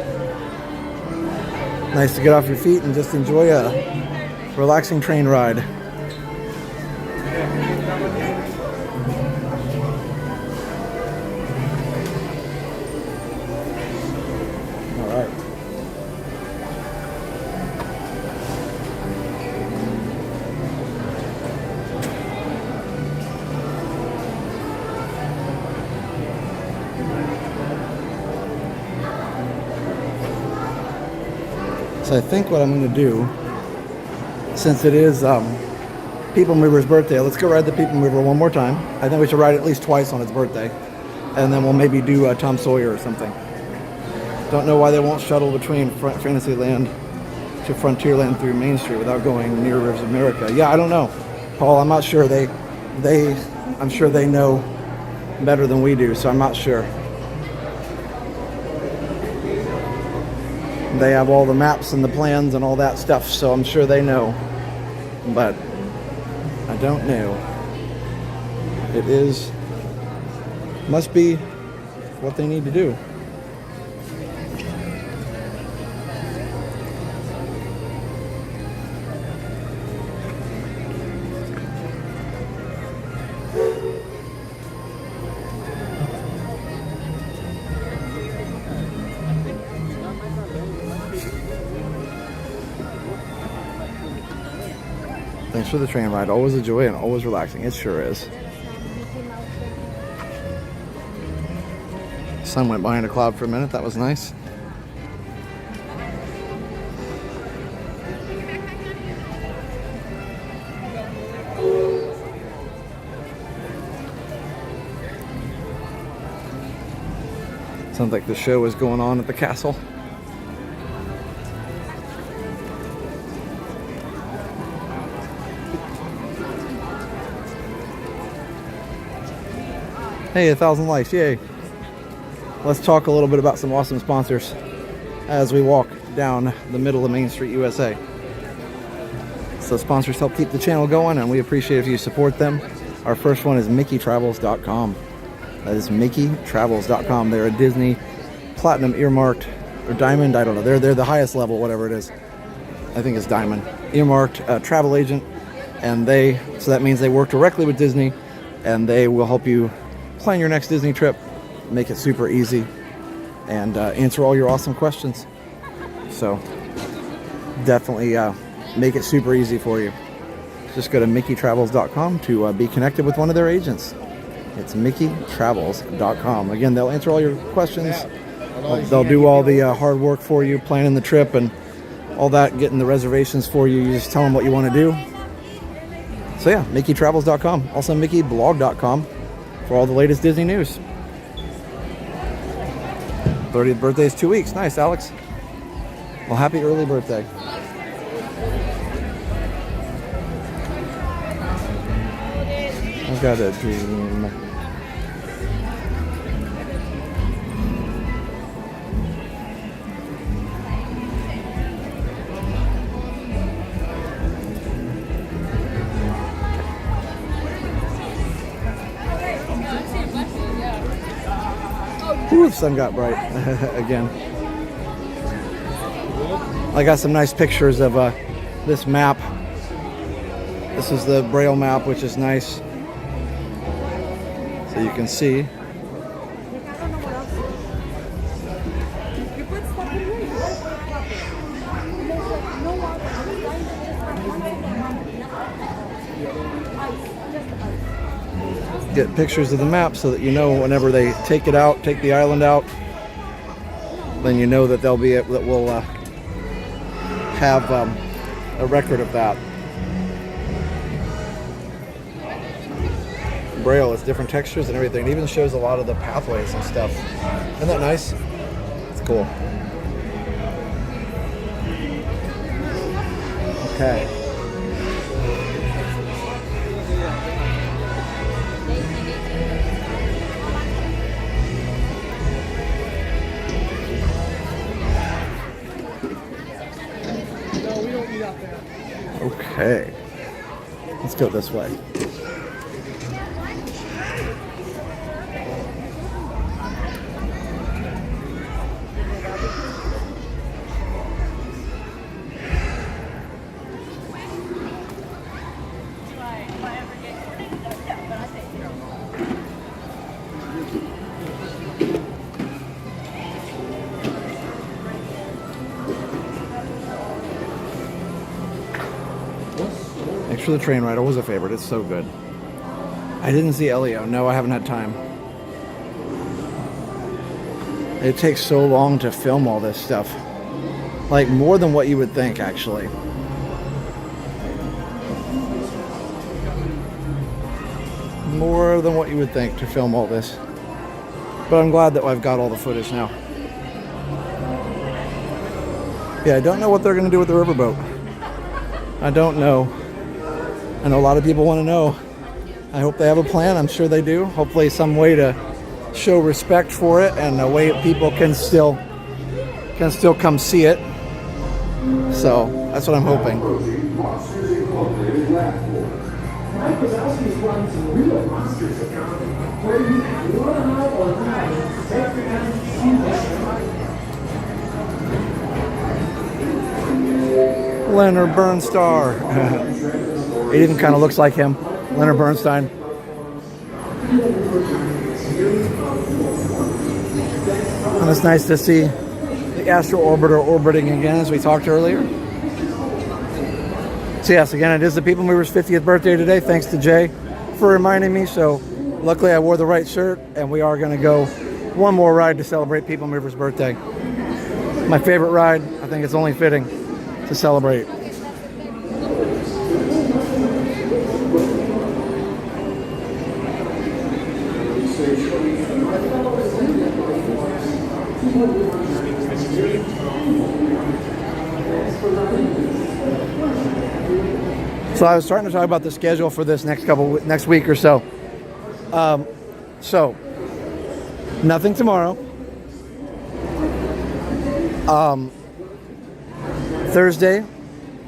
Nice to get off your feet and just enjoy a relaxing train ride. So I think what I'm going to do, since it is PeopleMover's birthday, let's go ride the PeopleMover one more time. I think we should ride it at least twice on its birthday. And then we'll maybe do Tom Sawyer or something. Don't know why they won't shuttle between Fantasyland to Frontierland through Main Street without going near Rivers of America. Yeah, I don't know. Paul, I'm not sure. I'm sure they know better than we do, so I'm not sure. They have all the maps and the plans and all that stuff, so I'm sure they know. But I don't know. It must be what they need to do. Thanks for the train ride. Always a joy and always relaxing. It sure is. Sun went behind a cloud for a minute. That was nice. Sounds like the show is going on at the castle. Hey, 1,000 likes, yay. Let's talk a little bit about some awesome sponsors as we walk down the middle of Main Street, USA. So sponsors help keep the channel going and we appreciate if you support them. Our first one is MickeyTravels.com. That is MickeyTravels.com. They're a Disney Platinum earmarked, or Diamond, I don't know. They're the highest level, whatever it is. I think it's Diamond. Earmarked travel agent. And so that means they work directly with Disney and they will help you plan your next Disney trip, make it super easy, and answer all your awesome questions. So definitely make it super easy for you. Just go to MickeyTravels.com to be connected with one of their agents. It's MickeyTravels.com. Again, they'll answer all your questions. They'll do all the hard work for you, planning the trip and all that, getting the reservations for you. You just tell them what you want to do. So yeah, MickeyTravels.com. Also MickeyBlog.com for all the latest Disney news. 30th birthday is 2 weeks. Nice, Alex. Well, happy early birthday. I've got a dream. Ooh, the sun got bright again. I got some nice pictures of this map. This is the Braille map, which is nice. So you can see. Get pictures of the map so that you know whenever they take it out, take the island out, then you know that they'll be that we'll have a record of that. Braille is different textures and everything. It even shows a lot of the pathways and stuff. Isn't that nice? It's cool. Okay. Okay, let's go this way. For the train ride, always a favorite. It's so good. I didn't see Elio. No, I haven't had time. It takes so long to film all this stuff. Like more than what you would think, actually. More than what you would think to film all this. But I'm glad that I've got all the footage now. Yeah, I don't know what they're going to do with the riverboat. I don't know. I know a lot of people want to know. I hope they have a plan. I'm sure they do. Hopefully some way to show respect for it and a way that people can still come see it. So that's what I'm hoping. Leonard Bernstein. It even kind of looks like him, Leonard Bernstein. And it's nice to see the Astro Orbiter orbiting again, as we talked earlier. So yes, again, it is the People Mover's 50th birthday today. Thanks to Jay for reminding me. So luckily I wore the right shirt, and we are going to go one more ride to celebrate People Mover's birthday. My favorite ride. I think it's only fitting to celebrate. So I was starting to talk about the schedule for this next week or so. So nothing tomorrow. Thursday,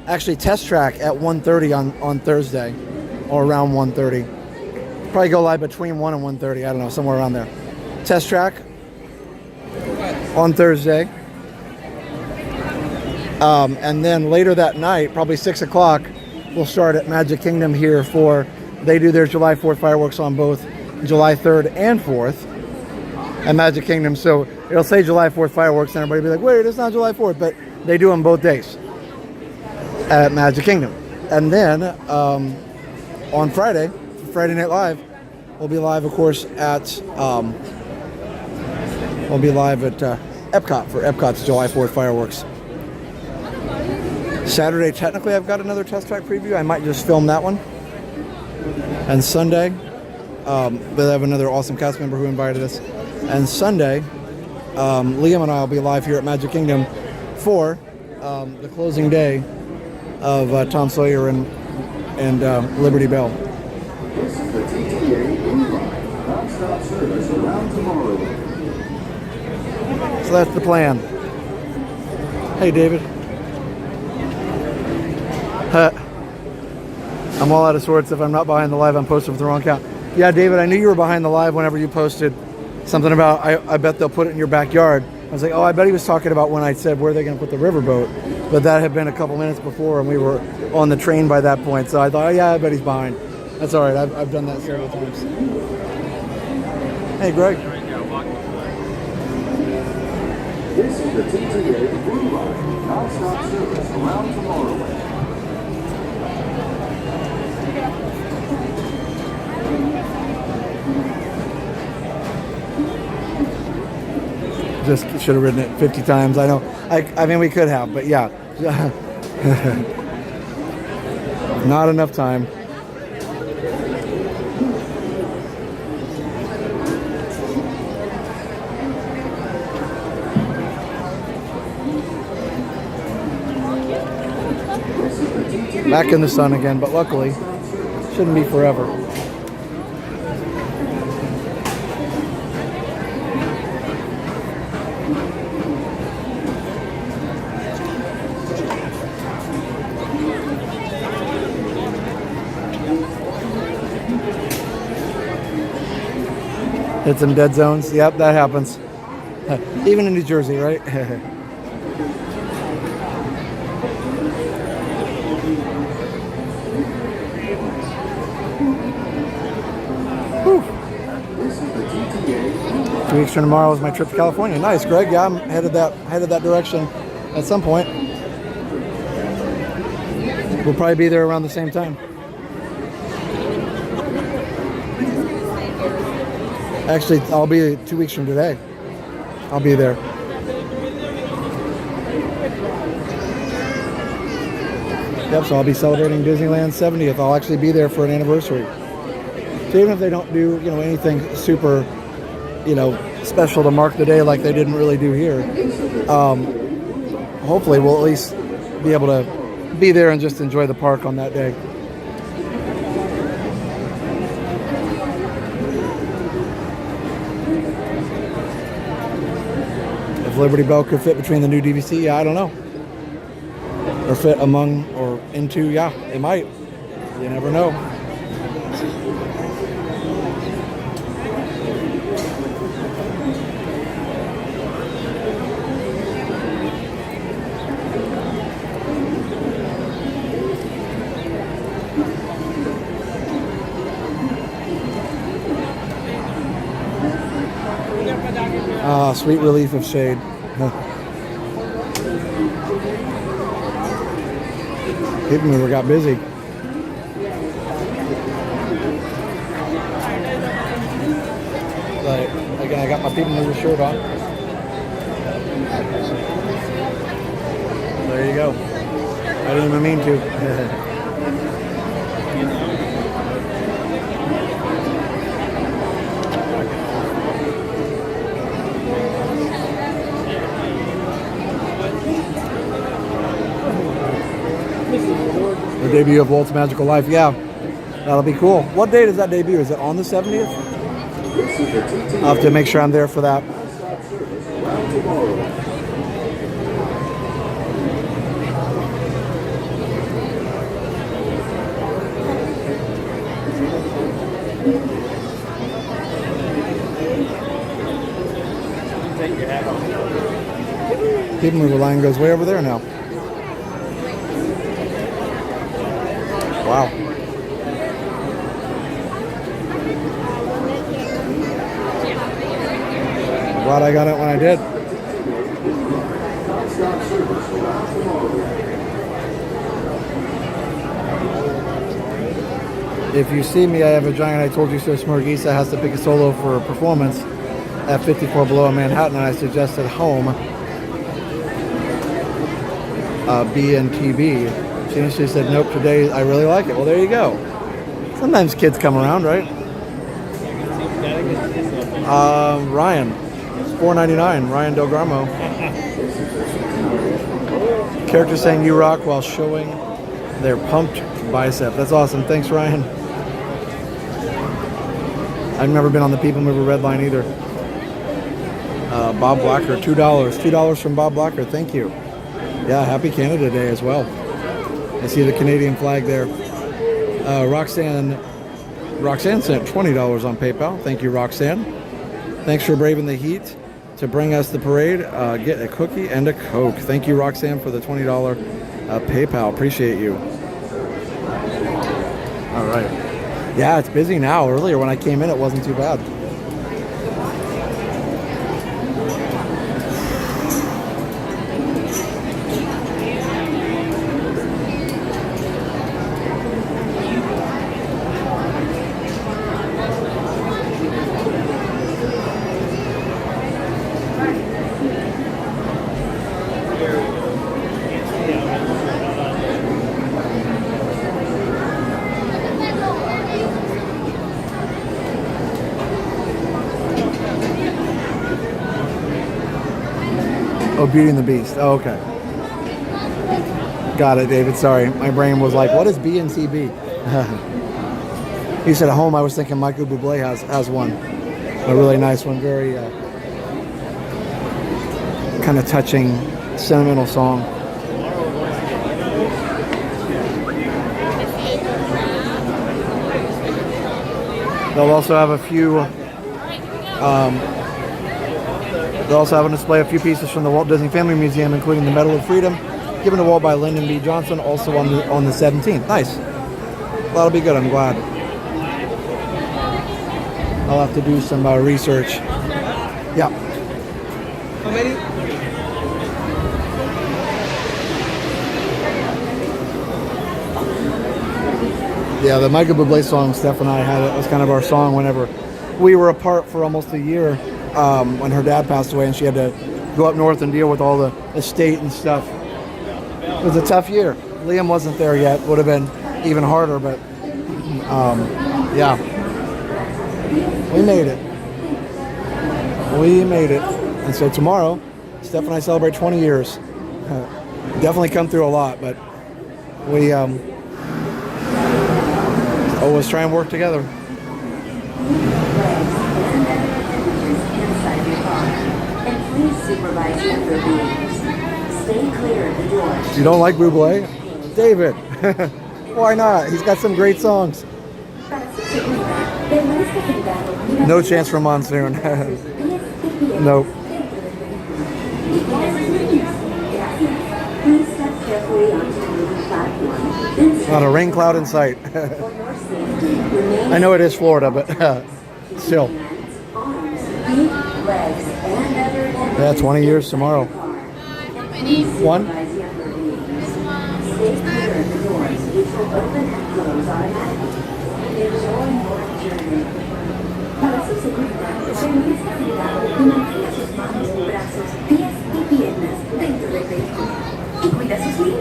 actually test track at 1:30 on Thursday, or around 1:30. Probably go live between 1 and 1:30. I don't know, somewhere around there. Test track on Thursday. And then later that night, probably 6 o'clock, we'll start at Magic Kingdom here they do their July 4th fireworks on both July 3rd and 4th at Magic Kingdom. So it'll say July 4th fireworks and everybody will be like, wait, it's not July 4th, but they do them both days at Magic Kingdom. And then on Friday Night Live, we'll be live, of course, at Epcot for Epcot's July 4th fireworks. Saturday, technically, I've got another test track preview. I might just film that one. And Sunday, they have another awesome cast member who invited us. And Sunday, Liam and I will be live here at Magic Kingdom for the closing day of Tom Sawyer and Liberty Bell. This is the TTA Blue Line, non-stop service around Tomorrowland. So that's the plan. Hey, David. I'm all out of sorts. If I'm not behind the live, I'm posted with the wrong count. Yeah, David, I knew you were behind the live whenever you posted something about, I bet they'll put it in your backyard. I was like, oh, I bet he was talking about when I said, where are they going to put the riverboat? But that had been a couple minutes before, and we were on the train by that point. So I thought, oh, yeah, I bet he's behind. That's all right. I've done that several times. Hey, Greg. This is the TTA Blue Line, non-stop service around Tomorrowland. Just should have written it 50 times. I know. I mean, we could have, but yeah. Not enough time. Back in the sun again, but luckily, shouldn't be forever. Hit some dead zones. Yep, that happens. Even in New Jersey, right? Whew. 2 weeks from tomorrow is my trip to California. Nice, Greg. Yeah, I'm headed that direction at some point. We'll probably be there around the same time. Actually, I'll be 2 weeks from today. I'll be there. Yep, so I'll be celebrating Disneyland's 70th. I'll actually be there for an anniversary. So even if they don't do, anything super, special to mark the day like they didn't really do here, hopefully we'll at least be able to be there and just enjoy the park on that day. If Liberty Bell could fit between the new DVC, yeah, I don't know. Or fit among or into, yeah, it might. You never know. Sweet relief of shade. PeopleMover got busy. But again, I got my PeopleMover shirt on. There you go. I didn't even mean to. The debut of Walt's Magical Life, yeah, that'll be cool. What date is that debut? Is it on the 70th? I'll have to make sure I'm there for that. PeopleMover line goes way over there now. Wow. Glad I got it when I did. If you see me, I have a giant I Told You So Smorgisa has to pick a solo for a performance at 54 Below in Manhattan, and I suggested Home, B and TB. She initially said, nope, today I really like it. Well, there you go. Sometimes kids come around, right? Ryan, it's $4.99. Ryan Del Gramo. Character saying "You rock" while showing their pumped bicep. That's awesome. Thanks, Ryan. I've never been on the PeopleMover red line either. Bob Blacker, $2. $2 from Bob Blacker. Thank you. Yeah, happy Canada Day as well. I see the Canadian flag there. Roxanne sent $20 on PayPal. Thank you, Roxanne. Thanks for braving the heat to bring us the parade. Get a cookie and a Coke. Thank you, Roxanne, for the $20 PayPal. Appreciate you. All right. Yeah, it's busy now. Earlier when I came in, it wasn't too bad. Oh, Beauty and the Beast. Oh, okay. Got it, David. Sorry. My brain was like, what is BNCB? He said at home, I was thinking Michael Bublé has one. A really nice one. Very kind of touching, sentimental song. They'll also have a few... They'll also have on display a few pieces from the Walt Disney Family Museum, including the Medal of Freedom, given to Walt by Lyndon B. Johnson, also on the 17th. Nice. That'll be good, I'm glad. I'll have to do some research. Yeah. How many? Yeah, the Michael Bublé song, Steph and I had it was kind of our song whenever we were apart for almost a year when her dad passed away and she had to go up north and deal with all the estate and stuff. It was a tough year. Liam wasn't there yet. Would have been even harder, but yeah. We made it. We made it. And so tomorrow, Steph and I celebrate 20 years. Definitely come through a lot, but we always try and work together. And please supervise younger beings. Stay clear of the doors. You don't like Bublé? David. Why not? He's got some great songs. No chance for Monsoon. Nope. Not a rain cloud in sight. I know it is Florida, but still. Yeah, 20 years tomorrow. One?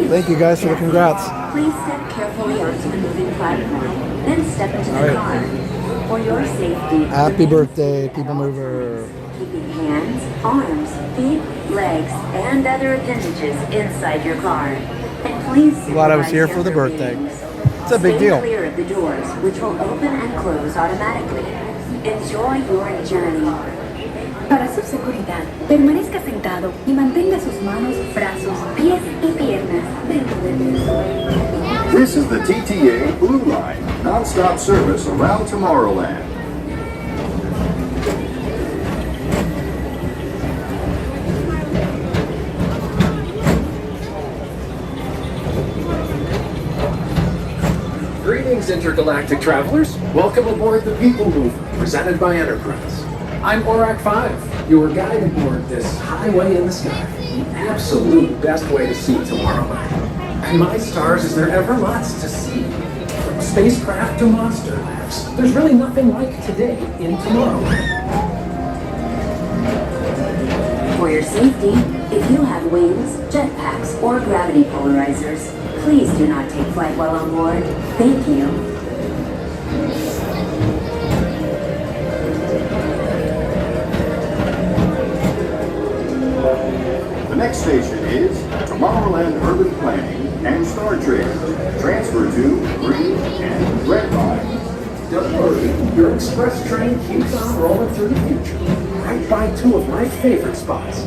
Thank you guys for the congrats. Please step carefully onto the moving platform, then step into the car. For your safety. Happy birthday, PeopleMover. Keeping hands, arms, feet, legs, and other appendages inside your car. And please Glad I was here for the birthday. It's a big deal. Stay clear of the doors, which will open and close automatically. Enjoy your journey. Para su seguridad, permanezca sentado y mantenga sus manos, brazos, pies y piernas dentro del vehículo. This is the TTA Blue Line, non-stop service around Tomorrowland. Greetings, intergalactic travelers. Welcome aboard the PeopleMover, presented by Enterprise. I'm Orak 5, your guide aboard this highway in the sky. The absolute best way to see Tomorrowland. And my stars, is there ever lots to see? From spacecraft to monster labs, there's really nothing like today in Tomorrowland. For your safety, if you have wings, jetpacks, or gravity polarizers, please do not take flight while on board. Thank you. The next station is Tomorrowland Urban Planning and Star Trek. Transfer to green and red lines. Don't worry, your express train keeps on rolling through the future, right by two of my favorite spots.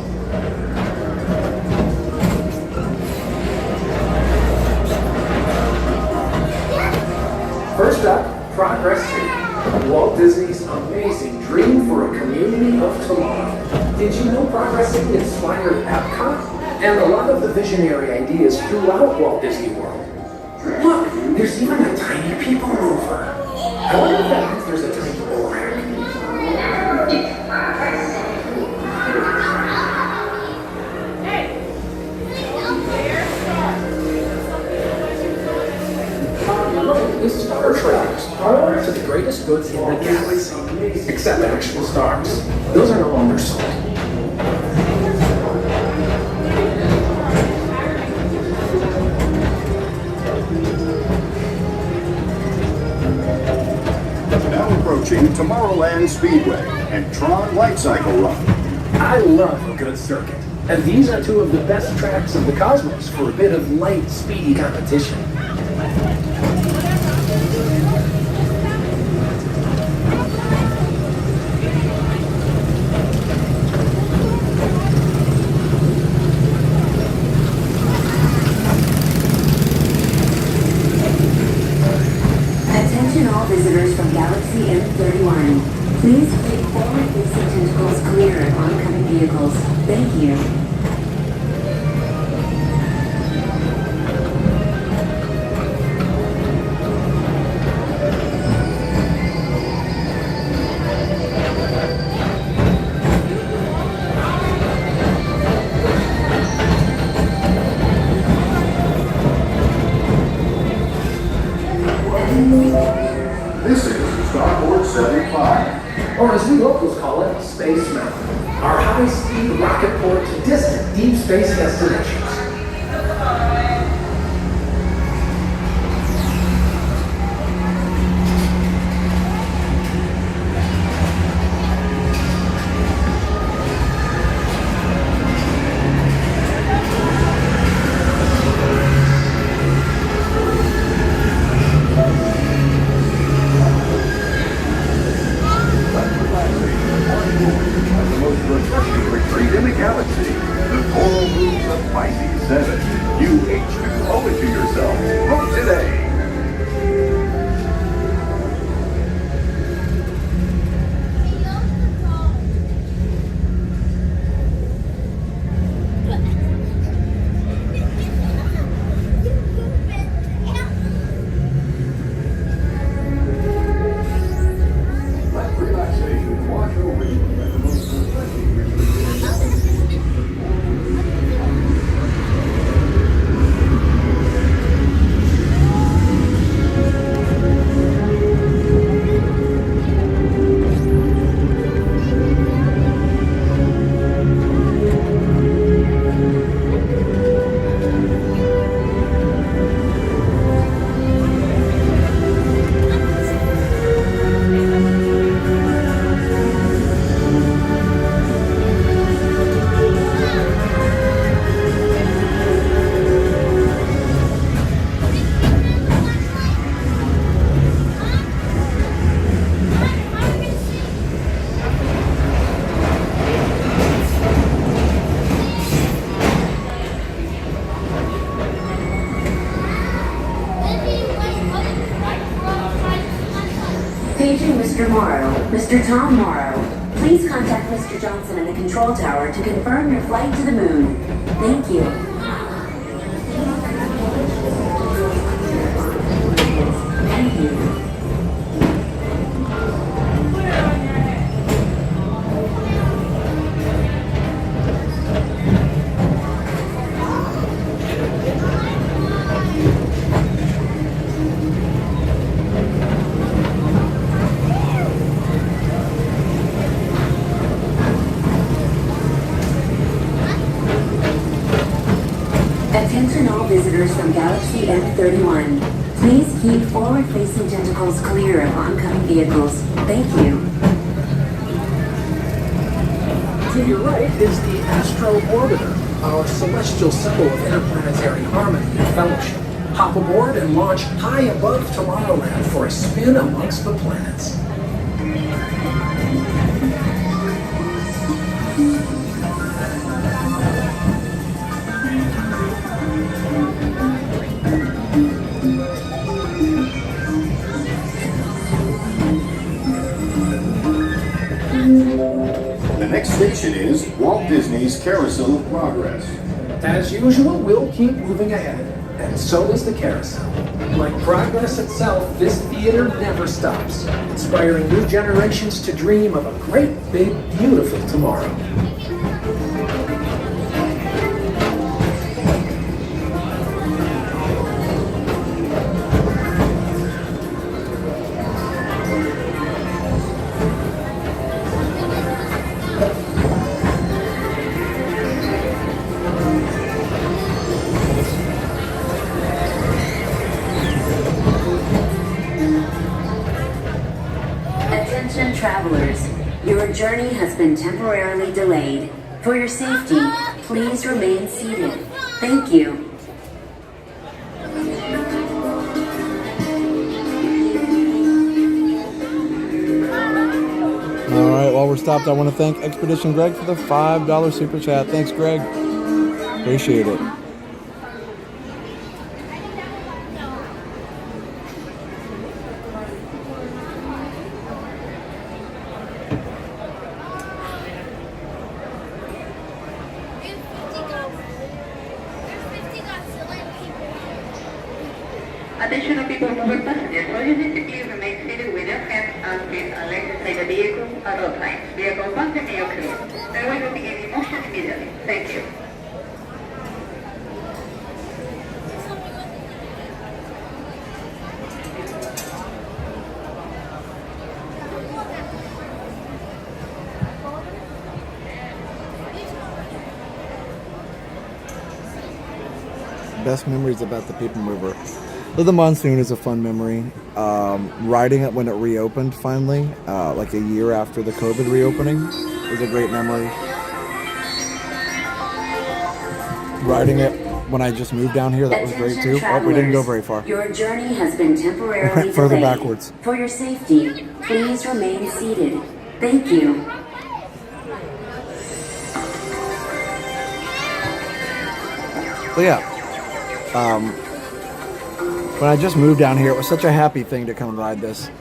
First up, Progress City, Walt Disney's amazing dream for a community of tomorrow. Did you know Progress City inspired Epcot? And a lot of the visionary ideas throughout Walt Disney World. Look, there's even a tiny PeopleMover. I wonder if that means there's a tiny bowl rack. The Star Trailers are to the greatest goods in the galaxy, except actual stars. Those are no longer sold. Now approaching Tomorrowland Speedway and Tron Light Cycle Run. I love a good circuit, and these are two of the best tracks of the cosmos for a bit of light, speedy competition. Attention all visitors from Galaxy M31. Please keep forward-facing tentacles clear of oncoming vehicles. Thank you. This is Starport 75. Or as we locals call it, Space Mountain. Our high-speed rocket port to distant deep space destinations. The most refreshing retreat in the galaxy. The coral rooms of Pisces 7. You H2 owe it to yourself. Book today. Let relaxation wash over you at the most refreshing retreat. Paging Mr. Morrow, Mr. Tom Morrow. Please contact Mr. Johnson in the control tower to confirm your flight to the moon. Thank you. Thank you. Attention all visitors from Galaxy M31. Please keep forward-facing tentacles clear of oncoming vehicles. Thank you. To your right is the Astro Orbiter, our celestial symbol of interplanetary harmony and fellowship. Hop aboard and launch high above Tomorrowland for a spin amongst the planets. The next station is Walt Disney's Carousel of Progress. As usual, we'll keep moving ahead, and so does the carousel. Like progress itself, this theater never stops, inspiring new generations to dream of a great, big, beautiful tomorrow. Attention travelers, your journey has been temporarily delayed. For your safety, please remain seated. Thank you. All right, while we're stopped, I want to thank Expedition Greg for the $5 super chat. Thanks, Greg. Appreciate it. Attention PeopleMover passengers, all you need to please remain seated with your hands and feet and legs inside the vehicle at all times. Vehicle button may occur. The way will begin in motion immediately. Thank you. Best memories about the PeopleMover. The Monsoon is a fun memory. Riding it when it reopened finally, like a year after the COVID reopening, was a great memory. Riding it when I just moved down here, that was great too. Oh, we didn't go very far. Your journey has been temporarily Further delayed. backwards. For your safety, please remain seated. Thank you. So yeah, when I just moved down here, it was such a happy thing to come and ride this.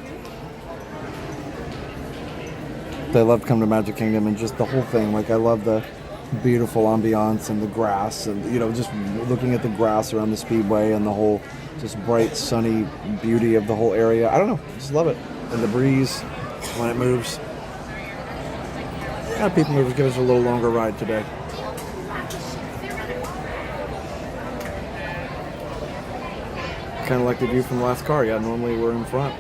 I love coming to Magic Kingdom and just the whole thing. Like, I love the beautiful ambiance and the grass and, you know, just looking at the grass around the Speedway and the whole just bright, sunny beauty of the whole area. I don't know, just love it. And the breeze when it moves. Yeah, PeopleMover give us a little longer ride today. Kind of like the view from the last car. Yeah, normally we're in front.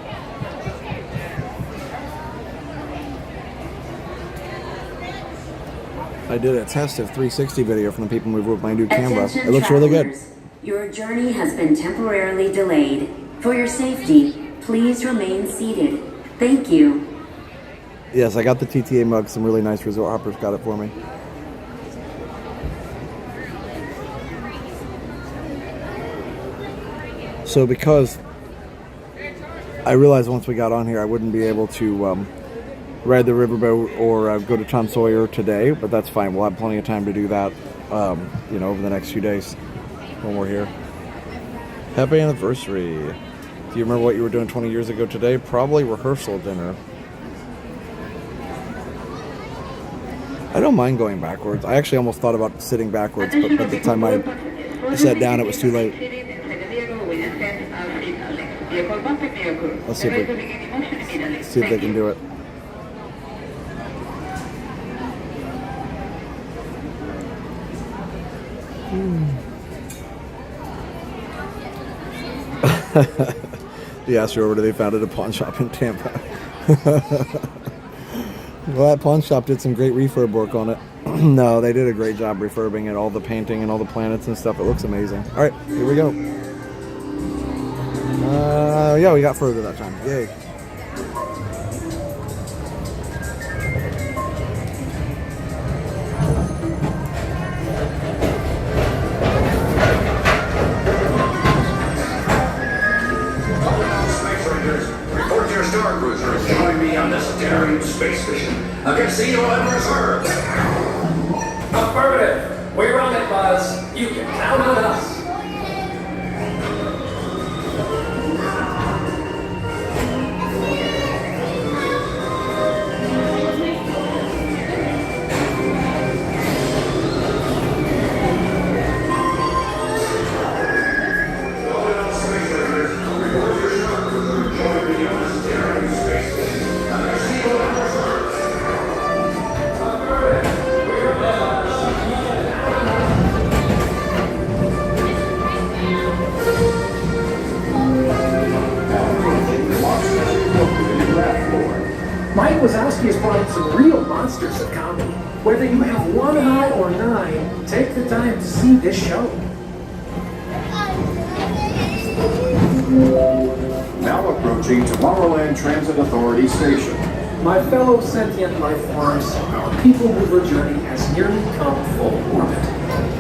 I did a test of 360 video from the PeopleMover with my new camera. Attention It looks really good. travelers. Your journey has been temporarily delayed. For your safety, please remain seated. Thank you. Yes, I got the TTA mug. Some really nice resort hoppers got it for me. So because I realized once we got on here I wouldn't be able to ride the riverboat or go to Tom Sawyer today, but that's fine. We'll have plenty of time to do that, you know, over the next few days when we're here. Happy anniversary. Do you remember what you were doing 20 years ago today? Probably rehearsal dinner. I don't mind going backwards. I actually almost thought about sitting backwards, but by the time I sat down, it was too late. Let's see if they can do it. The Astro Order, they found at a pawn shop in Tampa. Well, that pawn shop did some great refurb work on it. No, they did a great job refurbing it, all the painting and all the planets and stuff. It looks amazing. All right, here we go. yeah, we got further that time. Yay. Report to your star cruisers. Join me on this daring space mission. A casino and reserve. Affirmative. We run it, Buzz. You can count on us. Mike Wazowski has brought in some real monsters of comedy. Whether you have one eye or nine, take the time to see this show. Now approaching Tomorrowland Transit Authority Station. My fellow sentient life forms, our PeopleMover journey has nearly come full orbit.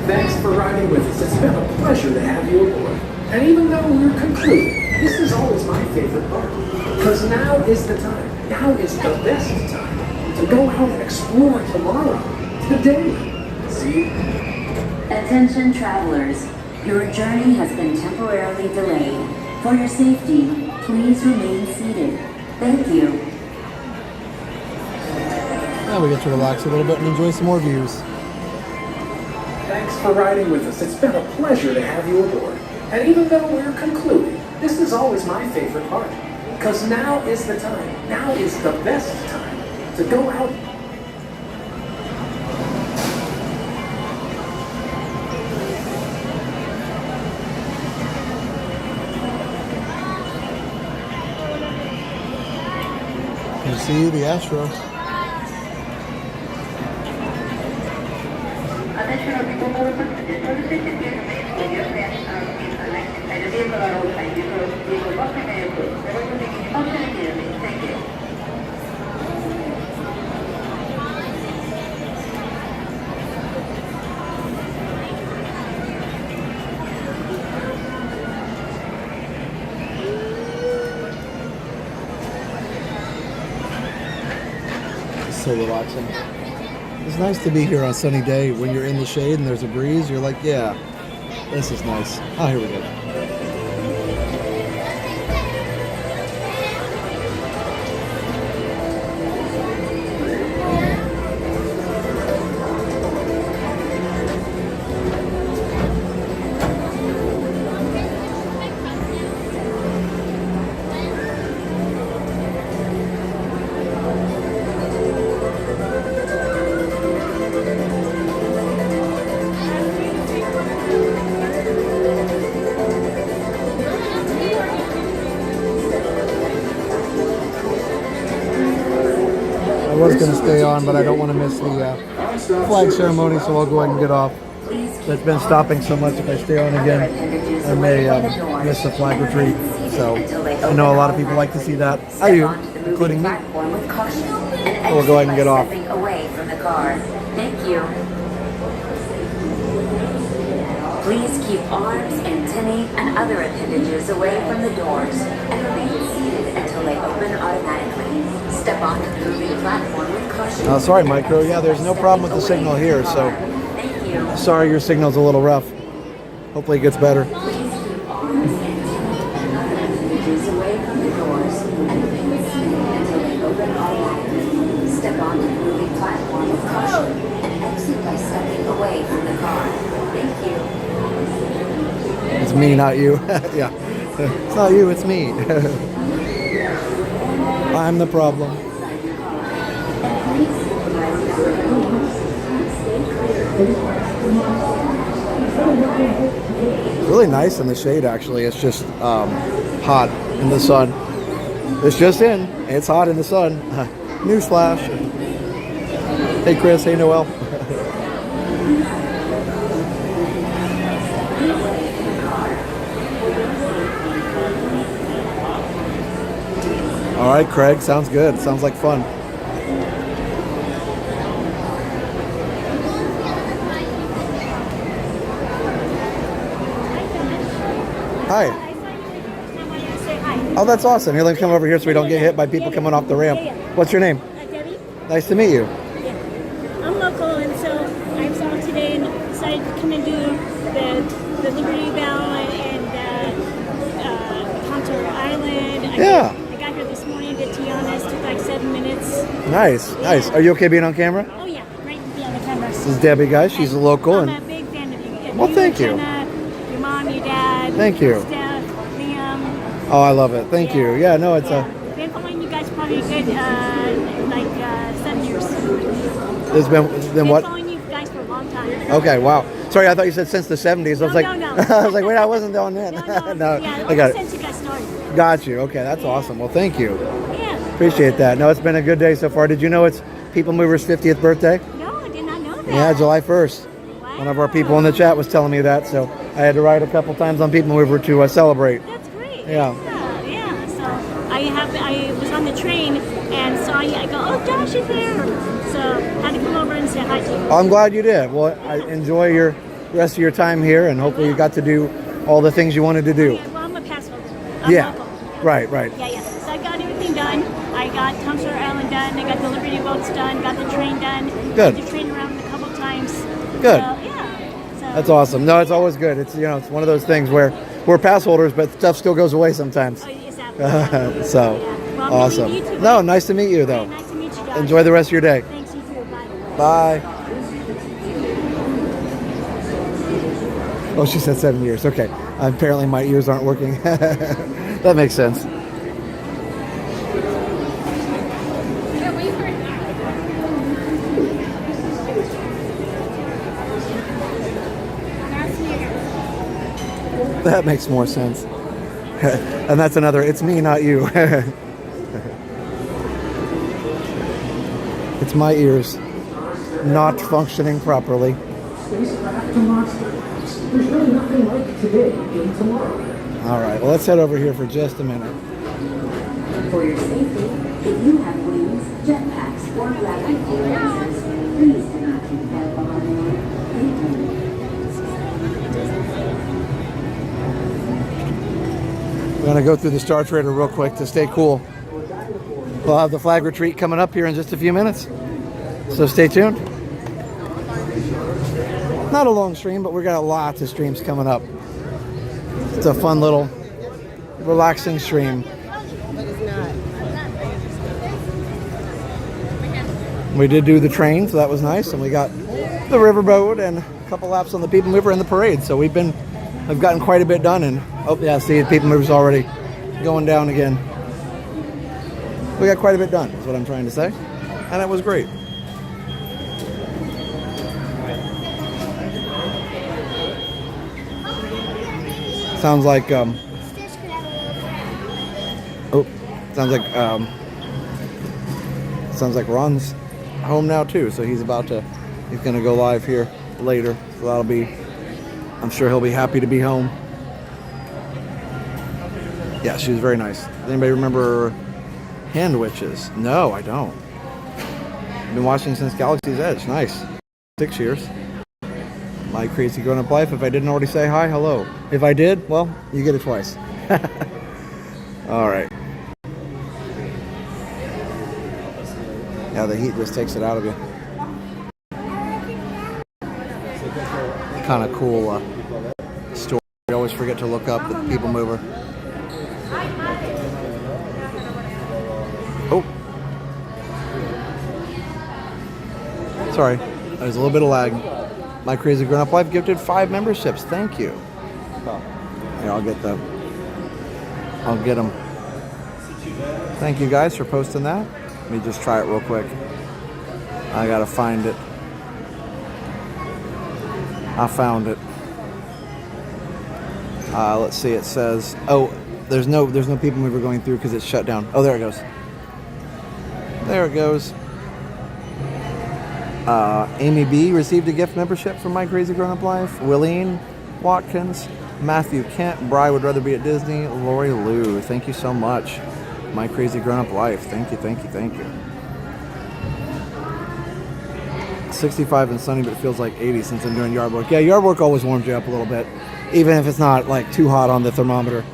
Thanks for riding with us. It's been a pleasure to have you aboard. And even though we're concluding, this is always my favorite part. Because now is the time. Now is the best time to go out and explore tomorrow, today. See? Attention travelers, your journey has been temporarily delayed. For your safety, please remain seated. Thank you. Now we get to relax a little bit and enjoy some more views. Thanks for riding with us. It's been a pleasure to have you aboard. And even though we're concluding, this is always my favorite part. Because now is the time. Now is the best time to go out. You see the Astro. Attention all PeopleMover passengers. For the safety of your remains, will your fans are being elected by the vehicle at all times. Vehicle must remain approved. We're going to take any function immediately. Thank you. So relaxing. It's nice to be here on a sunny day. When you're in the shade and there's a breeze, you're like, yeah, this is nice. Oh, here we go. I was going to stay on, but I don't want to miss the flag ceremony, so I'll go ahead and get off. It's been stopping so much. If I stay on again, I may miss the flag retreat. So I know a lot of people like to see that. I do, including me. So we'll go ahead and get off. Away from the car. Thank you. Please keep arms, antennae, and other appendages away from the doors and remain seated until they open automatically. Step onto the moving platform with caution. Sorry, Micro. Yeah, there's no problem with the signal here, so Thank you. sorry your signal's a little rough. Hopefully it gets better. Please keep arms, antennae, and other appendages away from the doors and remain seated until they open automatically. Step onto the moving platform with caution and exit by stepping away from the car. Thank you. It's me, not you. Yeah. It's not you, it's me. I'm the problem. It's really nice in the shade, actually. It's just hot in the sun. It's just in. It's hot in the sun. Newsflash. Hey, Chris. Hey, Noel. All right, Craig. Sounds good. Sounds like fun. Hi. Oh, that's awesome. You're going to come over here so we don't get hit by people coming off the ramp. What's your name? Debbie. Nice to meet you. I'm local, and so I saw today and decided to come and do the Liberty Bell and Contour Island. I got here this morning to Tiana's. Took like 7 minutes. Nice, nice. Are you okay being on camera? Oh yeah, great to be on the camera. This is Debbie, guys. She's a local. I'm and a big fan of you. Well, thank you. Jenna, your mom, your dad. Thank you. Steph, Liam. Oh, I love it. Thank you. Yeah, no, it's Been following you guys probably a good 7 years. It's been what? Following you guys for a long time. Okay, wow. Sorry, I thought you said since the 70s. I was like, no. I was like, wait, I wasn't doing that. No, Yeah, I got since you guys started. it. Got you. Okay, that's awesome. Well, thank you. Yeah. Appreciate that. No, it's been a good day so far. Did you know it's PeopleMover's 50th birthday? No, I did not know that. Yeah, July 1st. One of our people in the chat was telling me that, so I had to ride a couple times on PeopleMover to celebrate. That's great. Yeah. Yeah. So I was on the train and saw you. I go, oh, Josh is here. So had to come over and say hi to you. I'm glad you did. Well, I enjoy your rest of your time here, and hopefully you got to do all the things you wanted to do. Well, I'm a pass holder. I'm Yeah. local. Right. Yeah. So I got everything done. I got Tomorrowland Island done. I got the Liberty boats done. Got the train done. Good. Got the train around a couple times. Good. So, That's awesome. No, it's always good. It's it's one of those things where we're pass holders, but stuff still goes away sometimes. So awesome. No, nice to meet you though. Nice to meet you guys. Enjoy the rest of your day. Thanks, you too. Bye. Oh, she said 7 years. Okay. Apparently my ears aren't working. That makes sense. That makes more sense. And that's another, it's me, not you. It's my ears not functioning properly. There's really nothing like today in Tomorrowland. All right, well, let's head over here for just a minute. For your safety, if you have wings, jetpacks, or gravity devices, please do not keep that behind. Thank you. We're going to go through the Star Trader real quick to stay cool. We'll have the flag retreat coming up here in just a few minutes. So stay tuned. Not a long stream, but we got lots of streams coming up. It's a fun little relaxing stream. We did do the train, so that was nice, and we got the riverboat and a couple laps on the PeopleMover and the parade. So we've gotten quite a bit done, and oh yeah, see, the PeopleMover's already going down again. We got quite a bit done, is what I'm trying to say, and it was great. Sounds like sounds like Ron's home now too, so he's gonna go live here later, so that'll be, I'm sure he'll be happy to be home. Yeah, she was very nice. Does anybody remember Hand Witches? No, I don't. I've been watching since Galaxy's Edge. Nice. 6 years. My crazy grown-up life. If I didn't already say hi, hello. If I did, well, you get it twice. All right. Yeah, the heat just takes it out of you. Kind of cool story. I always forget to look up the PeopleMover. Oh. Sorry, there's a little bit of lag. My Crazy Grown Up Life gifted 5 memberships. Thank you. Here, I'll get them. Thank you guys for posting that. Let me just try it real quick. I gotta find it. I found it. Let's see. It says, oh, there's no PeopleMover going through because it's shut down. Oh, there it goes. There it goes. Amy B received a gift membership from My Crazy Grown Up Life. Willeen Watkins, Matthew Kent, Bri would rather be at Disney. Lori Lou, thank you so much. My Crazy Grown-Up Life. Thank you, thank you, thank you. 65 and sunny, but it feels like 80 since I'm doing yard work. Yeah, yard work always warms you up a little bit, even if it's not like too hot on the thermometer.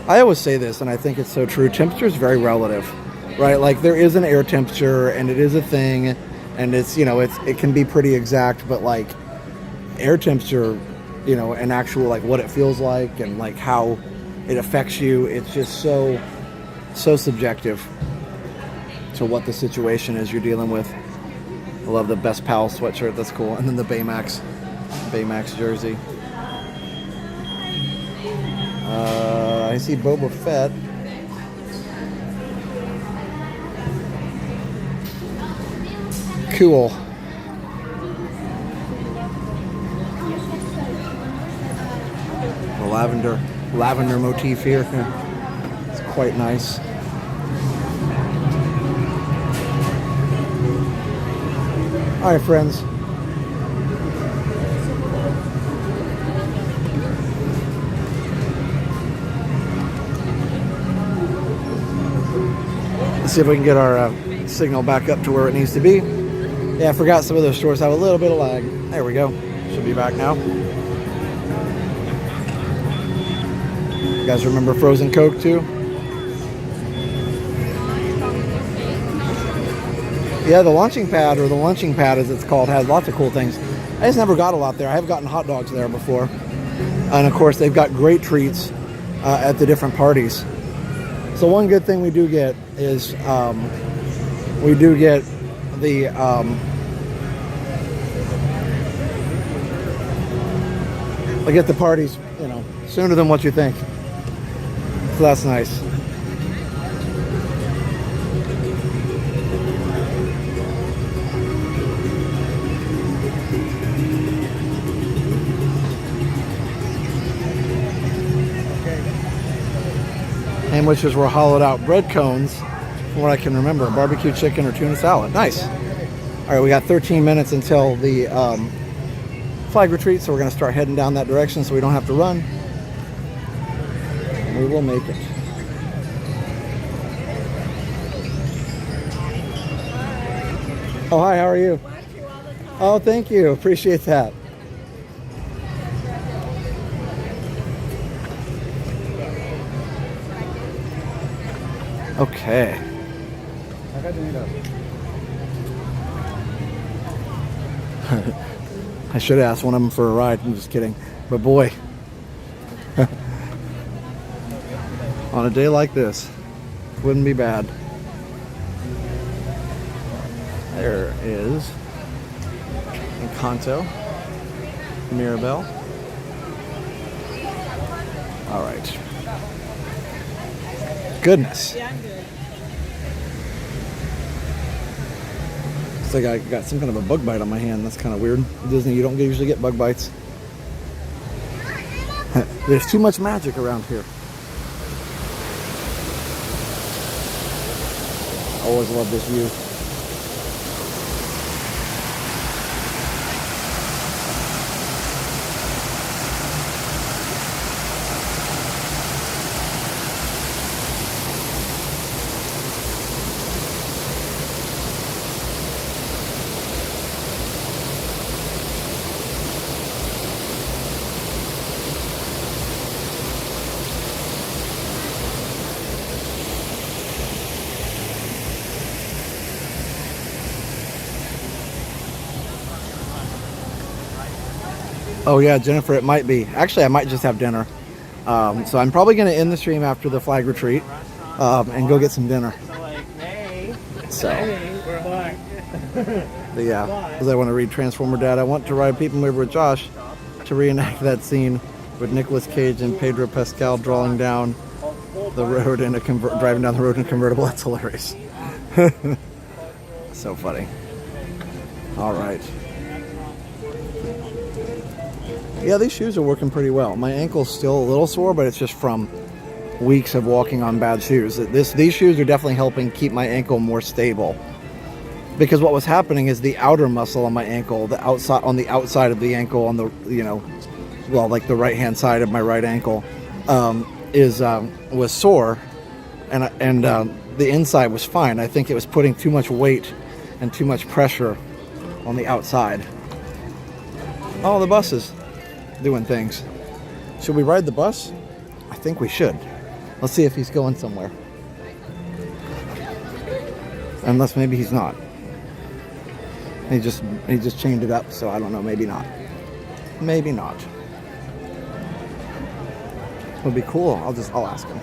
I always say this, and I think it's so true. Temperature is very relative, right? Like there is an air temperature, and it is a thing, and it's, you know, it can be pretty exact, but like air temperature, you know, and actual like what it feels like and like how it affects you, it's just so subjective to what the situation is you're dealing with. I love the Best Pal sweatshirt, that's cool. And then the Baymax jersey. I see Boba Fett. Cool. The lavender motif here. It's quite nice. All right, friends. Let's see if we can get our signal back up to where it needs to be. Yeah, I forgot some of those stores have a little bit of lag. There we go. Should be back now. You guys remember Frozen Coke too? Yeah, the launching pad, or the lunching pad as it's called, has lots of cool things. I just never got a lot there. I have gotten hot dogs there before. And of course, they've got great treats at the different parties. So one good thing we do get is we do get the I get the parties, you know, sooner than what you think. So that's nice. Sandwiches were hollowed out bread cones, from what I can remember. Barbecue chicken or tuna salad. Nice. All right, we got 13 minutes until the flag retreat, so we're going to start heading down that direction so we don't have to run. And we will make it. Oh, hi, how are you? Oh, thank you. Appreciate that. Okay. I should have asked one of them for a ride. I'm just kidding. But boy, on a day like this, wouldn't be bad. There is Encanto, Mirabelle. All right. Goodness. Yeah, I'm good. It's like I got some kind of a bug bite on my hand. That's kind of weird. Disney, you don't usually get bug bites. There's too much magic around here. I always love this view. Oh yeah, Jennifer, it might be. Actually, I might just have dinner. So I'm probably going to end the stream after the flag retreat and go get some dinner. So, yeah, because I want to read Transformer Dad. I want to ride PeopleMover with Josh to reenact that scene with Nicolas Cage and Pedro Pascal driving down the road in a driving down the road in a convertible. That's hilarious. So funny. All right. Yeah, these shoes are working pretty well. My ankle's still a little sore, but it's just from weeks of walking on bad shoes. These shoes are definitely helping keep my ankle more stable. Because what was happening is the outer muscle on my ankle, the outside of the ankle, on the, you know, well, like the right hand side of my right ankle, was sore and the inside was fine. I think it was putting too much weight and too much pressure on the outside. Oh, the bus is doing things. Should we ride the bus? I think we should. Let's see if he's going somewhere. Unless maybe he's not. He just chained it up, so I don't know, maybe not. Maybe not. Would be cool. I'll ask him.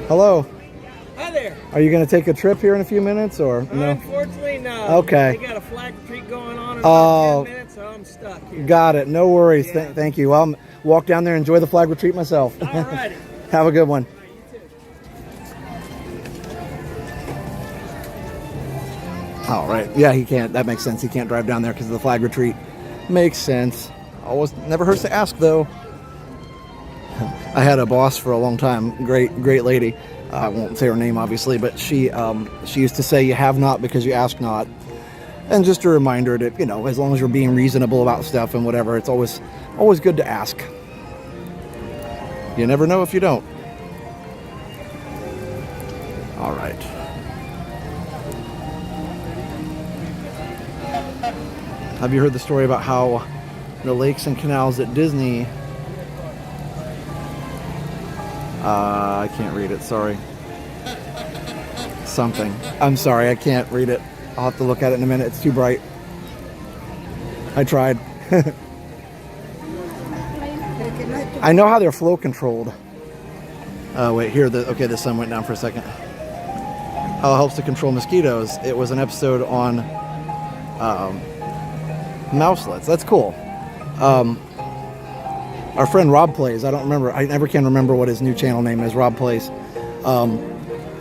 Hello. Hi there. Are you going to take a trip here in a few minutes, or no? Unfortunately, no. Okay. They got a flag retreat going on in about 10 minutes, so I'm stuck here. Got it. No worries. Thank you. I'll walk down there and enjoy the flag retreat myself. Alrighty. Have a good one. All right. Yeah, he can't. That makes sense. He can't drive down there because of the flag retreat. Makes sense. Always never hurts to ask, though. I had a boss for a long time. Great lady. I won't say her name, obviously, but she used to say, "You have not because you ask not." And just a reminder that, you know, as long as you're being reasonable about stuff and whatever, it's always good to ask. You never know if you don't. All right. Have you heard the story about how the lakes and canals at Disney... I can't read it, sorry. Something. I'm sorry, I can't read it. I'll have to look at it in a minute. It's too bright. I tried. I know how they're flow controlled. Wait, here, okay, the sun went down for a second. How it helps to control mosquitoes. It was an episode on mouselets. That's cool. Our friend Rob Plays, I never can remember what his new channel name is, Rob Plays.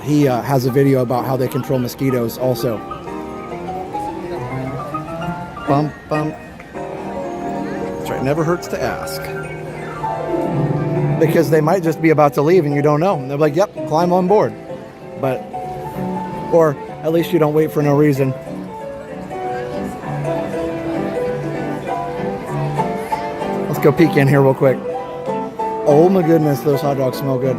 He has a video about how they control mosquitoes also. Bump, bump. That's right, never hurts to ask. Because they might just be about to leave and you don't know. And they're like, yep, climb on board. Or at least you don't wait for no reason. Let's go peek in here real quick. Oh my goodness, those hot dogs smell good.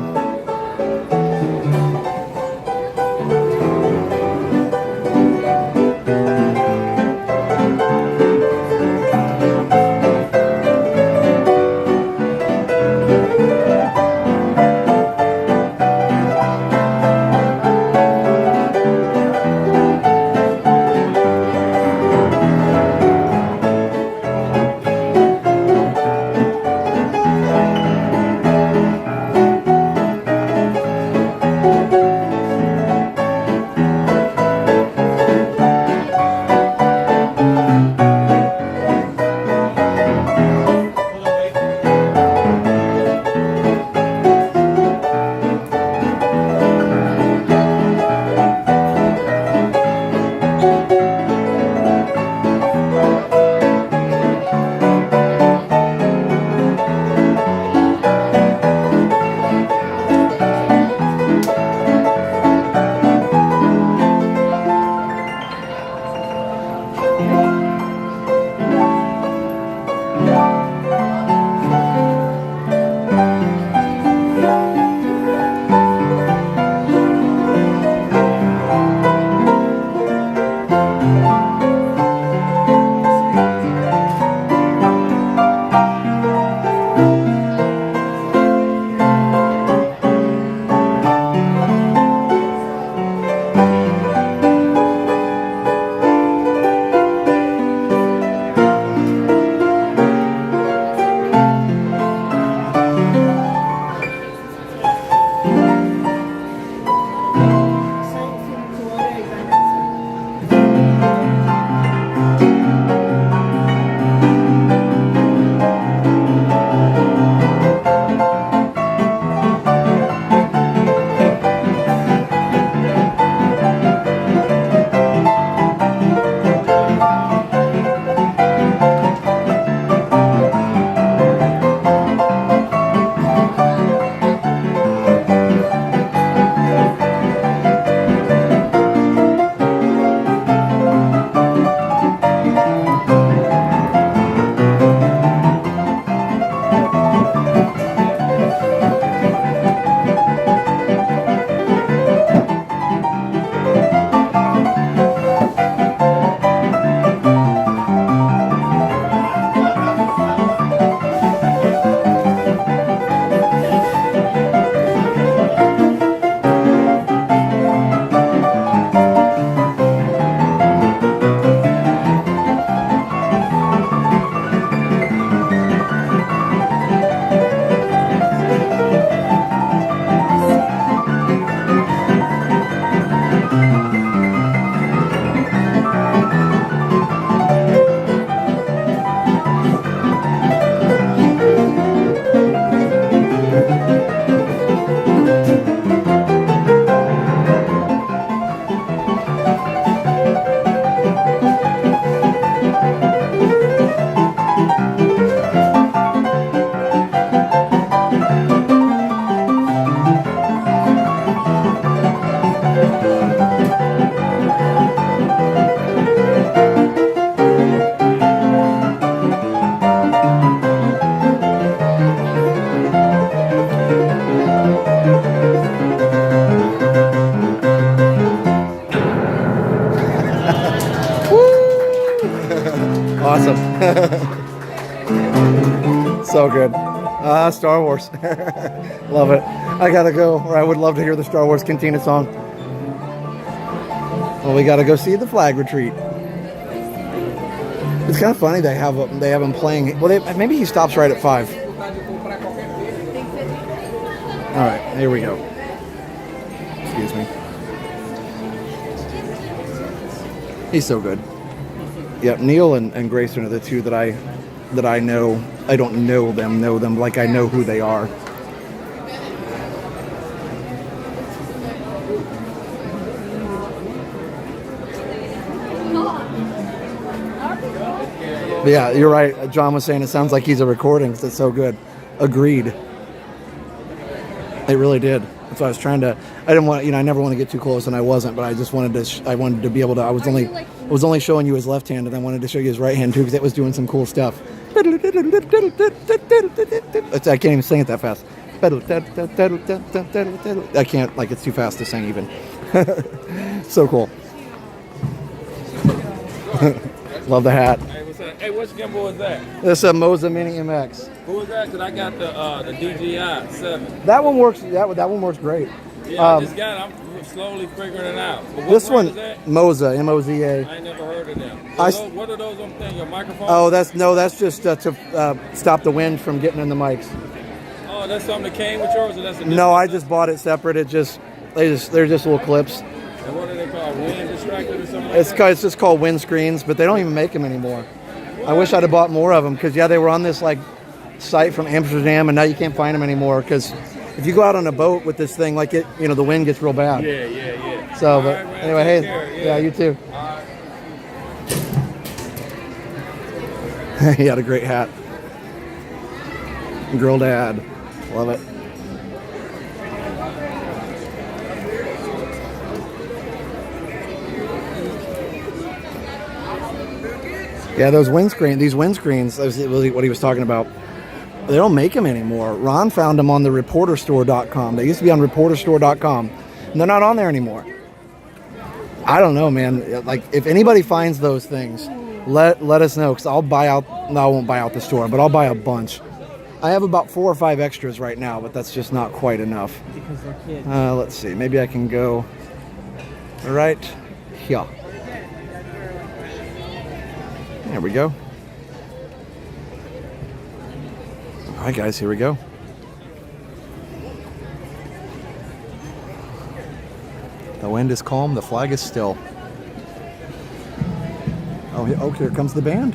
Awesome. So good. Star Wars. Love it. I gotta go, or I would love to hear the Star Wars Cantina song. Well, we gotta go see the flag retreat. It's kind of funny they have them playing. Well, maybe he stops right at 5. All right, here we go. Excuse me. He's so good. Yeah, Neil and Grayson are the two that I know. I don't know them like I know who they are. But yeah, you're right. John was saying it sounds like he's a recording because it's so good. Agreed. It really did. That's why I was trying to. I didn't want, I never want to get too close, and I wasn't. But I just wanted to. I wanted to be able to. I was only showing you his left hand, and I wanted to show you his right hand too because it was doing some cool stuff. I can't even sing it that fast. I can't. Like, it's too fast to sing even. So cool. Love the hat. Hey, which gimbal is that? This is a Moza Mini MX. Who is that? Because I got the DJI 7. That one works. That one works great. Yeah, I just got it. I'm slowly figuring it out. But This one, is that? Moza, M-O-Z-A. I ain't never heard of them. What are those on thing? Your microphone? Oh, that's just to stop the wind from getting in the mics. Oh, that's something that came with yours, or that's a No, I just bought it separate. They're just little clips. And what are they called? Wind distracted or something? It's just called windscreens, but they don't even make them anymore. I wish I'd have bought more of them because they were on this like site from Amsterdam, and now you can't find them anymore because if you go out on a boat with this thing, like the wind gets real bad. Yeah. So, but right, man, anyway, hey, care. yeah, you too. He had a great hat. Girl dad, love it. Yeah, these windscreens, that's what he was talking about. They don't make them anymore. Ron found them on the reporterstore.com. They used to be on reporterstore.com. And they're not on there anymore. I don't know, man. Like, if anybody finds those things, let us know, because I'll buy out. No, I won't buy out the store, but I'll buy a bunch. I have about 4 or 5 extras right now, but that's just not quite enough. Because they're kids. Let's see. Maybe I can go right here. There we go. All right, guys, here we go. The wind is calm, the flag is still. Oh, here comes the band.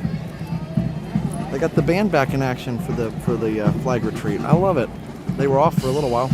They got the band back in action for the flag retreat. I love it. They were off for a little while.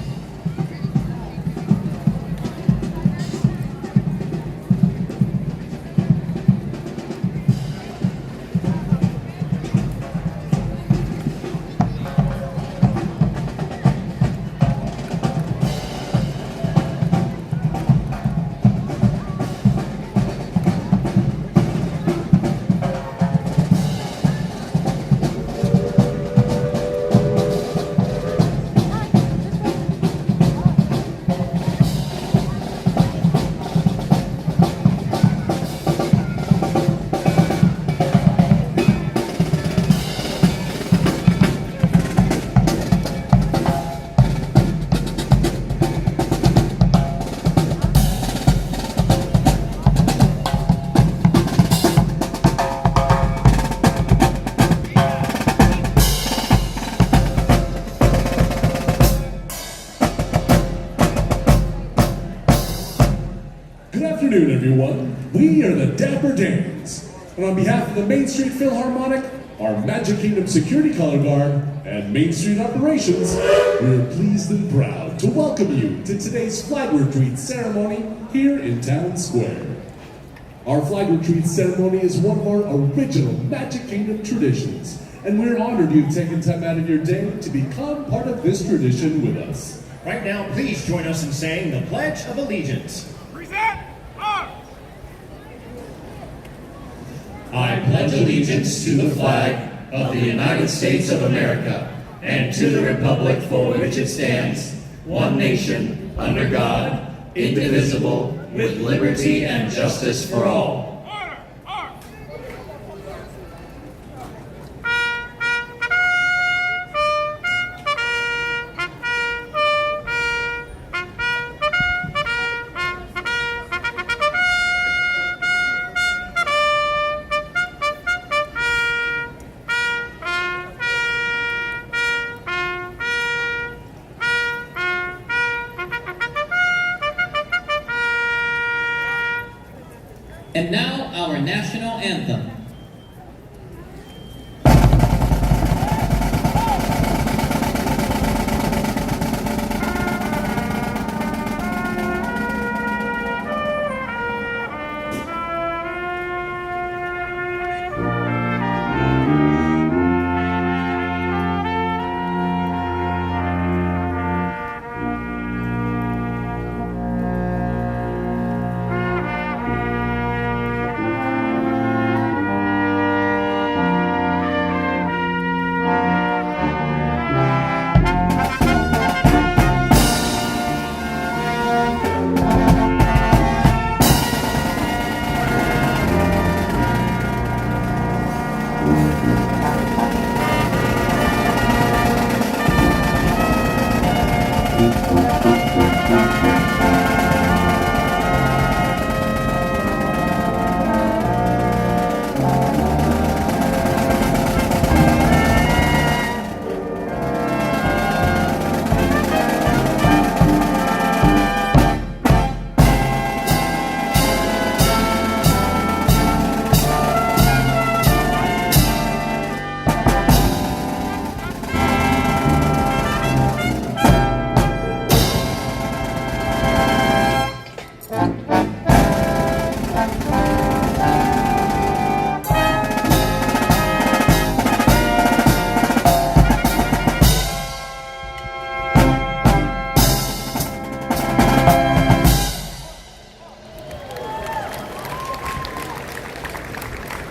We are the Dapper Danes, and on behalf of the Main Street Philharmonic, our Magic Kingdom Security Color Guard, and Main Street Operations, we're pleased and proud to welcome you to today's flag retreat ceremony here in Town Square. Our flag retreat ceremony is one of our original Magic Kingdom traditions, and we're honored you've taken time out of your day to become part of this tradition with us. Right now, please join us in saying the Pledge of Allegiance. I pledge allegiance to the flag of the United States of America and to the republic for which it stands, one nation, under God, indivisible, with liberty and justice for all. And now, our national anthem.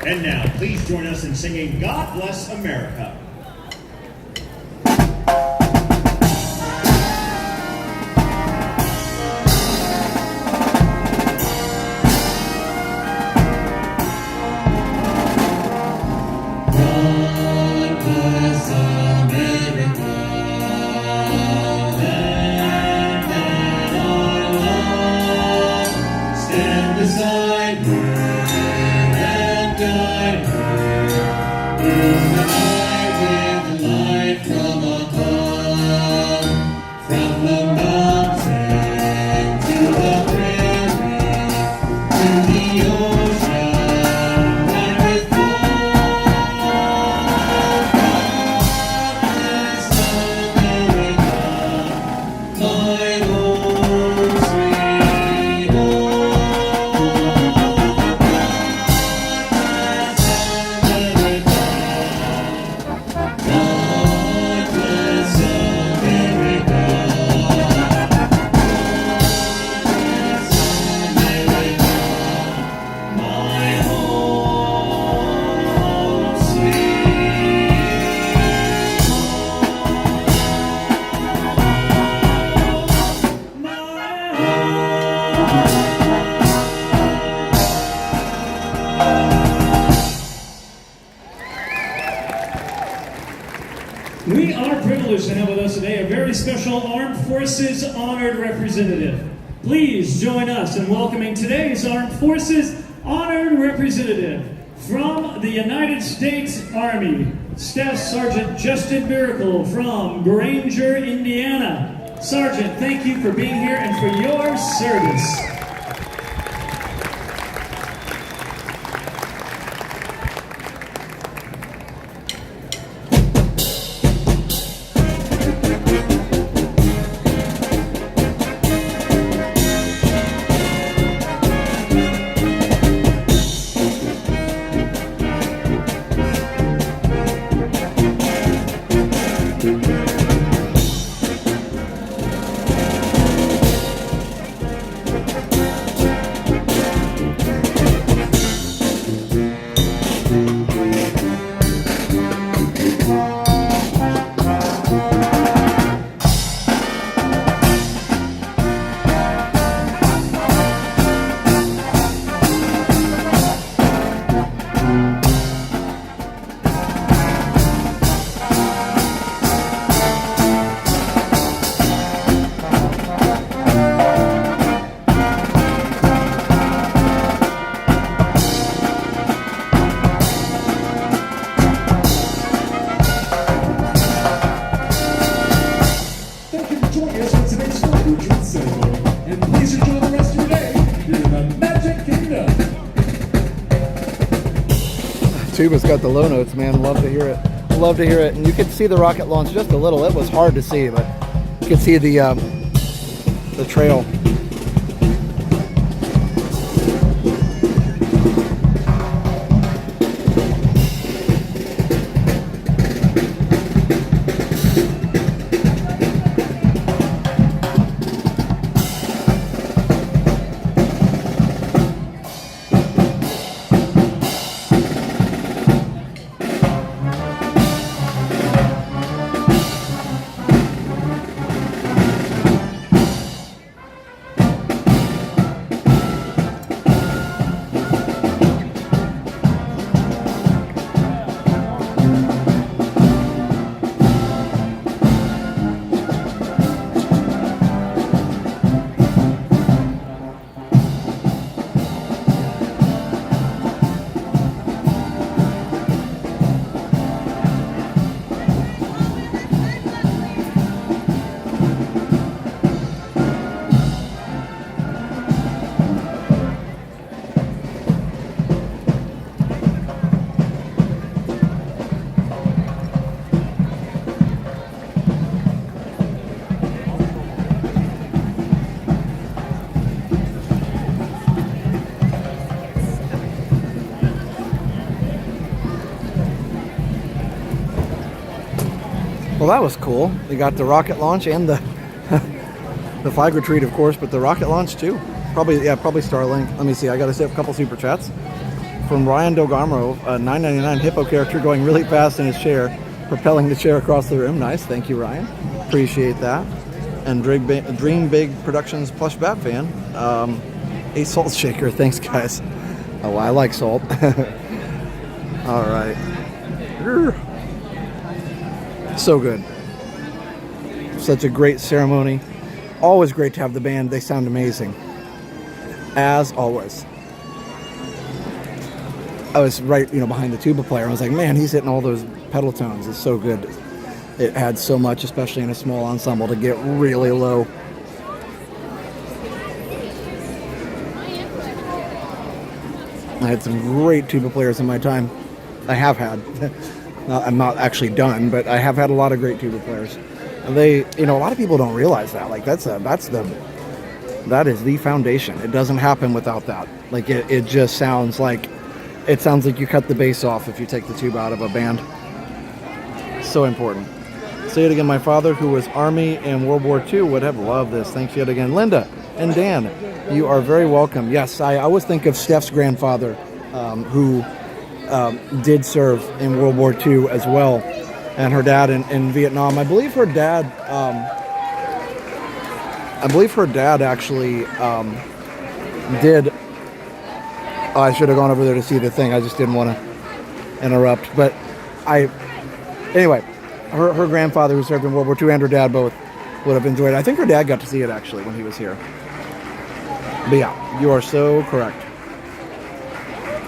And now, please join us in singing God Bless America. We are privileged to have with us today a very special Armed Forces Honored Representative. Please join us in welcoming today's Armed Forces Honored Representative from the United States Army, Staff Sergeant Justin Miracle from Granger, Indiana. Sergeant, thank you for being here and for your service. And please enjoy the rest of your day here in the Magic Kingdom. tuba's got the low notes, man. Love to hear it. Love to hear it. And you could see the rocket launch just a little. It was hard to see, but you could see the trail. Well, that was cool. We got the rocket launch and the the flag retreat, of course, but the rocket launch too. Probably Starlink. Let me see. I got a couple super chats from Ryan Delgarmo, a $9.99 hippo character going really fast in his chair, propelling the chair across the room. Nice, thank you, Ryan. Appreciate that. And Dream Big Productions plush bat fan, a salt shaker. Thanks, guys. Oh, I like salt. All right. So good. Such a great ceremony. Always great to have the band. They sound amazing. As always. I was right, behind the tuba player. I was like, man, he's hitting all those pedal tones. It's so good. It adds so much, especially in a small ensemble, to get really low. I had some great tuba players in my time. I have had. I'm not actually done, but I have had a lot of great tuba players. And they, a lot of people don't realize that. Like that is the foundation. It doesn't happen without that. Like it just sounds like you cut the bass off if you take the tuba out of a band. So important. Say it again. My father, who was Army in World War II, would have loved this. Thanks yet again, Linda and Dan. You are very welcome. Yes, I always think of Steph's grandfather, who did serve in World War II as well, and her dad in Vietnam. I believe her dad actually did. Oh, I should have gone over there to see the thing. I just didn't want to interrupt. But anyway, her grandfather who served in World War II and her dad both would have enjoyed it. I think her dad got to see it actually when he was here. But yeah, you are so correct.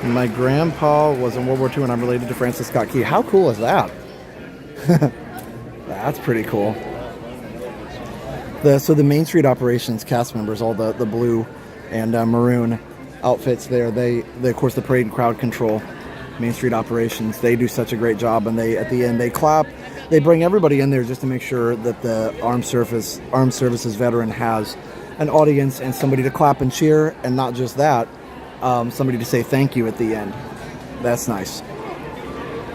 My grandpa was in World War II and I'm related to Francis Scott Key. How cool is that? That's pretty cool. So the Main Street Operations cast members, all the blue and maroon outfits there, they of course the parade and crowd control, Main Street Operations, they do such a great job, and they at the end they clap. They bring everybody in there just to make sure that the Armed Services veteran has an audience and somebody to clap and cheer, and not just that, somebody to say thank you at the end. That's nice.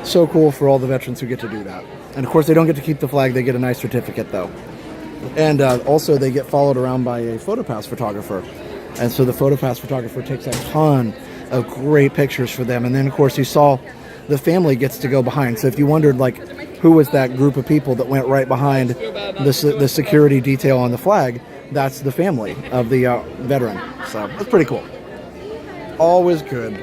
So cool for all the veterans who get to do that. And of course they don't get to keep the flag, they get a nice certificate though. And also they get followed around by a PhotoPass photographer. And so the PhotoPass photographer takes a ton of great pictures for them. And then of course you saw the family gets to go behind. So if you wondered like who was that group of people that went right behind the security detail on the flag, that's the family of the veteran. So that's pretty cool. Always good.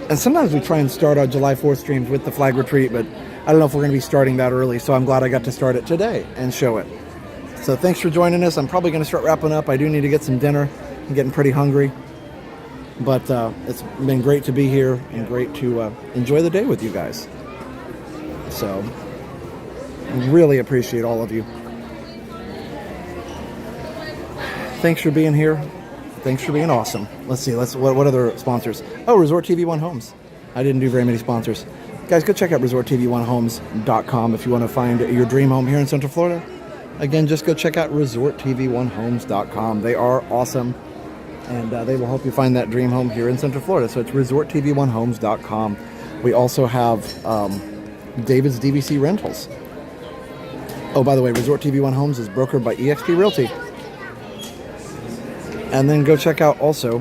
And sometimes we try and start our July 4th streams with the flag retreat, but I don't know if we're going to be starting that early, so I'm glad I got to start it today and show it. So thanks for joining us. I'm probably going to start wrapping up. I do need to get some dinner. I'm getting pretty hungry. But it's been great to be here and great to enjoy the day with you guys. So really appreciate all of you. Thanks for being here. Thanks for being awesome. Let's see. What other sponsors? Oh, Resort TV One Homes. I didn't do very many sponsors. Guys, go check out resorttv1homes.com if you want to find your dream home here in Central Florida. Again, just go check out resorttv1homes.com. They are awesome, and they will help you find that dream home here in Central Florida. So it's resorttv1homes.com. We also have David's DVC Rentals. Oh, by the way, Resort TV One Homes is brokered by eXp Realty. And then go check out also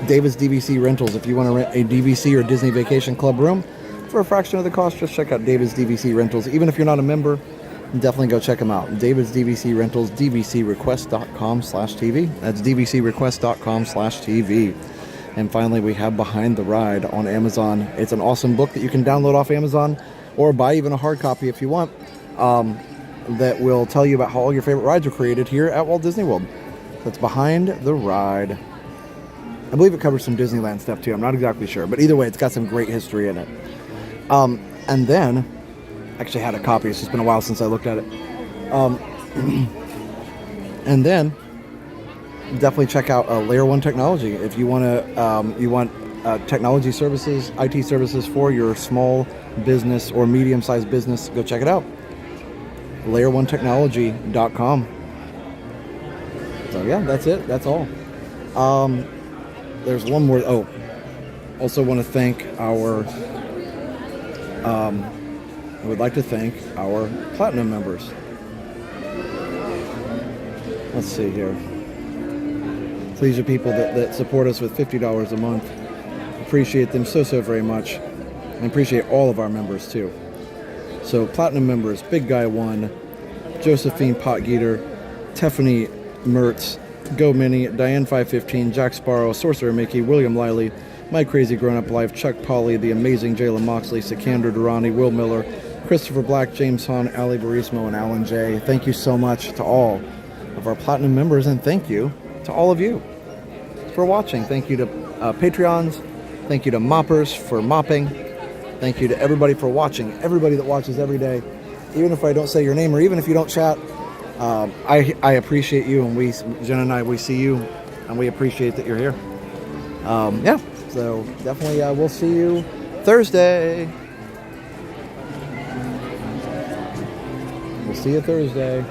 David's DVC Rentals. If you want to rent a DVC or Disney Vacation Club room for a fraction of the cost, just check out David's DVC Rentals. Even if you're not a member, definitely go check them out. David's DVC Rentals, dvcrequest.com/TV. That's dvcrequest.com/TV. And finally, we have Behind the Ride on Amazon. It's an awesome book that you can download off Amazon or buy even a hard copy if you want, that will tell you about how all your favorite rides were created here at Walt Disney World. That's Behind the Ride. I believe it covers some Disneyland stuff too. I'm not exactly sure, but either way, it's got some great history in it. And then, I actually had a copy. It's just been a while since I looked at it. And then, definitely check out Layer 1 Technology if you want technology services, IT services for your small business or medium-sized business. Go check it out. Layer1technology.com. So yeah, that's it. That's all. There's one more. Oh, also want to thank our. I would like to thank our Platinum members. Let's see here. So these are people that support us with $50 a month. Appreciate them so very much. And appreciate all of our members too. So Platinum members: Big Guy 1, Josephine Potgeeter, Tiffany Mertz, Go Mini, Diane 515, Jack Sparrow, Sorcerer Mickey, William Lively, My Crazy Grown Up Life, Chuck Polly, The Amazing Jayla Moxley, Sikander Durrani, Will Miller, Christopher Black, James Hahn, Ali Barismo, and Alan J. Thank you so much to all of our Platinum members, and thank you to all of you for watching. Thank you to Patreons. Thank you to Moppers for mopping. Thank you to everybody for watching. Everybody that watches every day, even if I don't say your name or even if you don't chat, I appreciate you, and Jen and I, we see you, and we appreciate that you're here. Yeah, so definitely we'll see you Thursday. We'll see you Thursday.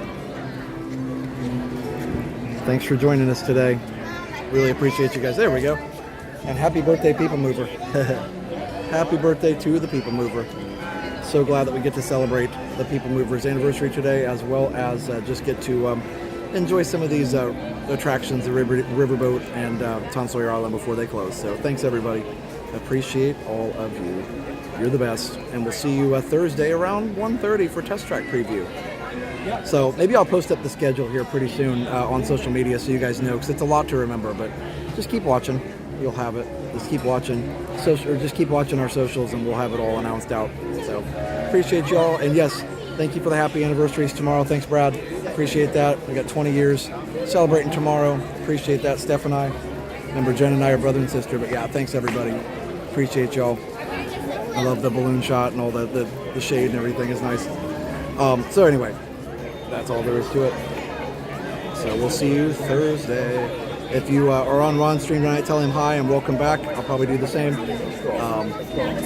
Thanks for joining us today. Really appreciate you guys. There we go. And happy birthday, People Mover. Happy birthday to the People Mover. So glad that we get to celebrate the People Mover's anniversary today, as well as just get to enjoy some of these attractions, the Riverboat and Tom Sawyer Island before they close. So thanks, everybody. Appreciate all of you. You're the best. And we'll see you Thursday around 1:30 for Test Track Preview. So maybe I'll post up the schedule here pretty soon on social media so you guys know, because it's a lot to remember, but just keep watching. You'll have it. Just keep watching. Just keep watching our socials, and we'll have it all announced out. So appreciate y'all. And yes, thank you for the happy anniversaries tomorrow. Thanks, Brad. Appreciate that. We got 20 years celebrating tomorrow. Appreciate that, Steph and I. Remember, Jen and I are brother and sister. But yeah, thanks, everybody. Appreciate y'all. I love the balloon shot and all the shade and everything is nice. So anyway, that's all there is to it. So we'll see you Thursday. If you are on Ron's stream tonight, tell him hi and welcome back. I'll probably do the same.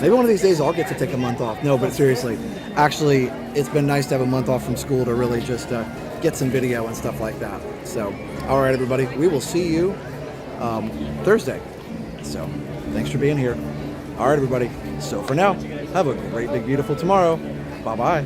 Maybe one of these days I'll get to take a month off. No, but seriously, actually, it's been nice to have a month off from school to really just get some video and stuff like that. So, all right, everybody, we will see you Thursday. So, thanks for being here. All right, everybody. So for now, have a great, big, beautiful tomorrow. Bye-bye.